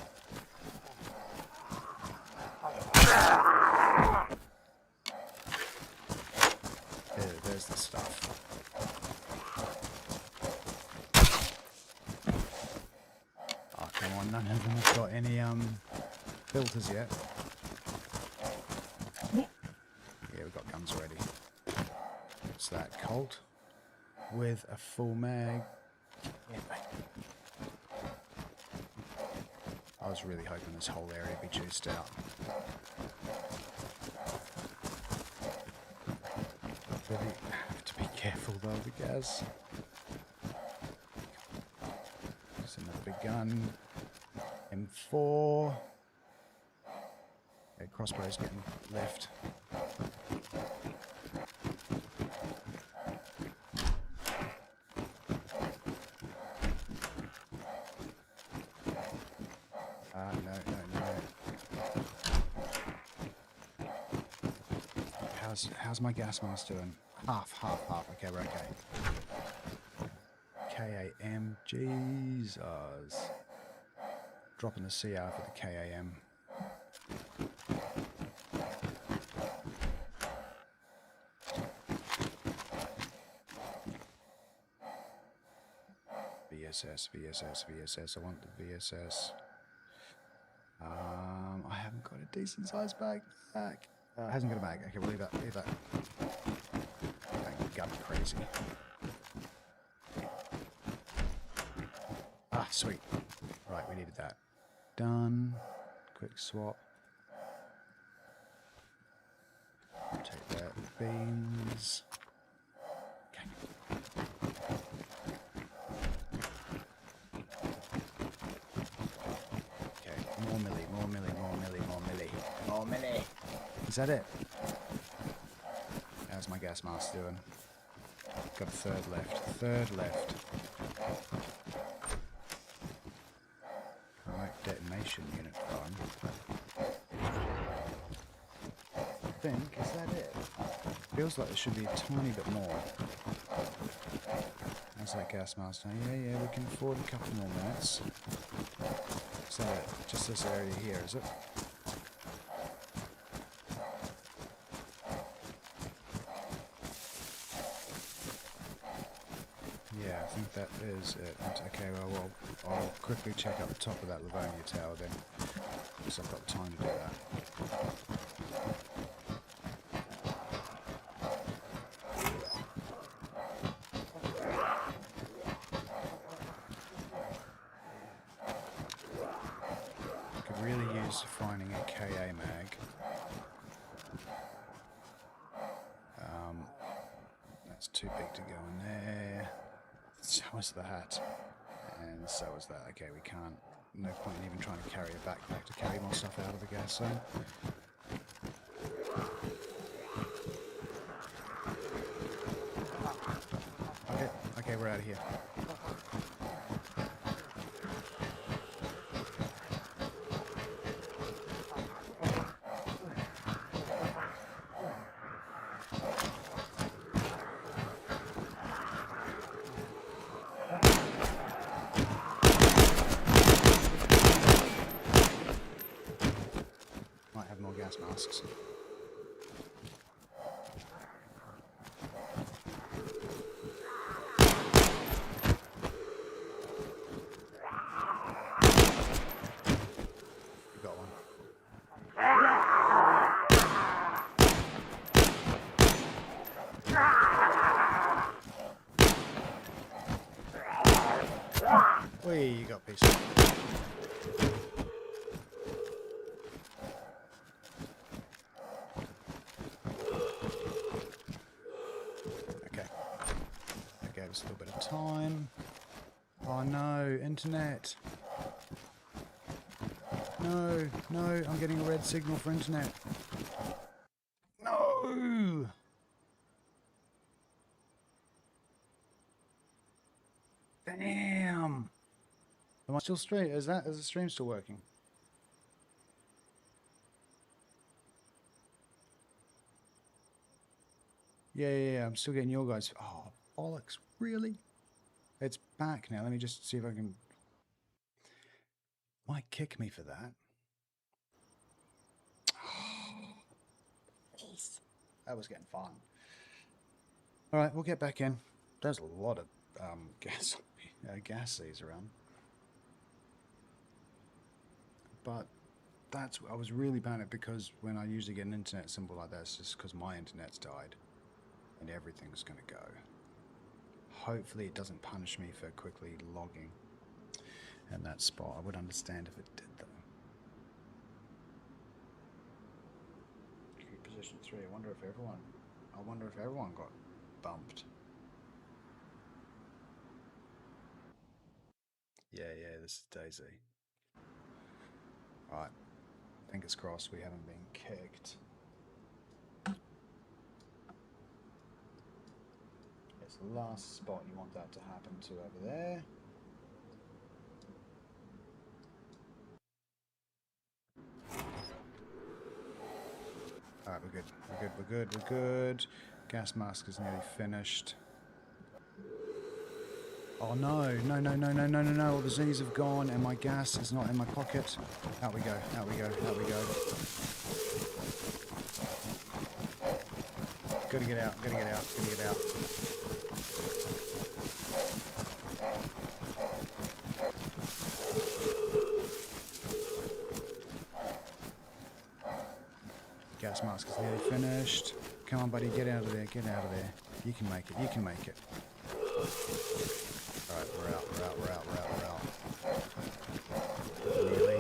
There's the stuff. Oh, none of them have got any filters yet. Yeah, we've got guns already. What's that? Colt with a full mag. Yeah, mate. I was really hoping this whole area would be juiced out. Really have to be careful though, because there's another big gun. M4. Okay, crossbow's getting left. No. How's my gas mask doing? Half. Okay, we're okay. KAM, Jesus. Dropping the CR for the KAM. VSS. I want the VSS. I haven't got a decent size bag. Hasn't got a bag. Okay, we'll leave that. Got me crazy. Ah, sweet. Right, we needed that. Done. Quick swap. Take that. Beans. Okay. More milli. Is that it? How's my gas mask doing? Got a third left. Right, detonation unit prime. I think, is that it? Feels like there should be a tiny bit more. How's that gas mask now? Yeah, we can afford a couple more minutes. Is that it? Just this area here, is it? Yeah, I think that is it. Okay, well, I'll quickly check out the top of that Livonia tower then, because I've got time to do that. Could really use finding a KA mag. That's too big to go in there. So is that, and so is that. Okay, we can't. No point in even trying to carry a backpack to carry more stuff out of the gas zone. Okay, we're out of here. Might have more gas masks. We got one. Whee, you got a piece. Okay, just a little bit of time. Oh no, internet. No, I'm getting a red signal for internet. No! Damn! Am I still straight? Is the stream still working? Yeah, I'm still getting your guys. Oh, bollocks, really? It's back now. Let me just see if I can... Might kick me for that. That was getting fun. Alright, we'll get back in. There's a lot of gas these around. but I was really panicked because when I usually get an internet symbol like that, it's just because my internet's died and everything's going to go. Hopefully it doesn't punish me for quickly logging in that spot. I would understand if it did though. Position 3. I wonder if everyone got bumped. Yeah, this is DayZ. Right. Fingers crossed we haven't been kicked. It's the last spot you want that to happen to over there. Alright, we're good. Gas mask is nearly finished. Oh no, all the Z's have gone and my gas is not in my pocket. Out we go. Gotta get out. Gas mask is nearly finished. Come on, buddy, get out of there. You can make it. Alright, we're out. Nearly.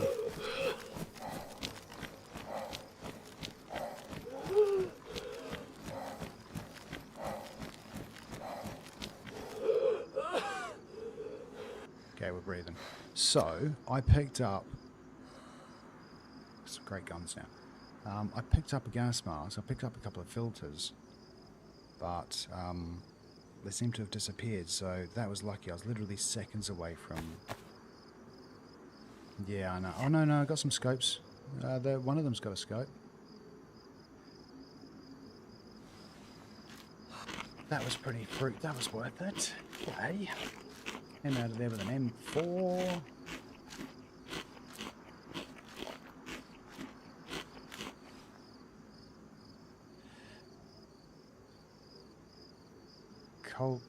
Okay, we're breathing. So, I picked up some great guns now. I picked up a gas mask, I picked up a couple of filters, but they seem to have disappeared, so that was lucky. I was literally seconds away from... Yeah, I know. Oh, no, I got some scopes. One of them's got a scope. That was pretty fruit. That was worth it. Okay. Came out of there with an M4. Colt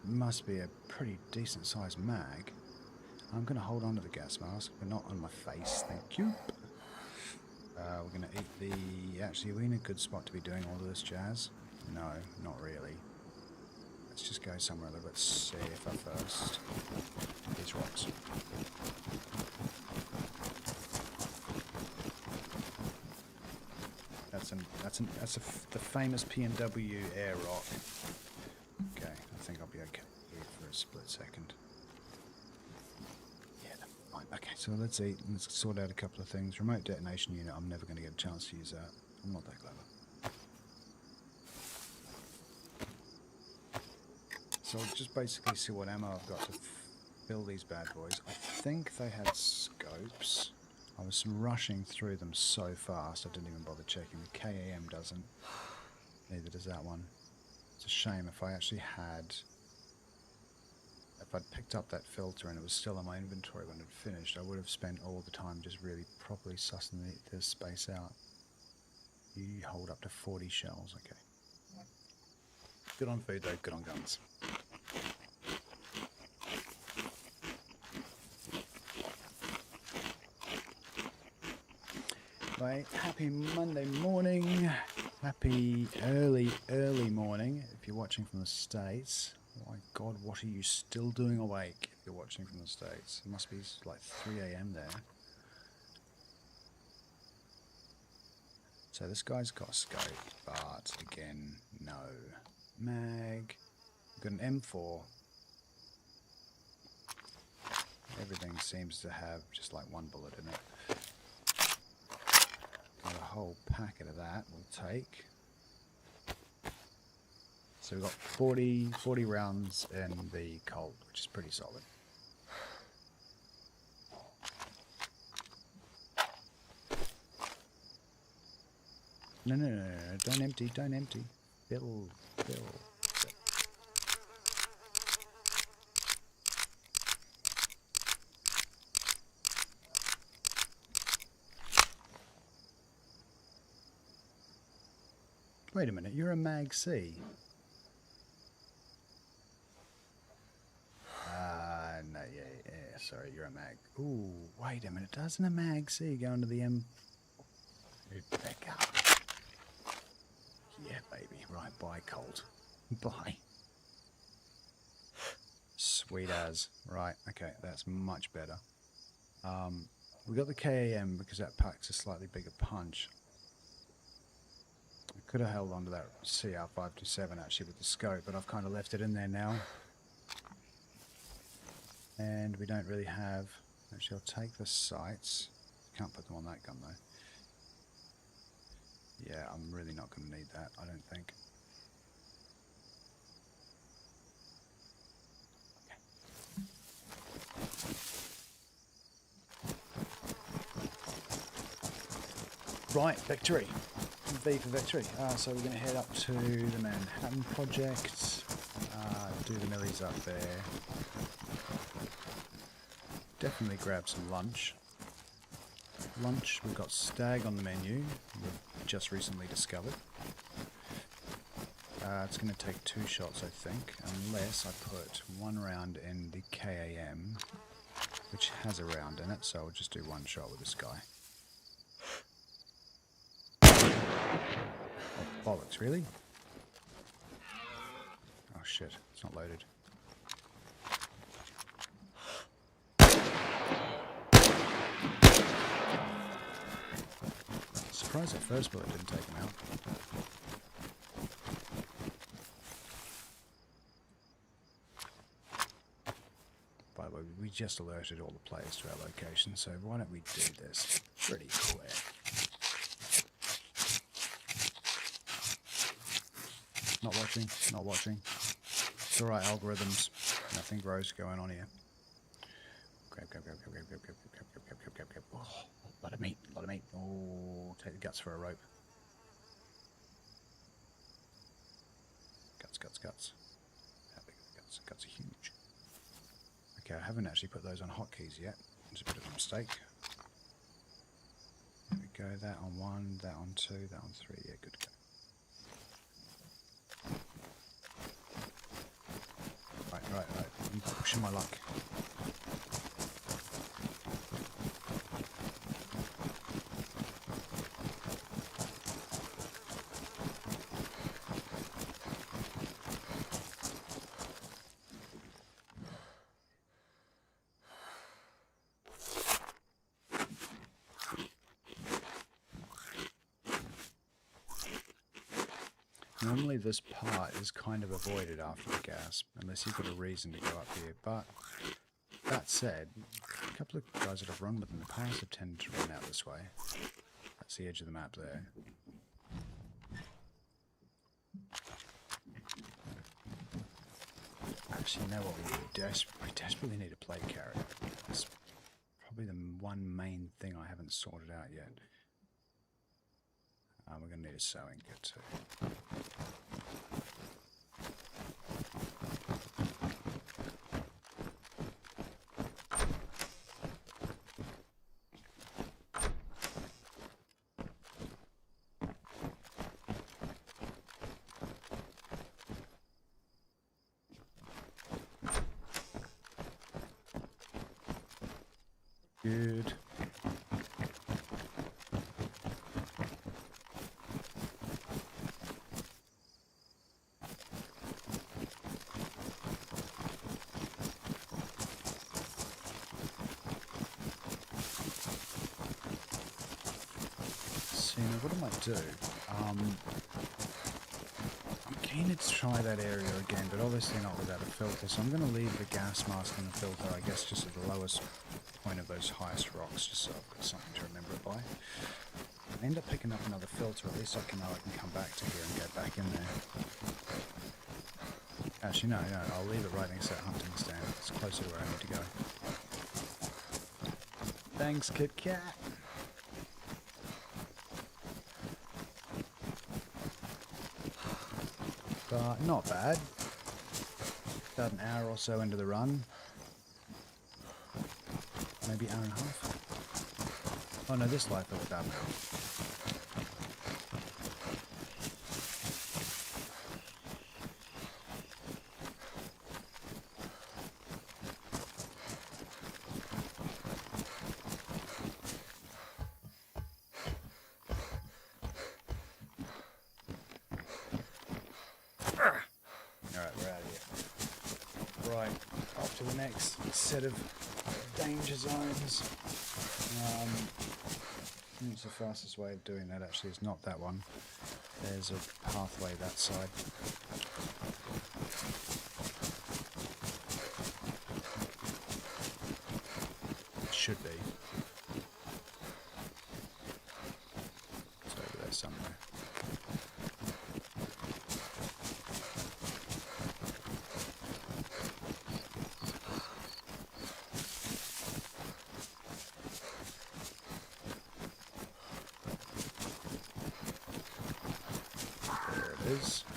must be a pretty decent sized mag. I'm going to hold on to the gas mask, but not on my face, thank you. We're going to eat the... Actually, are we in a good spot to be doing all of this jazz? No, not really. Let's just go somewhere a little bit safer first. These rocks. That's the famous P&W air rock. Okay, I think I'll be okay here for a split second. Yeah, fine. Okay, so let's sort out a couple of things. Remote detonation unit, I'm never going to get a chance to use that. I'm not that clever. So I'll just basically see what ammo I've got to fill these bad boys. I think they had scopes. I was rushing through them so fast I didn't even bother checking. The KAM doesn't. Neither does that one. It's a shame. If I'd picked up that filter and it was still in my inventory when it finished, I would have spent all the time just really properly sussing the space out. You hold up to 40 shells, okay. Good on food though, good on guns. Right, happy Monday morning. Happy early morning if you're watching from the States. Oh my God, what are you still doing awake if you're watching from the States? It must be like 3 a.m. there. So this guy's got a scope, but again, no. Mag. We've got an M4. Everything seems to have just like one bullet in it. Got a whole packet of that we'll take. So we've got 40 rounds in the Colt, which is pretty solid. No, don't empty. Fill. Wait a minute, you're a Mag C. No, yeah, sorry. you're a mag. Ooh, wait a minute. Doesn't a mag see going to the M? Rebecca. Yeah, baby. Right, bye, Colt. Bye. Sweet as. Right, okay, that's much better. We got the KAM because that packs a slightly bigger punch. I could have held on to that CR527 actually with the scope, but I've kind of left it in there now. And we don't really have... Actually, I'll take the sights. Can't put them on that gun though. Yeah, I'm really not going to need that, I don't think. Right, victory. V for victory. So we're going to head up to the Manhattan Project, do the millies up there. Definitely grab some lunch. We've got stag on the menu, we've just recently discovered. It's going to take 2 shots, I think, unless I put 1 round in the KAM, which has a round in it, so I'll just do 1 shot with this guy. Oh, bollocks, really? Oh shit, it's not loaded. Surprised that first bullet didn't take him out. By the way, we just alerted all the players to our location, so why don't we do this pretty quick. Not watching, not watching. It's alright, algorithms. Nothing gross going on here. Grab. Oh, a lot of meat, a lot of meat. Oh, take the guts for a rope. Guts. How big are the guts? Guts are huge. Okay, I haven't actually put those on hotkeys yet. It's a bit of a mistake. There we go, that on 1, that on 2, that on 3. Yeah, good go. Right. I'm pushing my luck. Normally this part is kind of avoided after the gas, unless you've got a reason to go up here, but that said, a couple of guys that I've run with in the past have tended to run out this way. That's the edge of the map there. Actually, you know what, we desperately need a plate carrier. That's probably the one main thing I haven't sorted out yet. We're going to need a sewing kit too. Good. See, now what I might do, I'm keen to try that area again, but obviously not without a filter, so I'm going to leave the gas mask and the filter, I guess, just at the lowest point of those highest rocks, just so I've got something to remember it by. If I end up picking up another filter, at least I can know I can come back to here and get back in there. Actually, no, I'll leave it right next to that hunting stand. It's closer to where I need to go. Thanks, Kit Kat. But not bad. About an hour or so into the run. Maybe an hour and a half. Oh no, this life was about an hour. next set of danger zones. What's the fastest way of doing that? Actually, it's not that one. There's a pathway that side. It should be. It's over there somewhere.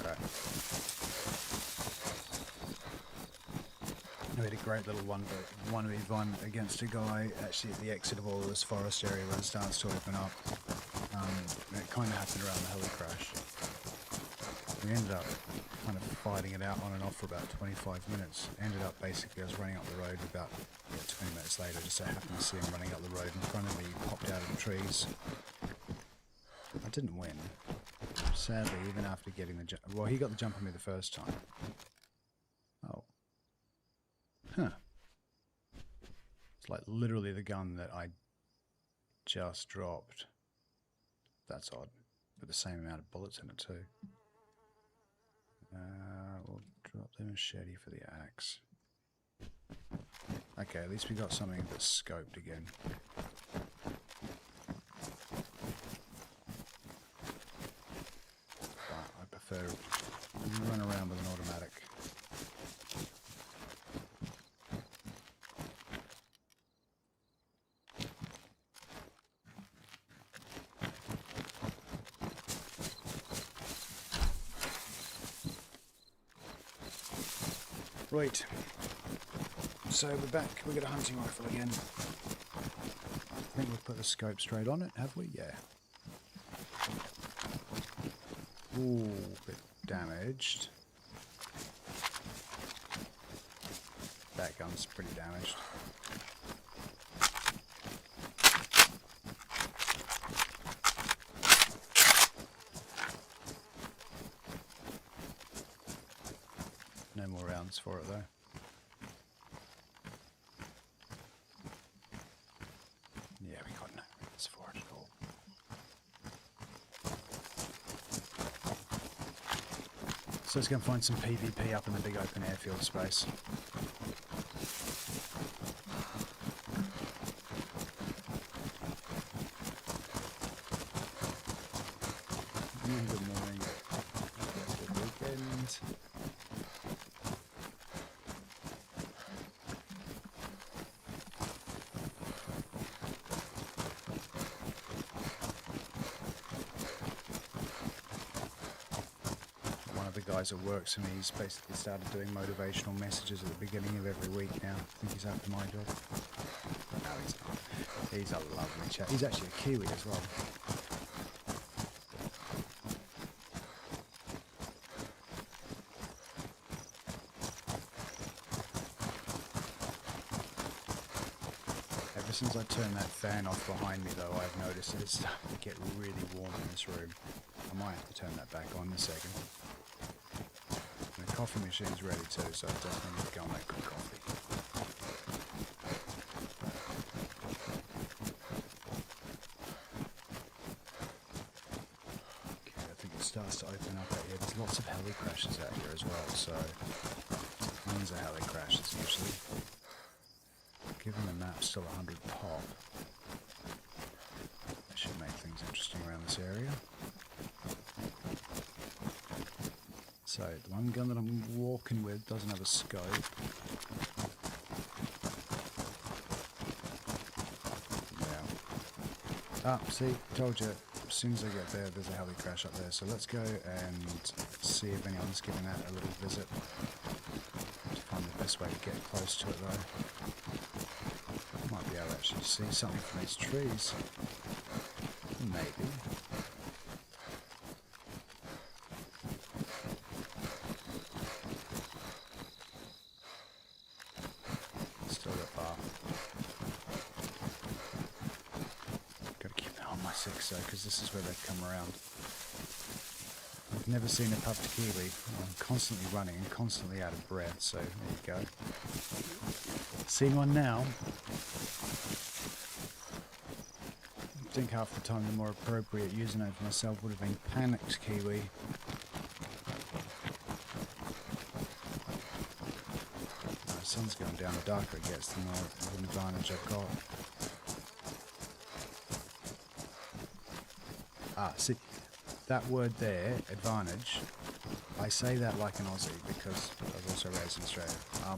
Right. We had a great little 1v1 against a guy actually at the exit of all of this forest area when it starts to open up. It kind of happened around the heli crash. We ended up kind of fighting it out on and off for about 25 minutes. Ended up basically, I was running up the road about 20 minutes later, just so happened to see him running up the road in front of me, popped out of the trees. I didn't win. Sadly, even after getting the jump... Well, he got the jump on me the first time. Oh. Huh. It's like literally the gun that I just dropped. That's odd. With the same amount of bullets in it too. We'll drop the machete for the axe. Okay, at least we got something that's scoped again. Run around with an automatic. Right. So we're back. We got a hunting rifle again. I think we've put the scope straight on it, have we? Yeah. Ooh, bit damaged. That gun's pretty damaged. No more rounds for it though. Yeah, we got no rounds for it at all. So let's go and find some PvP up in the big open airfield space. Good morning. Good weekend. The guys that works for me, he's basically started doing motivational messages at the beginning of every week now. I think he's after my job. No, he's not. He's a lovely chap. He's actually a Kiwi as well. Ever since I turned that fan off behind me though, I've noticed that it's starting to get really warm in this room. I might have to turn that back on in a second. The coffee machine's ready too, so I definitely need to go and make good coffee. Okay, I think it starts to open up out here. There's lots of heli crashes out here as well, so means a heli crash is usually. Given the map's still 100 pop, that should make things interesting around this area. So, the one gun that I'm walking with doesn't have a scope. Yeah. Ah, see, told you, as soon as I get there, there's a heli crash up there. So let's go and see if anyone's giving that a little visit. To find the best way to get close to it though. Might be able to actually see something from these trees. Maybe. Still got far. Gotta keep an eye on my 6 though, because this is where they come around. I've never seen a puffed kiwi. I'm constantly running and constantly out of breath, so there you go. Seeing one now. I think half the time the more appropriate username for myself would have been Panicked Kiwi. The sun's going down, the darker it gets, the more of an advantage I've got. Ah, see, that word there, advantage, I say that like an Aussie because I was also raised in Australia. I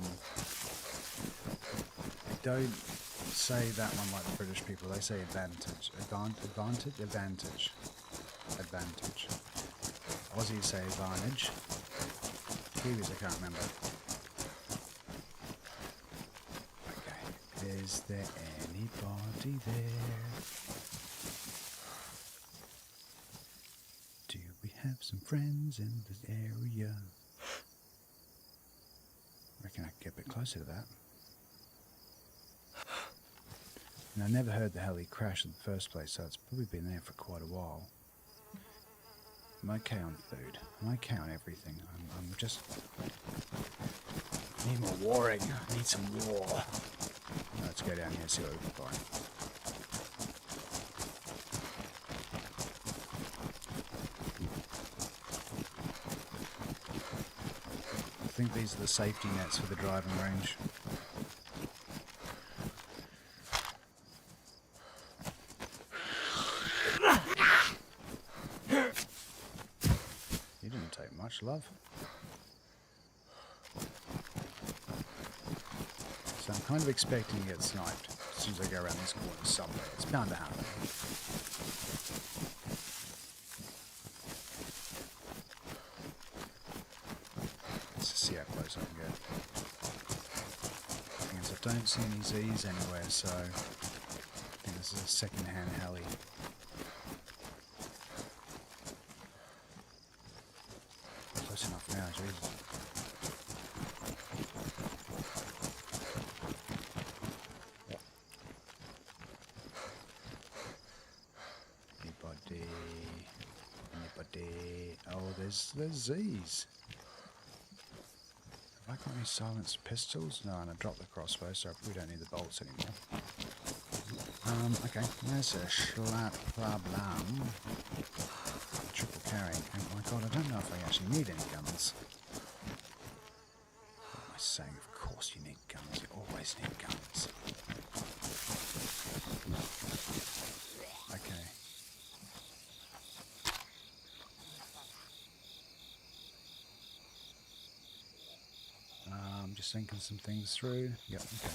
don't say that one like the British people, they say advantage. Advantage? Advantage. Advantage. Aussies say advantage. Kiwis I can't remember. Okay, is there anybody there? Do we have some friends in this area? I reckon I can get a bit closer to that. And I never heard the hell he crashed in the first place, so it's probably been there for quite a while. I'm okay on food. I'm okay on everything. I'm just... need more warring. I need some war. Let's go down here and see what we can find. I think these are the safety nets for the driving range. You didn't take much, love. So I'm kind of expecting to get sniped as soon as I go around these corners somewhere. It's bound to happen. Let's just see how close I can get. The thing is, I don't see any Z's anywhere, so I think this is a second-hand heli. Close enough now, Jesus. Anybody? Oh, there's Z's. Have I got any silenced pistols? No, and I dropped the crossbow, so we don't need the bolts anymore. Okay, there's a slap problem. Triple carrying. Oh my god, I don't know if I actually need any guns. What am I saying? Of course you need guns. You always need guns. Okay. I'm just thinking some things through. Yep, okay.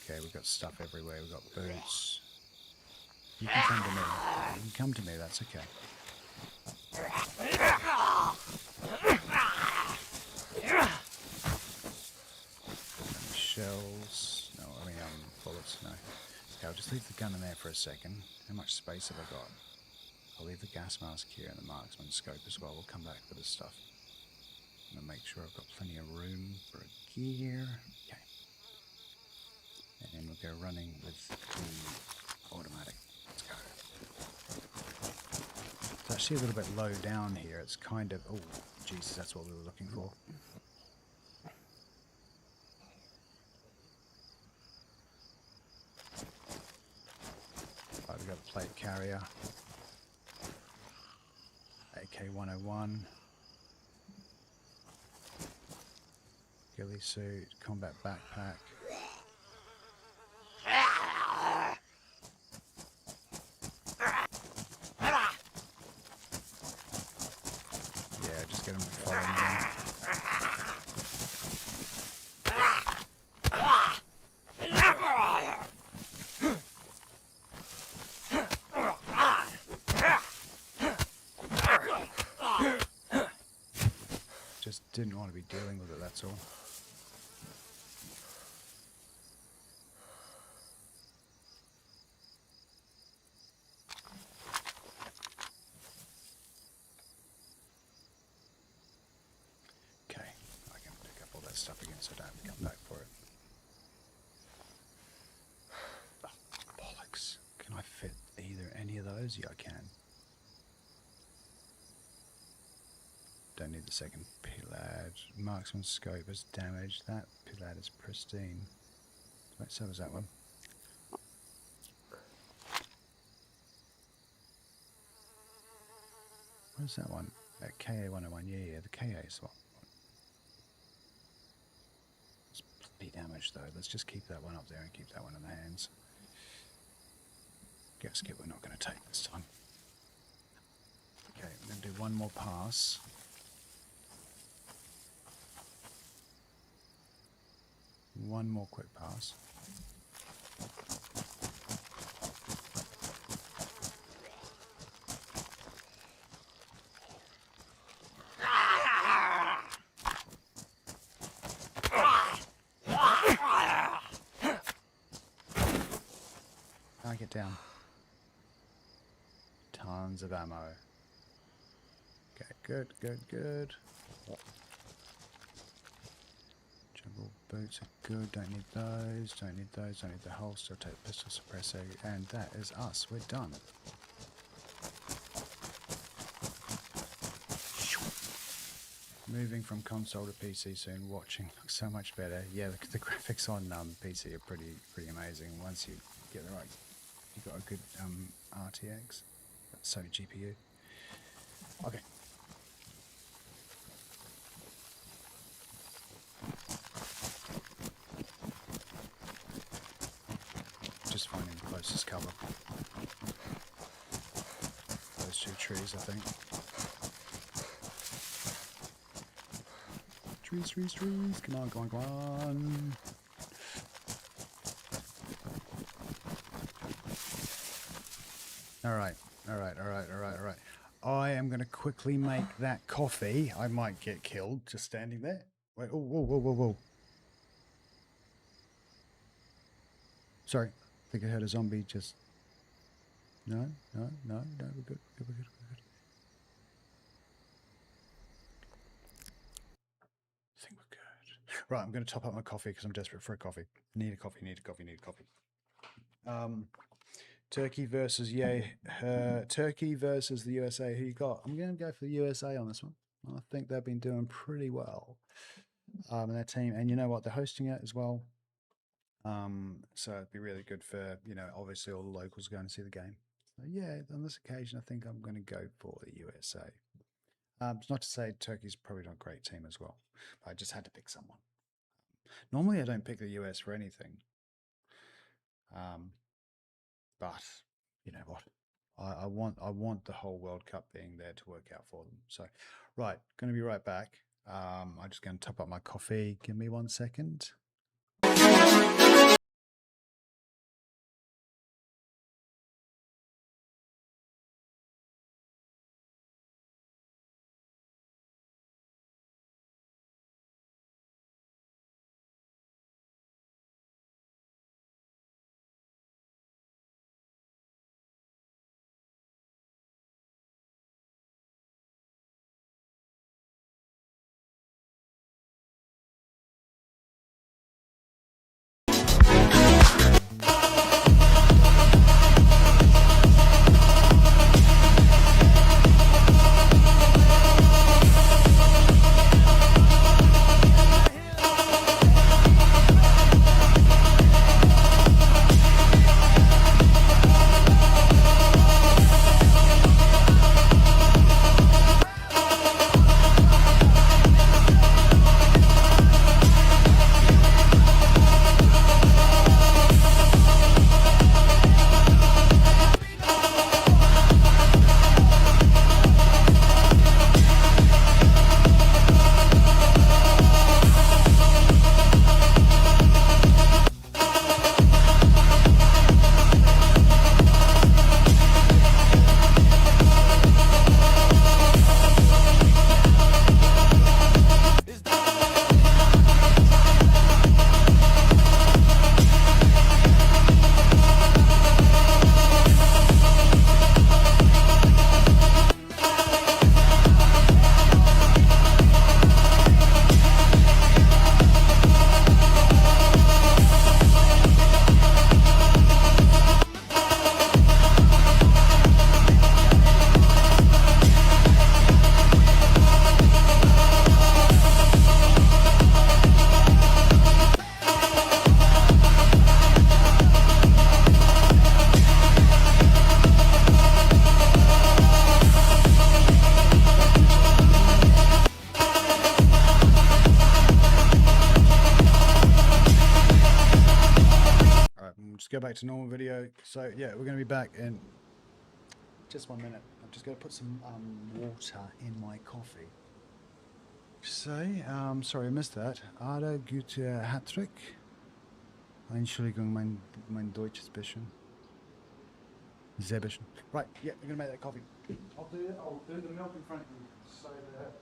Okay, we've got stuff everywhere. We've got boots. You can come to me. You can come to me, that's okay. Any shells? No, I mean, bullets, no. Okay, I'll just leave the gun in there for a second. How much space have I got? I'll leave the gas mask here and the marksman scope as well. We'll come back for this stuff. I'm going to make sure I've got plenty of room for a gear. Okay. And then we'll go running with the automatic. Let's go. It's actually a little bit low down here. It's kind of... oh, Jesus, that's what we were looking for. Right, we've got a plate carrier. AK-101. Ghillie suit, combat backpack. Yeah, just get them to follow me. Just didn't want to be dealing with it, that's all. Okay, I can pick up all that stuff again so I don't have to come back for it. Oh, bollocks. Can I fit either any of those? Yeah, I can. the second pillad. Marksman scope is damaged. That pillad is pristine. Right, so was that one. Where's that one? KA-101. Yeah, the KA is one. It's bloody damaged though. Let's just keep that one up there and keep that one in the hands. Gasket we're not going to take this time. Okay, we're going to do one more pass. One more quick pass. Now get down. Tons of ammo. Okay, good, good, good. Jungle boots are good. Don't need those. Don't need those. Don't need the holster. I'll take pistol suppressor. And that is us. We're done. Moving from console to PC soon. Watching looks so much better. Yeah, the graphics on PC are pretty amazing. Once you get the right, you've got a good RTX. So GPU. Okay. Just finding the closest cover. Those two trees, I think. Trees, trees, trees. Come on, come on, come on. Alright, alright. I am going to quickly make that coffee. I might get killed just standing there. Wait, oh, whoa, whoa, whoa, whoa. Sorry, I think I heard a zombie just... No, we're good, we're good, we're good. I think we're good. Right, I'm going to top up my coffee because I'm desperate for a coffee. Need a coffee. Turkey versus Turkey versus the USA. Who you got? I'm going to go for the USA on this one. I think they've been doing pretty well. Their team, and you know what? They're hosting it as well. So it'd be really good for, you know, obviously all the locals going to see the game. So yeah, on this occasion, I think I'm going to go for the USA. It's not to say Turkey's probably not a great team as well, but I just had to pick someone. Normally I don't pick the US for anything. But you know what? I want the whole World Cup being there to work out for them. So, right, going to be right back. I'm just going to top up my coffee. Give me 1 second. go back to normal video. So yeah, we're going to be back in just 1 minute. I'm just going to put some water in my coffee. So, sorry, I missed that. Ada gute Hattrick. Entschuldigung, mein Deutsch ist bisschen. Sehr bisschen. Right, yeah, we're going to make that coffee. I'll do the milk in front of you. So that.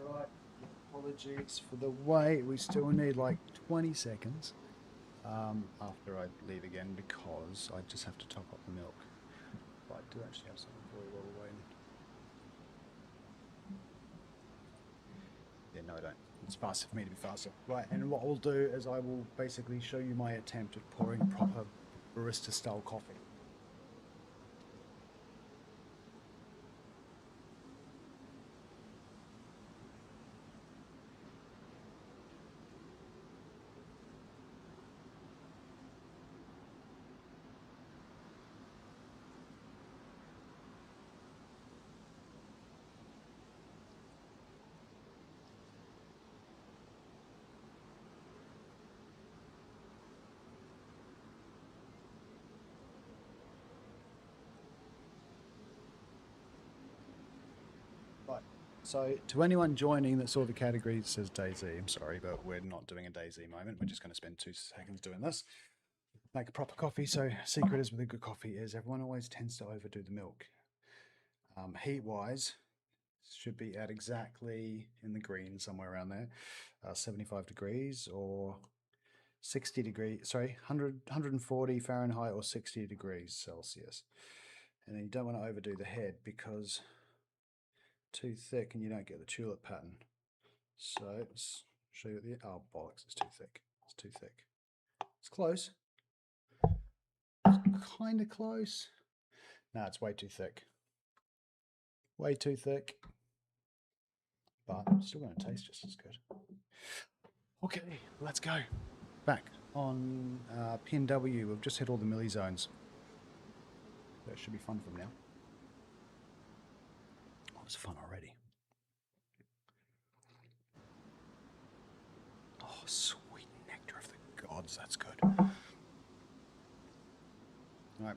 Alright, apologies for the wait. We still need like 20 seconds after I leave again because I just have to top up the milk. But I do actually have something for you while we're waiting. Yeah, no I don't. It's faster for me to be faster. Right, and what I'll do is I will basically show you my attempt at pouring proper barista style coffee. Right, so to anyone joining that saw the category that says DayZ, I'm sorry, but we're not doing a DayZ moment. We're just going to spend 2 seconds doing this. Make a proper coffee. So secret is with a good coffee is everyone always tends to overdo the milk. Heat-wise, should be at exactly in the green, somewhere around there, 75 degrees or 60 degrees, sorry, 140 Fahrenheit or 60 degrees Celsius. And then you don't want to overdo the head because too thick and you don't get the tulip pattern. So let's show you the, oh bollocks, it's too thick. It's too thick. It's close. It's kind of close. No, it's way too thick. Way too thick. But still going to taste just as good. Okay, let's go. Back on PNW. We've just hit all the milli zones. That should be fun from now. Oh, it's fun already. Oh, sweet nectar of the gods. That's good. All right.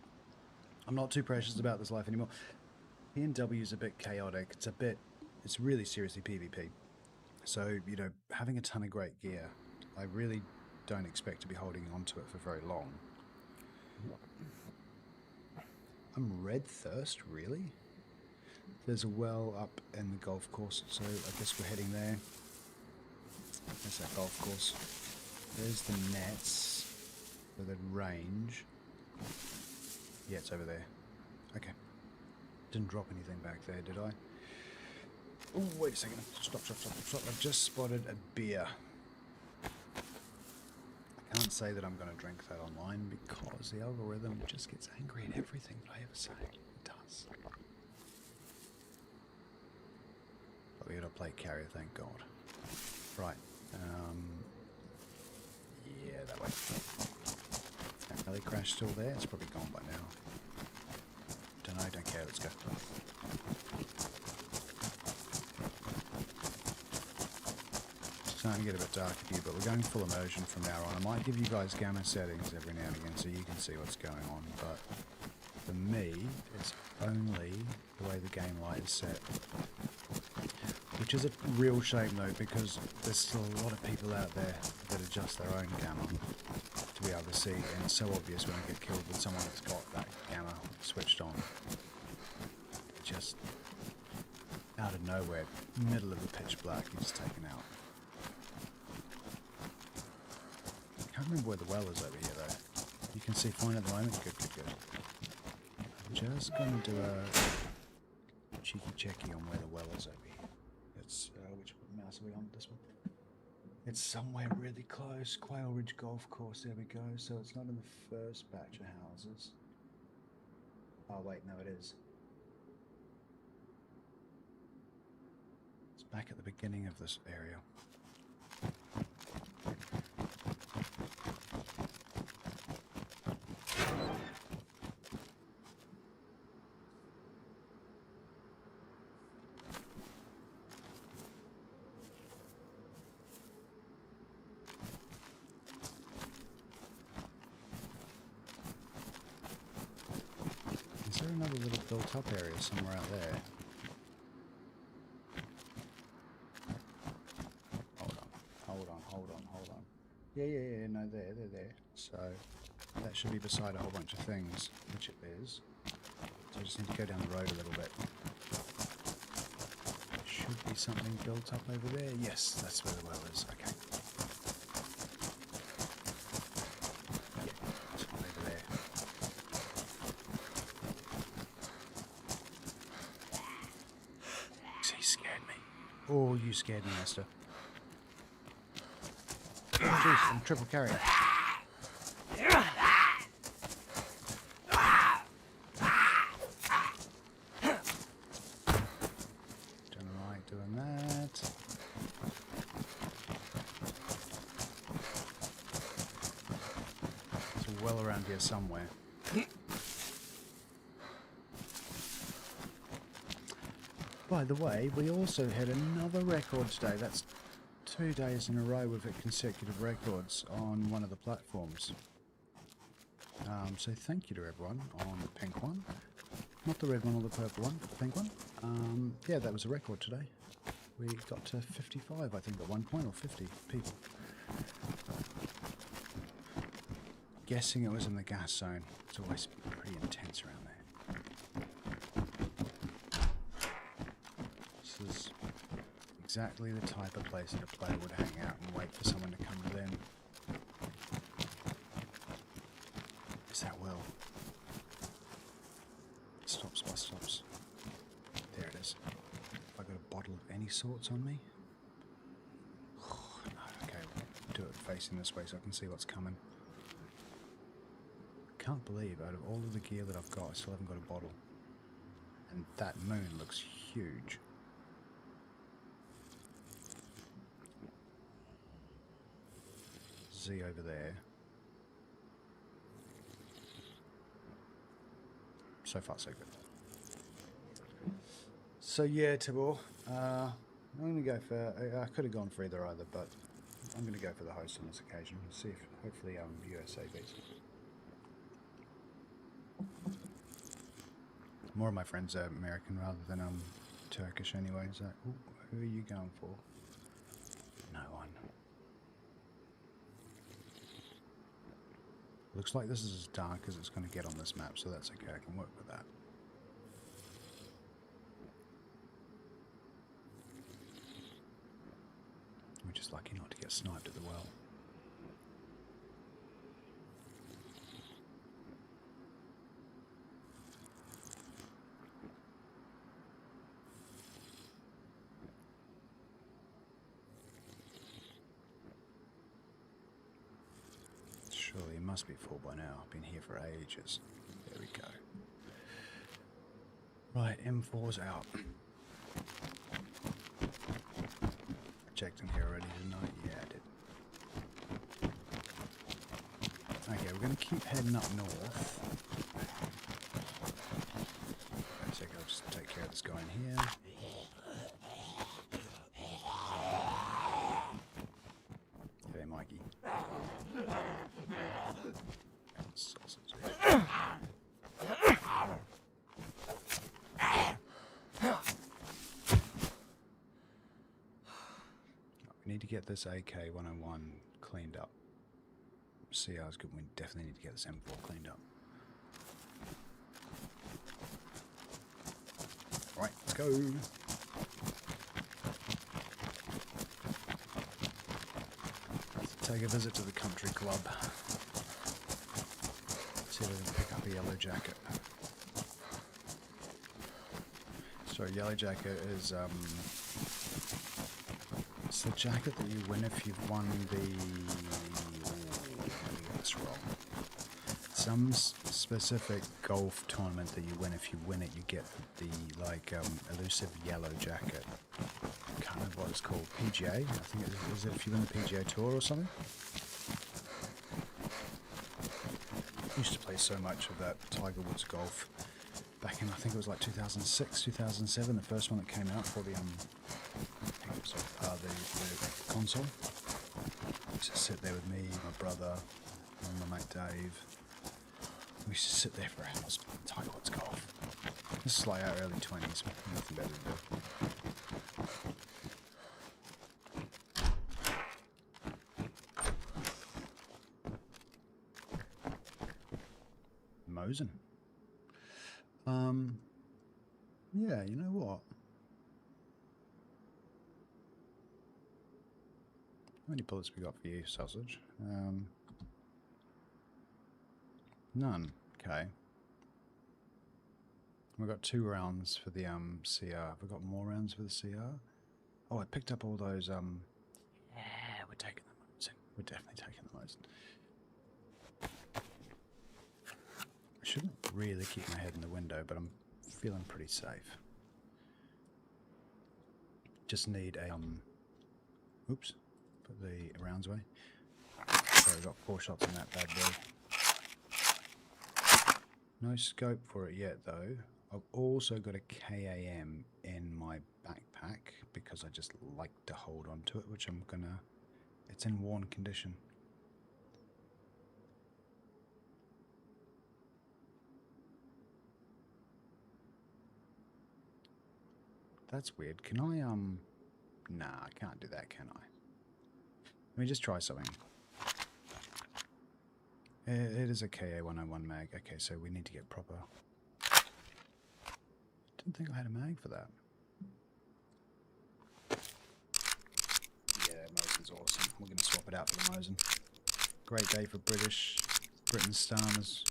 I'm not too precious about this life anymore. PNW is a bit chaotic. It's really seriously PvP. So, you know, having a ton of great gear, I really don't expect to be holding on to it for very long. I'm red thirst, really? There's a well up in the golf course, so I guess we're heading there. There's that golf course. There's the nets for the range. Yeah, it's over there. Okay. Didn't drop anything back there, did I? Oh, wait a second. Stop. I've just spotted a beer. I can't say that I'm going to drink that online because the algorithm just gets angry at everything that I ever say. It does. But we got to play carrier, thank God. Right. Yeah, that way. That belly crash still there? It's probably gone by now. Don't care, let's go. starting to get a bit dark here, but we're going full immersion from now on. I might give you guys gamma settings every now and again so you can see what's going on, but for me, it's only the way the game light is set. Which is a real shame though, because there's still a lot of people out there that adjust their own gamma to be able to see, and it's so obvious when I get killed with someone that's got that gamma switched on. Just out of nowhere, middle of the pitch black, he's taken out. I can't remember where the well is over here though. You can see fine at the moment. Good, good, good. I'm just going to do a cheeky checky on where the well is over here. It's which mouse are we on? This one. It's somewhere really close. Quail Ridge Golf Course. There we go. So it's not in the first batch of houses. Oh wait, no, it is. It's back at the beginning of this area. Is there another little built-up area somewhere out there? Hold on. Yeah, no, they're there. So, that should be beside a whole bunch of things, which it is. So I just need to go down the road a little bit. There should be something built up over there. Yes, that's where the well is. Okay. Yeah, it's over there. He scared me. Oh, you scared me, mister. Oh, jeez, I'm triple carrier. Don't like doing that. There's a well around here somewhere. By the way, we also had another record today. That's 2 days in a row we've had consecutive records on one of the platforms. So thank you to everyone on the pink one. Not the red one or the purple one, the pink one. Yeah, that was a record today. We got to 55, I think, at one point, or 50 people. Guessing it was in the gas zone. It's always pretty intense around there. This is exactly the type of place that a player would hang out and wait for someone to come to them. Is that well? Stops, bus stops. There it is. Have I got a bottle of any sorts on me? Oh, no, okay, we'll do it facing this way so I can see what's coming. Can't believe out of all of the gear that I've got, I still haven't got a bottle. And that moon looks huge. Z over there. So far so good. So yeah, Tibor, I'm going to go for, I could have gone for either, but I'm going to go for the host on this occasion. See if hopefully USA beats it. More of my friends are American rather than Turkish anyway, so ooh, who are you going for? No one. Looks like this is as dark as it's going to get on this map, so that's okay, I can work with that. We're just lucky not to get sniped at the well. Surely it must be full by now. I've been here for ages. There we go. Right, M4's out. Checked in here already, didn't I? Yeah, I did. Okay, we're going to keep heading up north. Wait a second, I'll just take care of this guy in here. We need to get this AK-101 cleaned up. CR is good. We definitely need to get this M4 cleaned up. Right, let's go. Let's take a visit to the country club. See if we can pick up a yellow jacket. So yellow jacket is it's the jacket that you win if you've won the. That's wrong. Some specific golf tournament that you win. If you win it, you get the elusive yellow jacket. I can't remember what it's called. PGA. I think is it if you win the PGA Tour or something. I used to play so much of that Tiger Woods golf back in I think it was like 2006, 2007. The first one that came out for the the console. I used to sit there with me, my brother, and my mate Dave. We used to sit there for hours playing Tiger Woods golf. This is like our early 20s, nothing better to do. Mosin. Yeah, you know what? How many bullets we got for you, sausage? None. Okay. We've got 2 rounds for the CR. Have we got more rounds for the CR? Oh, I picked up all those yeah, we're taking the Mosin. We're definitely taking the Mosin. I shouldn't really keep my head in the window, but I'm feeling pretty safe. Just need a oops, put the rounds away. So we've got 4 shots in that bad boy. No scope for it yet though. I've also got a KAM in my backpack because I just like to hold on to it, which I'm gonna, it's in worn condition. That's weird. Can I, nah, I can't do that, can I? Let me just try something. It is a KA-101 mag. Okay, so we need to get proper. Didn't think I had a mag for that. Yeah, Mosin's awesome. We're going to swap it out for the Mosin. Great day for Britain Starmers.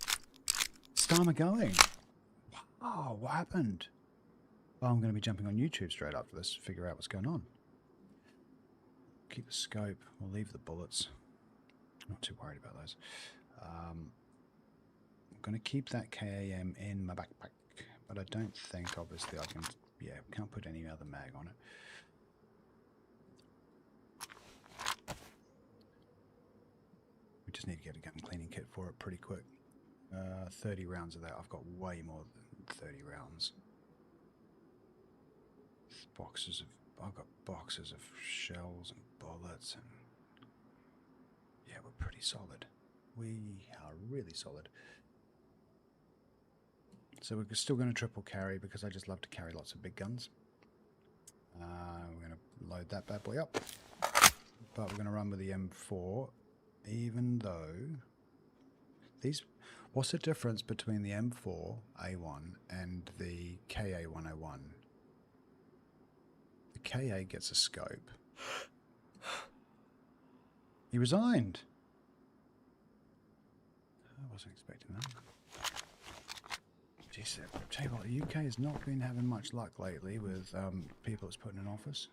Starmer going? Wow, what happened? Oh, I'm going to be jumping on YouTube straight after this to figure out what's going on. Keep the scope. We'll leave the bullets. Not too worried about those. I'm going to keep that KAM in my backpack, but I don't think, obviously, I can, yeah, can't put any other mag on it. We just need to get a gun cleaning kit for it pretty quick. 30 rounds of that. I've got way more than 30 rounds. I've got boxes of shells and bullets, and yeah, we're pretty solid. We are really solid. So we're still going to triple carry because I just love to carry lots of big guns. We're going to load that bad boy up, but we're going to run with the M4, even though these. What's the difference between the M4 A1 and the KA-101? The KA gets a scope. He resigned. I wasn't expecting that. Jeez, I tell you what, the UK has not been having much luck lately with people it's putting in office.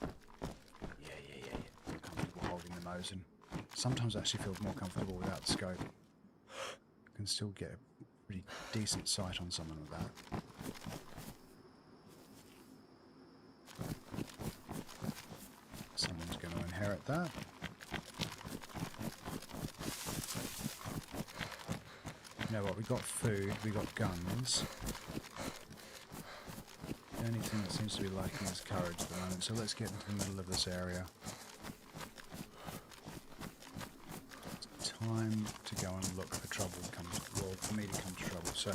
Yeah. I'm comfortable holding the Mosin. Sometimes I actually feel more comfortable without the scope. I can still get a pretty decent sight on someone with that. Someone's going to inherit that. You know what, we got food, we got guns. The only thing that seems to be lacking is courage at the moment, so let's get into the middle of this area. time to go and look for trouble or for me to come to trouble. So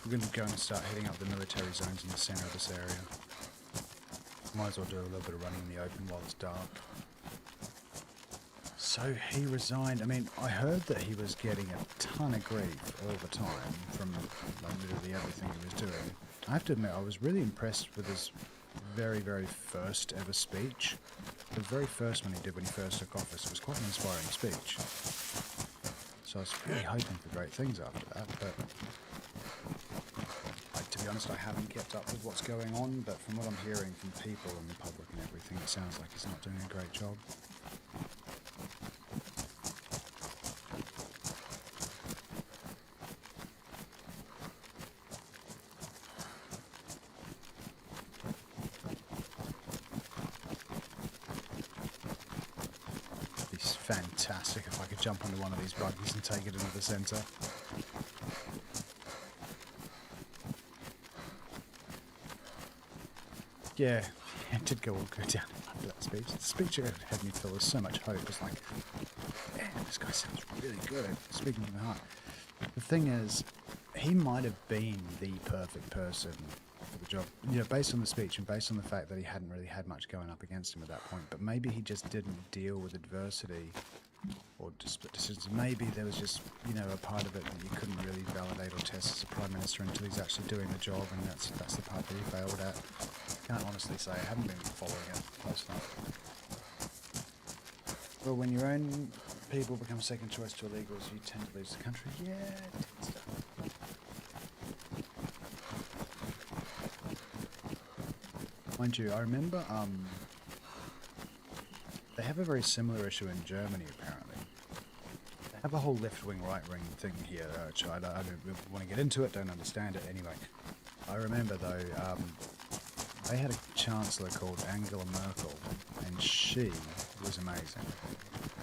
we're going to go and start heading up the military zones in the center of this area. Might as well do a little bit of running in the open while it's dark. So he resigned. I mean, I heard that he was getting a ton of grief all the time from like, literally everything he was doing. I have to admit, I was really impressed with his very, very first ever speech. The very first one he did when he first took office was quite an inspiring speech. So I was really hoping for great things after that, but to be honest, I haven't kept up with what's going on, but from what I'm hearing from people and the public and everything, it sounds like he's not doing a great job. It's fantastic if I could jump onto one of these buggies and take it into the centre. Yeah, it did go down after that speech. The speech had me feel with so much hope. It was like, man, this guy sounds really good at speaking from the heart. The thing is, he might have been the perfect person for the job, you know, based on the speech and based on the fact that he hadn't really had much going up against him at that point. But maybe he just didn't deal with adversity or split decisions. Maybe there was just, you know, a part of it that you couldn't really validate or test as a prime minister until he's actually doing the job, and that's the part that he failed at. Can't honestly say. I haven't been following it close enough. Well, when your own people become second choice to illegals, you tend to lose the country. Yeah, it tends to. Mind you, I remember they have a very similar issue in Germany, apparently. They have a whole left-wing, right-wing thing here, which I don't want to get into it, don't understand it anyway. I remember, though, they had a chancellor called Angela Merkel, and she was amazing.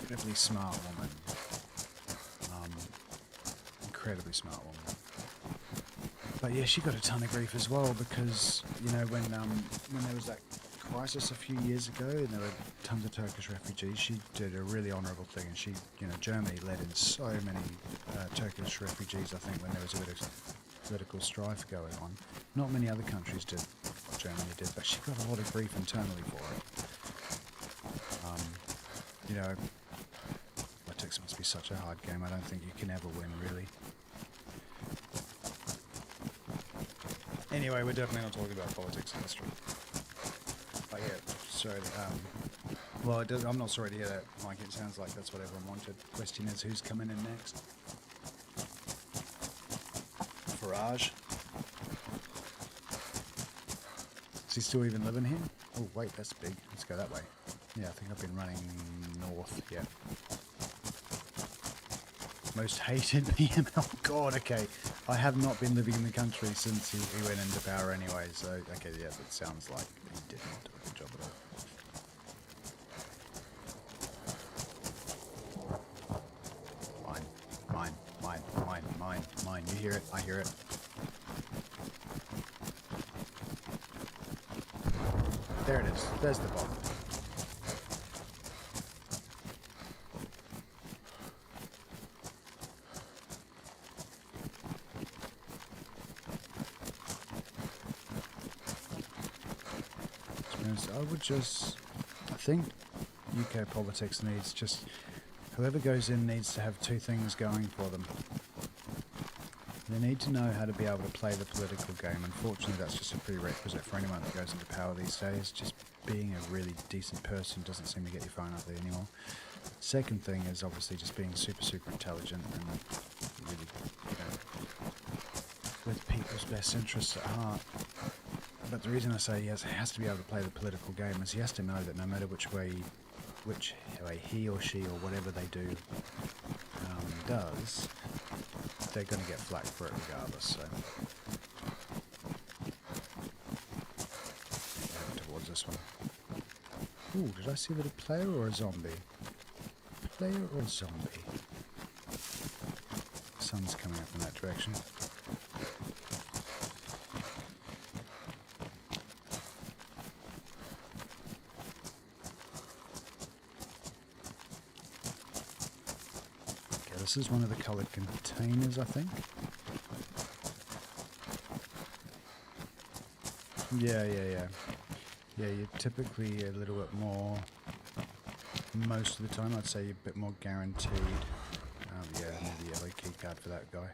Incredibly smart woman. Incredibly smart woman. But yeah, she got a ton of grief as well because, you know, when there was that crisis a few years ago and there were tons of Turkish refugees, she did a really honourable thing, and she, you know, Germany let in so many Turkish refugees, I think, when there was a bit of political strife going on. Not many other countries did what Germany did, but she got a lot of grief internally for it. You know, politics must be such a hard game. I don't think you can ever win, really. Anyway, we're definitely not talking about politics in this stream. But yeah, sorry. Well, I'm not sorry to hear that, Mike. It sounds like that's what everyone wanted. Question is, who's coming in next? Farage? Is he still even living here? Oh, wait, that's big. Let's go that way. Yeah, I think I've been running north, yeah. Most hated PM. Oh god, okay. I have not been living in the country since he went into power anyway, so okay, yeah, that sounds like he did not do a good job at all. Mine. You hear it? I hear it. There it is. There's the bomb. I think UK politics needs whoever goes in needs to have two things going for them. They need to know how to be able to play the political game. Unfortunately, that's just a prerequisite for anyone that goes into power these days. Just being a really decent person doesn't seem to get your phone up there anymore. Second thing is obviously just being super, super intelligent and really, you know, with people's best interests at heart. But the reason I say he has to be able to play the political game is he has to know that no matter which way he or she or whatever they do does, they're going to get flack for it regardless. So towards this one. Ooh, did I see that a player or a zombie? Player or zombie? Sun's coming up in that direction. this is one of the coloured containers, I think. Yeah. Yeah, you're typically a little bit more, most of the time, I'd say you're a bit more guaranteed. Yeah, I need the yellow key card for that guy.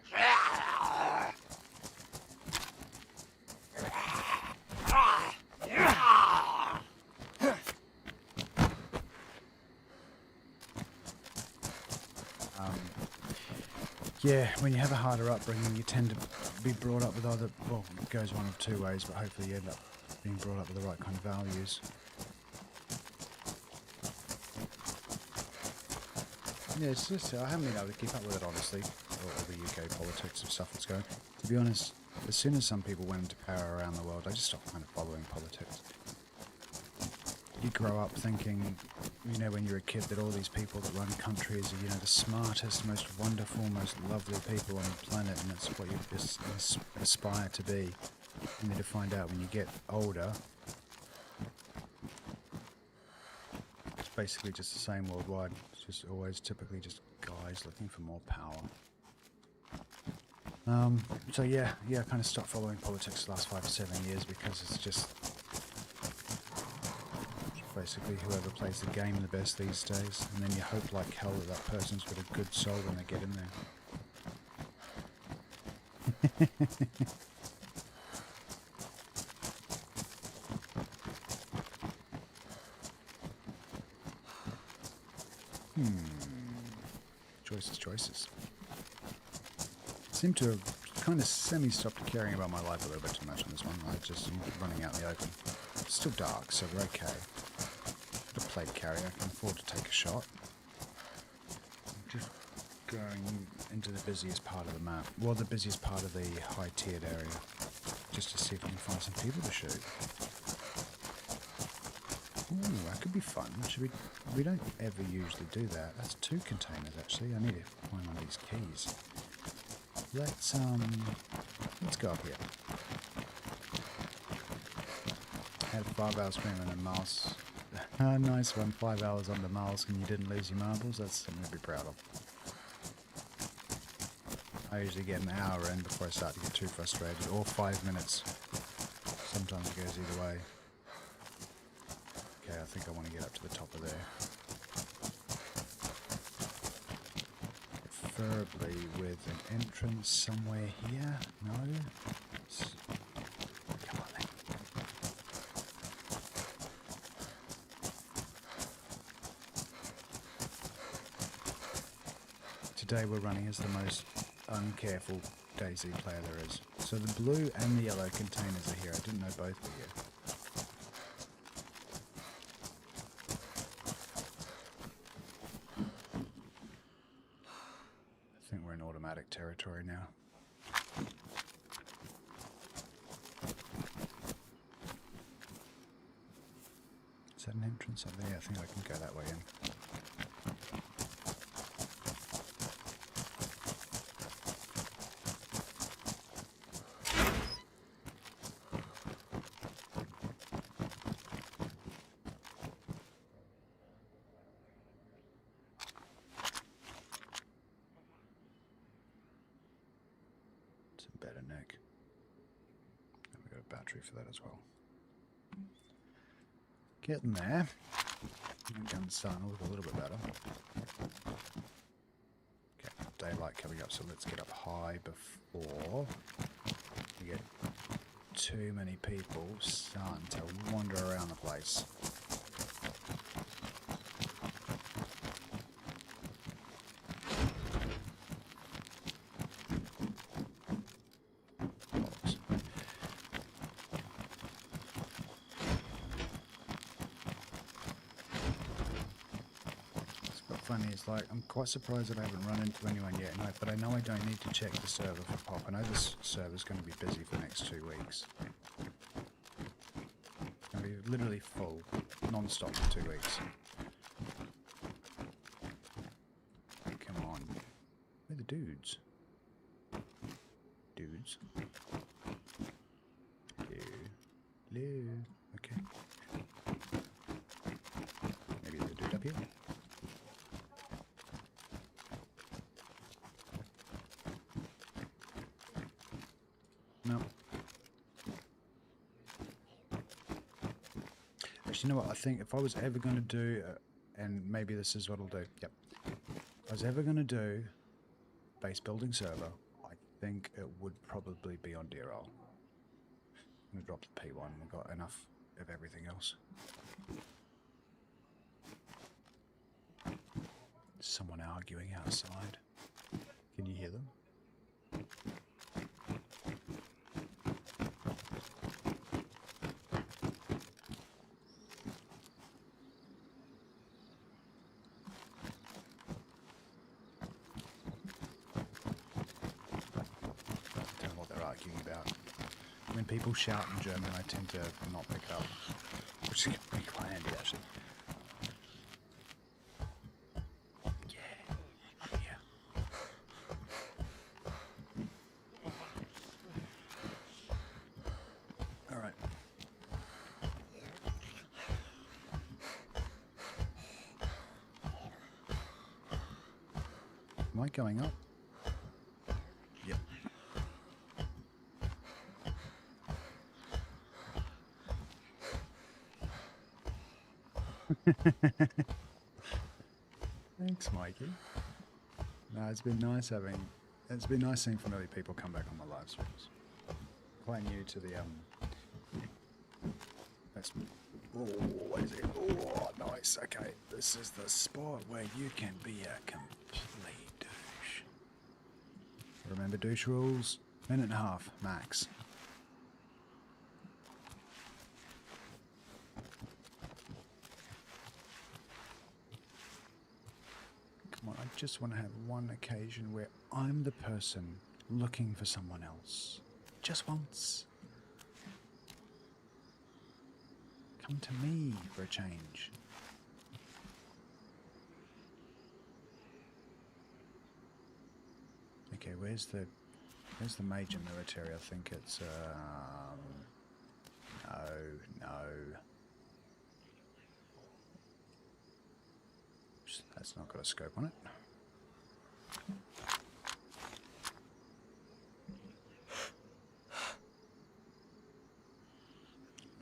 Yeah, when you have a harder upbringing, you tend to be brought up with other, well, it goes one of two ways, but hopefully you end up being brought up with the right kind of values. Yeah, it's just, I haven't been able to keep up with it, honestly, all the UK politics and stuff that's going. To be honest, as soon as some people went into power around the world, I just stopped kind of following politics. You grow up thinking, you know, when you're a kid, that all these people that run countries are, you know, the smartest, most wonderful, most lovely people on the planet, and that's what you just aspire to be. Only to find out when you get older, it's basically just the same worldwide. It's just always typically just guys looking for more power. So yeah, I kind of stopped following politics the last 5 or 7 years because it's just basically whoever plays the game the best these days, and then you hope like hell that that person's got a good soul when they get in there. Choices. Seem to have kind of semi-stopped caring about my life a little bit too much on this one. I just am running out in the open. It's still dark, so we're okay. The plate carrier, I can afford to take a shot. I'm just going into the busiest part of the map. Well, the busiest part of the high-tiered area. Just to see if we can find some people to shoot. Ooh, that could be fun. We don't ever usually do that. That's 2 containers, actually. I need to find one of these keys. Let's go up here. Had 5 hours screaming and mouse. Nice one, 5 hours on the mouse and you didn't lose your marbles. That's something to be proud of. I usually get an hour in before I start to get too frustrated, or 5 minutes. Sometimes it goes either way. Okay, I think I want to get up to the top of there. Preferably with an entrance somewhere here. No? Come on then. Today we're running as the most uncareful DayZ player there is. So the blue and the yellow containers are here. I didn't know both were here. Automatic territory now. Is that an entrance up there? I think I can go that way in. Better neck. And we got a battery for that as well. Getting there. Gun's starting to look a little bit better. Okay, daylight coming up, so let's get up high before we get too many people starting to wander around the place. Funny, it's like, I'm quite surprised that I haven't run into anyone yet, but I know I don't need to check the server for pop. I know this server's going to be busy for the next 2 weeks. It's going to be literally full, non-stop for 2 weeks. Come on. Where are the dudes? Dudes? Hello? Okay. Maybe there's a dude up here? No. Actually, you know what? I think if I was ever going to do, and maybe this is what I'll do. Yep. If I was ever going to do base building server, I think it would probably be on DRL. I'm going to drop the P1. We've got enough of everything else. Someone arguing outside. Can you hear them? Don't know what they're arguing about. When people shout in German, I tend to not pick up, which is quite handy actually. Am I going up? Yep. Thanks, Mikey. No, it's been nice seeing familiar people come back on my live streams. Quite new to the oh, is it? Oh, nice. Okay, this is the spot where you can be a complete douche. Remember douche rules? Minute and a half max. Come on, I just want to have one occasion where I'm the person looking for someone else. Just once. Come to me for a change. Okay, where's the major military? I think it's no. That's not got a scope on it.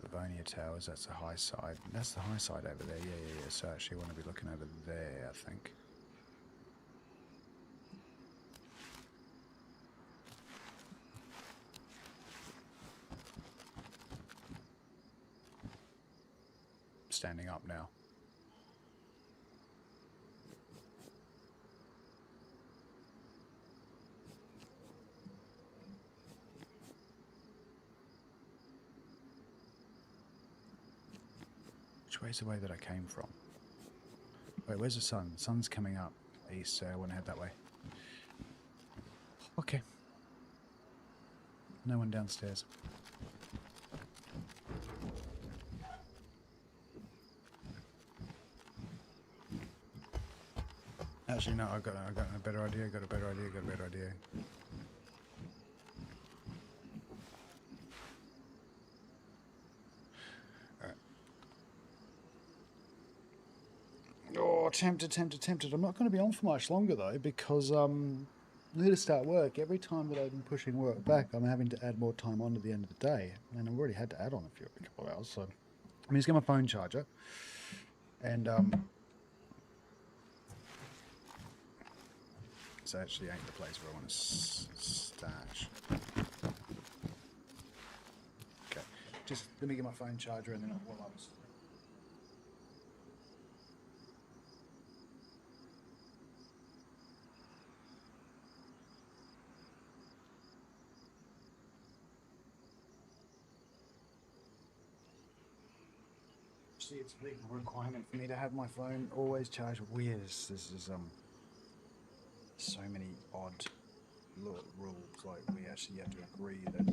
Livonia Towers, that's the high side. That's the high side over there. Yeah. So actually I want to be looking over there, I think. Standing up now. Which way's the way that I came from? Wait, where's the sun? The sun's coming up east, so I want to head that way. Okay. No one downstairs. Actually, no, I've got a better idea. Got a better idea. Alright. Oh, tempted. I'm not going to be on for much longer though, because I need to start work. Every time that I've been pushing work back, I'm having to add more time on to the end of the day, and I've already had to add on a couple of hours. So I'm just get my phone charger, and this actually ain't the place where I want to stash. Okay, just let me get my phone charger and then while I was. See, it's a legal requirement for me to have my phone always charged. Weird. This is so many odd little rules. Like we actually have to agree that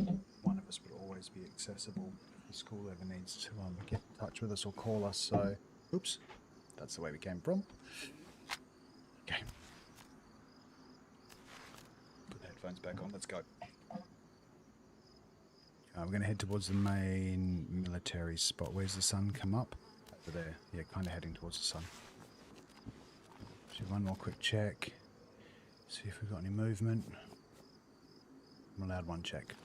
one of us would always be accessible if the school ever needs to get in touch with us or call us. So, oops, that's the way we came from. Okay, put the headphones back on. Let's go. We're going to head towards the main military spot. Where's the sun come up? Over there. Yeah, kind of heading towards the sun. So one more quick check. See if we've got any movement. I'm allowed one check.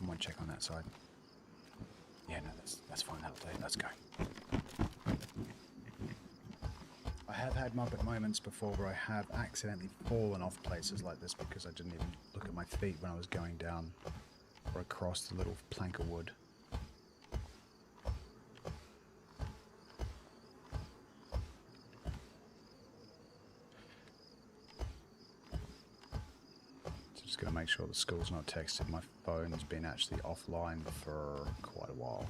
I might check on that side. Yeah, no, that's fine. That'll do. Let's go. I have had Muppet moments before where I have accidentally fallen off places like this because I didn't even look at my feet when I was going down or across the little plank of wood. Just going to make sure the school's not texted. My phone's been actually offline for quite a while.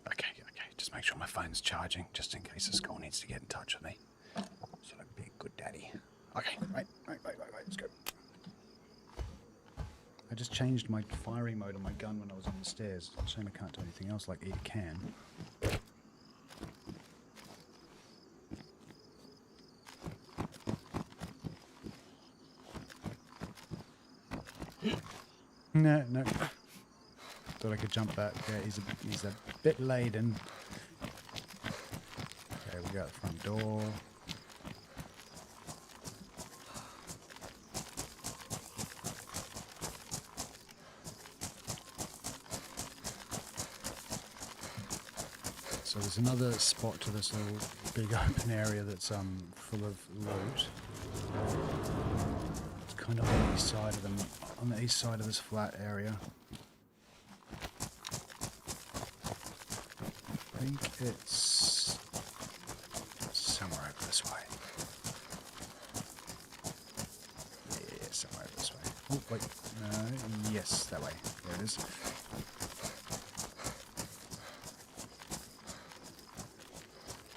Okay, just make sure my phone's charging, just in case the school needs to get in touch with me. So I'd be a good daddy. Okay, right, let's go. I just changed my firing mode on my gun when I was on the stairs. Shame I can't do anything else like eat a can. No. Thought I could jump that. Yeah, he's a bit laden. Okay, we got the front door. So there's another spot to this little big open area that's full of loot. It's kind of on the east side of them, on the east side of this flat area. I think it's somewhere over this way. Yeah, somewhere over this way. Oh wait, no, yes, that way. There it is.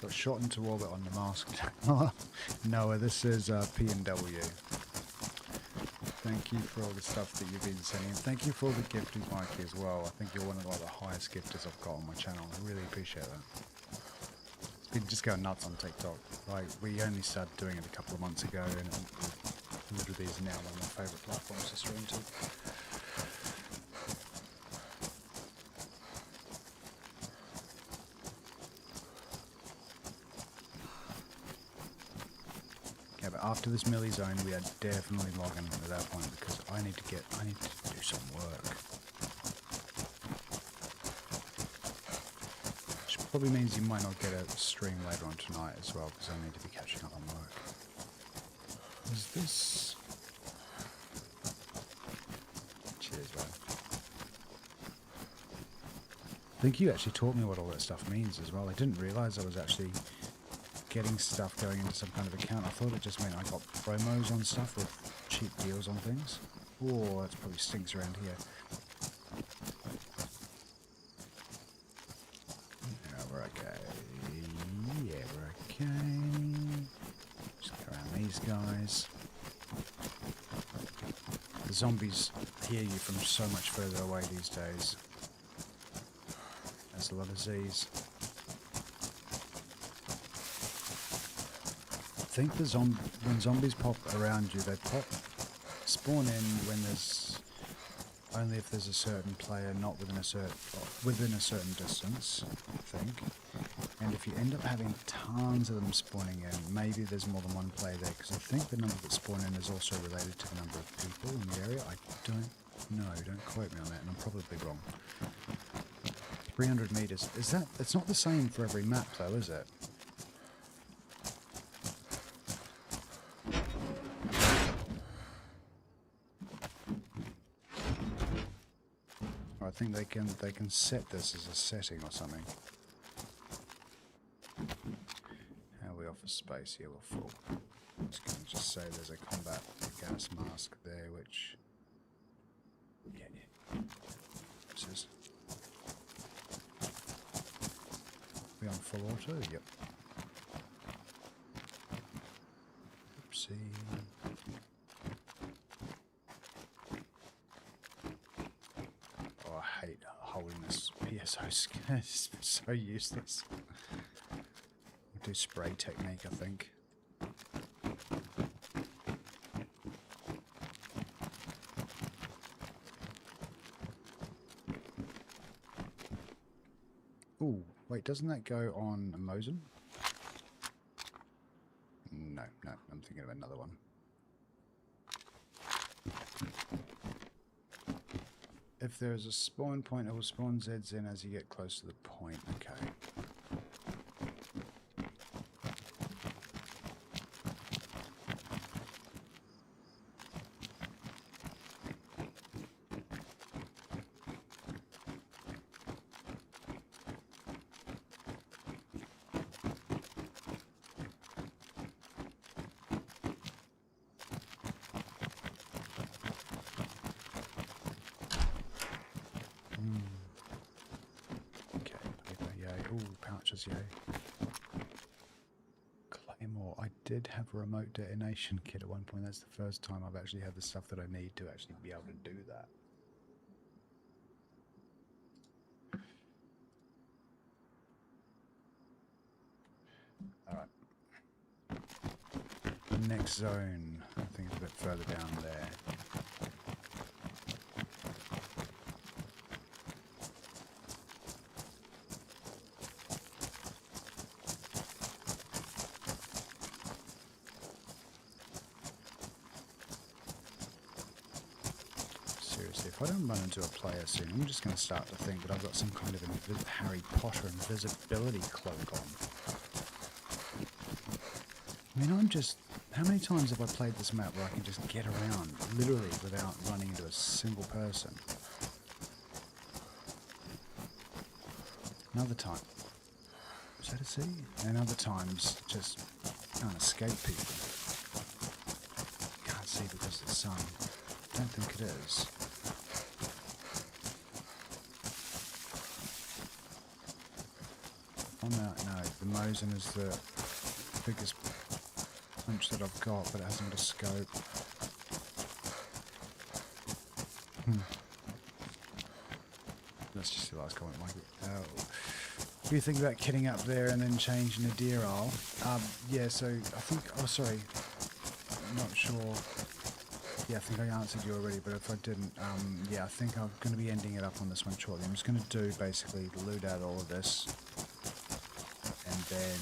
Got shot into orbit on the mask. Noah, this is P&W. Thank you for all the stuff that you've been sending. Thank you for all the gifting, Mikey, as well. I think you're one of the highest gifters I've got on my channel. I really appreciate that. It's been just going nuts on TikTok. Like, we only started doing it a couple of months ago, and literally is now one of my favourite platforms to stream to. After this melee zone, we are definitely logging at that point because I need to do some work. Which probably means you might not get a stream later on tonight as well because I need to be catching up on work. Is this? Cheers, man. I think you actually taught me what all that stuff means as well. I didn't realise I was actually getting stuff going into some kind of account. I thought it just meant I got promos on stuff with cheap deals on things. Oh, that probably stinks around here. Yeah, we're okay. Yeah, we're okay. Just go around these guys. The zombies hear you from so much further away these days. There's a lot of Z's. I think when zombies pop around you, they spawn in when there's only if there's a certain player not within a certain distance, I think. And if you end up having tons of them spawning in, maybe there's more than one player there, because I think the number that spawn in is also related to the number of people in the area. I don't know, don't quote me on that, and I'm probably wrong. 300 meters, is that? It's not the same for every map though, is it? I think they can set this as a setting or something. How are we off of space? Yeah, we're full. I'm just going to just say there's a combat gas mask there, which... Yeah. This is... We on full auto? Yep. Oopsie. I hate holding this PSO scan. It's so useless. We'll do spray technique, I think. Ooh, wait, doesn't that go on Mosin? thinking of another one. If there is a spawn point, it will spawn Zeds in as you get close to the point. Okay. Okay, paper, yay. Ooh, pouches, yay. Claymore. I did have a remote detonation kit at one point. That's the first time I've actually had the stuff that I need to actually be able to do that. Alright. Next zone, I think it's a bit further down there. Seriously, if I don't run into a player soon, I'm just going to start to think that I've got some kind of Harry Potter invisibility cloak on. I mean, I'm just... How many times have I played this map where I can just get around, literally, without running into a single person? Another time... Was that a C? And other times, just can't escape people. Can't see because of the sun. Don't think it is. On that note, the Mosin is the biggest punch that I've got, but it hasn't got a scope. That's just the last comment, Michael. What do you think about kitting up there and then changing the deer aisle? Yeah, so I think... Oh, sorry. I'm not sure. Yeah, I think I answered you already, but if I didn't, yeah, I think I'm going to be ending it up on this one shortly. I'm just going to do, basically, loot out all of this, and then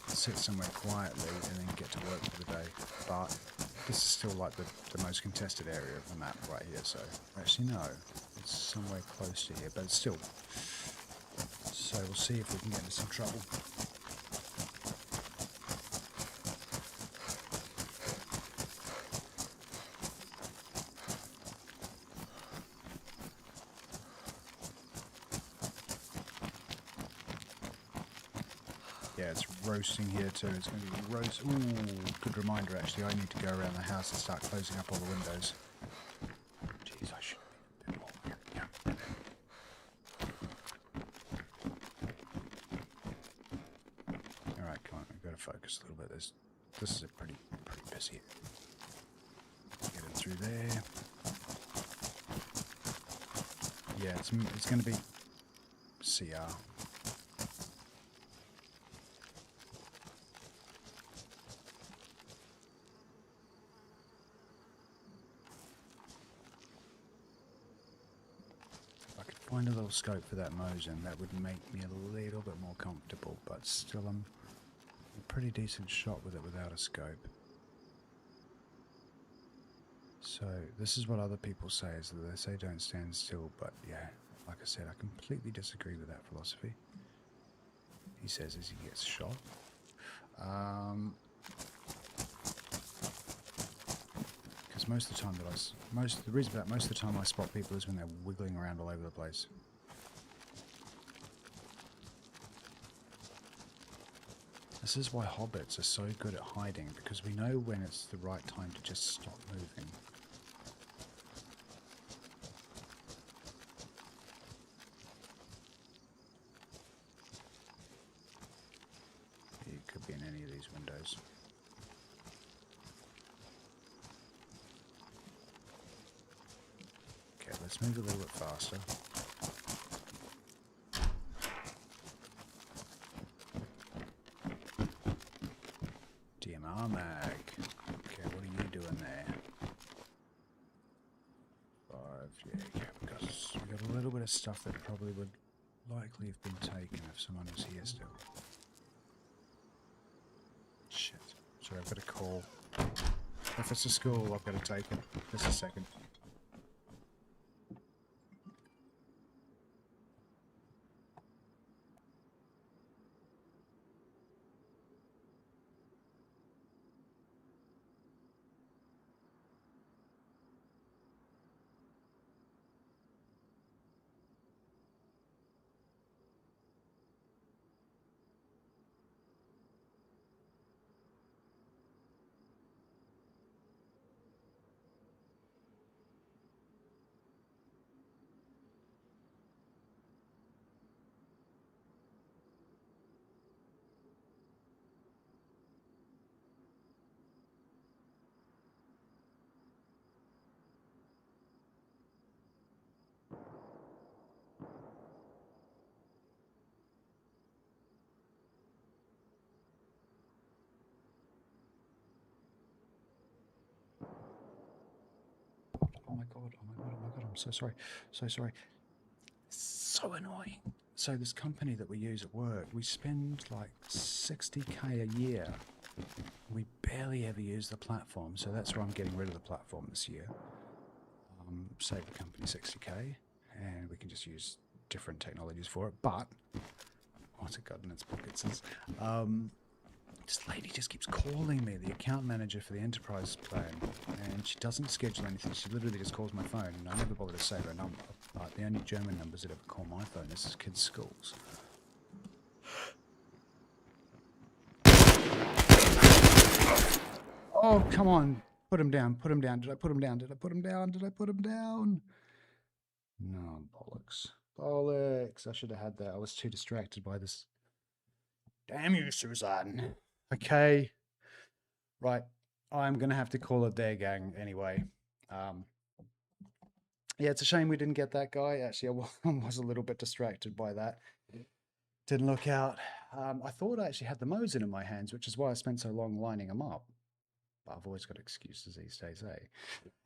sit somewhere quietly, and then get to work for the day. But this is still, like, the most contested area of the map right here, so... Actually, no. It's somewhere close to here, but it's still... So we'll see if we can get into some trouble. Yeah, it's roasting here too. It's going to be roast. Ooh, good reminder actually. I need to go around the house and start closing up all the windows. Jeez, I should be a bit more. Yeah. Alright, come on. We've got to focus a little bit. This is a pretty busy. Get it through there. Yeah, it's going to be CR. Find a little scope for that Mosin, that would make me a little bit more comfortable, but still I'm a pretty decent shot with it without a scope. So this is what other people say, is that they say don't stand still, but yeah, like I said, I completely disagree with that philosophy. He says as he gets shot. Most of the time the reason for that, most of the time I spot people is when they're wiggling around all over the place. This is why hobbits are so good at hiding, because we know when it's the right time to just stop moving. It could be in any of these windows. Let's move a little bit faster. DMR mag. Okay, what are you doing there? 5, yeah, okay, we got a little bit of stuff that probably would likely have been taken if someone was here still. Shit. Sorry, I've got a call. If it's a school, I've got to take it. Just a second. Oh my god, oh my god, oh my god, I'm so sorry. So sorry. So annoying. So this company that we use at work, we spend like 60k a year. We barely ever use the platform, so that's why I'm getting rid of the platform this year. Save the company 60k, and we can just use different technologies for it. But what's it got in its pockets? This lady just keeps calling me, the account manager for the enterprise plan, and she doesn't schedule anything. She literally just calls my phone, and I never bother to save her number. But the only German numbers that ever call my phone is kids' schools. Oh, come on. Put him down. Put him down. Did I put him down? Did I put him down? Did I put him down? No, bollocks. Bollocks. I should have had that. I was too distracted by this. Damn you, Suzanne. Okay. Right. I'm going to have to call it there, gang, anyway. Yeah, it's a shame we didn't get that guy. Actually, I was a little bit distracted by that. Didn't look out. I thought I actually had the Mosin in my hands, which is why I spent so long lining them up. But I've always got excuses these days, eh?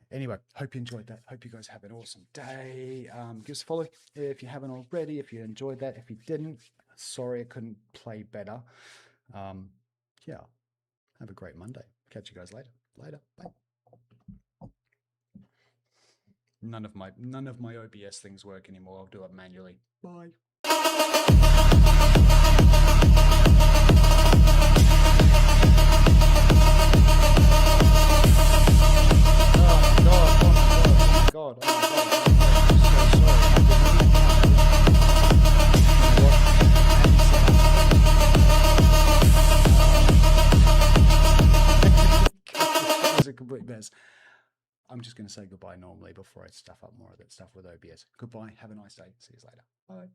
Anyway, hope you enjoyed that. Hope you guys have an awesome day. Give us a follow if you haven't already, if you enjoyed that. If you didn't, sorry I couldn't play better. Yeah, have a great Monday. Catch you guys later. Later. Bye. None of my OBS things work anymore. I'll do it manually. Bye. God, oh my God, it's a complete mess. I'm just going to say goodbye normally before I stuff up more of that stuff with OBS. Goodbye. Have a nice day. See you later. Bye.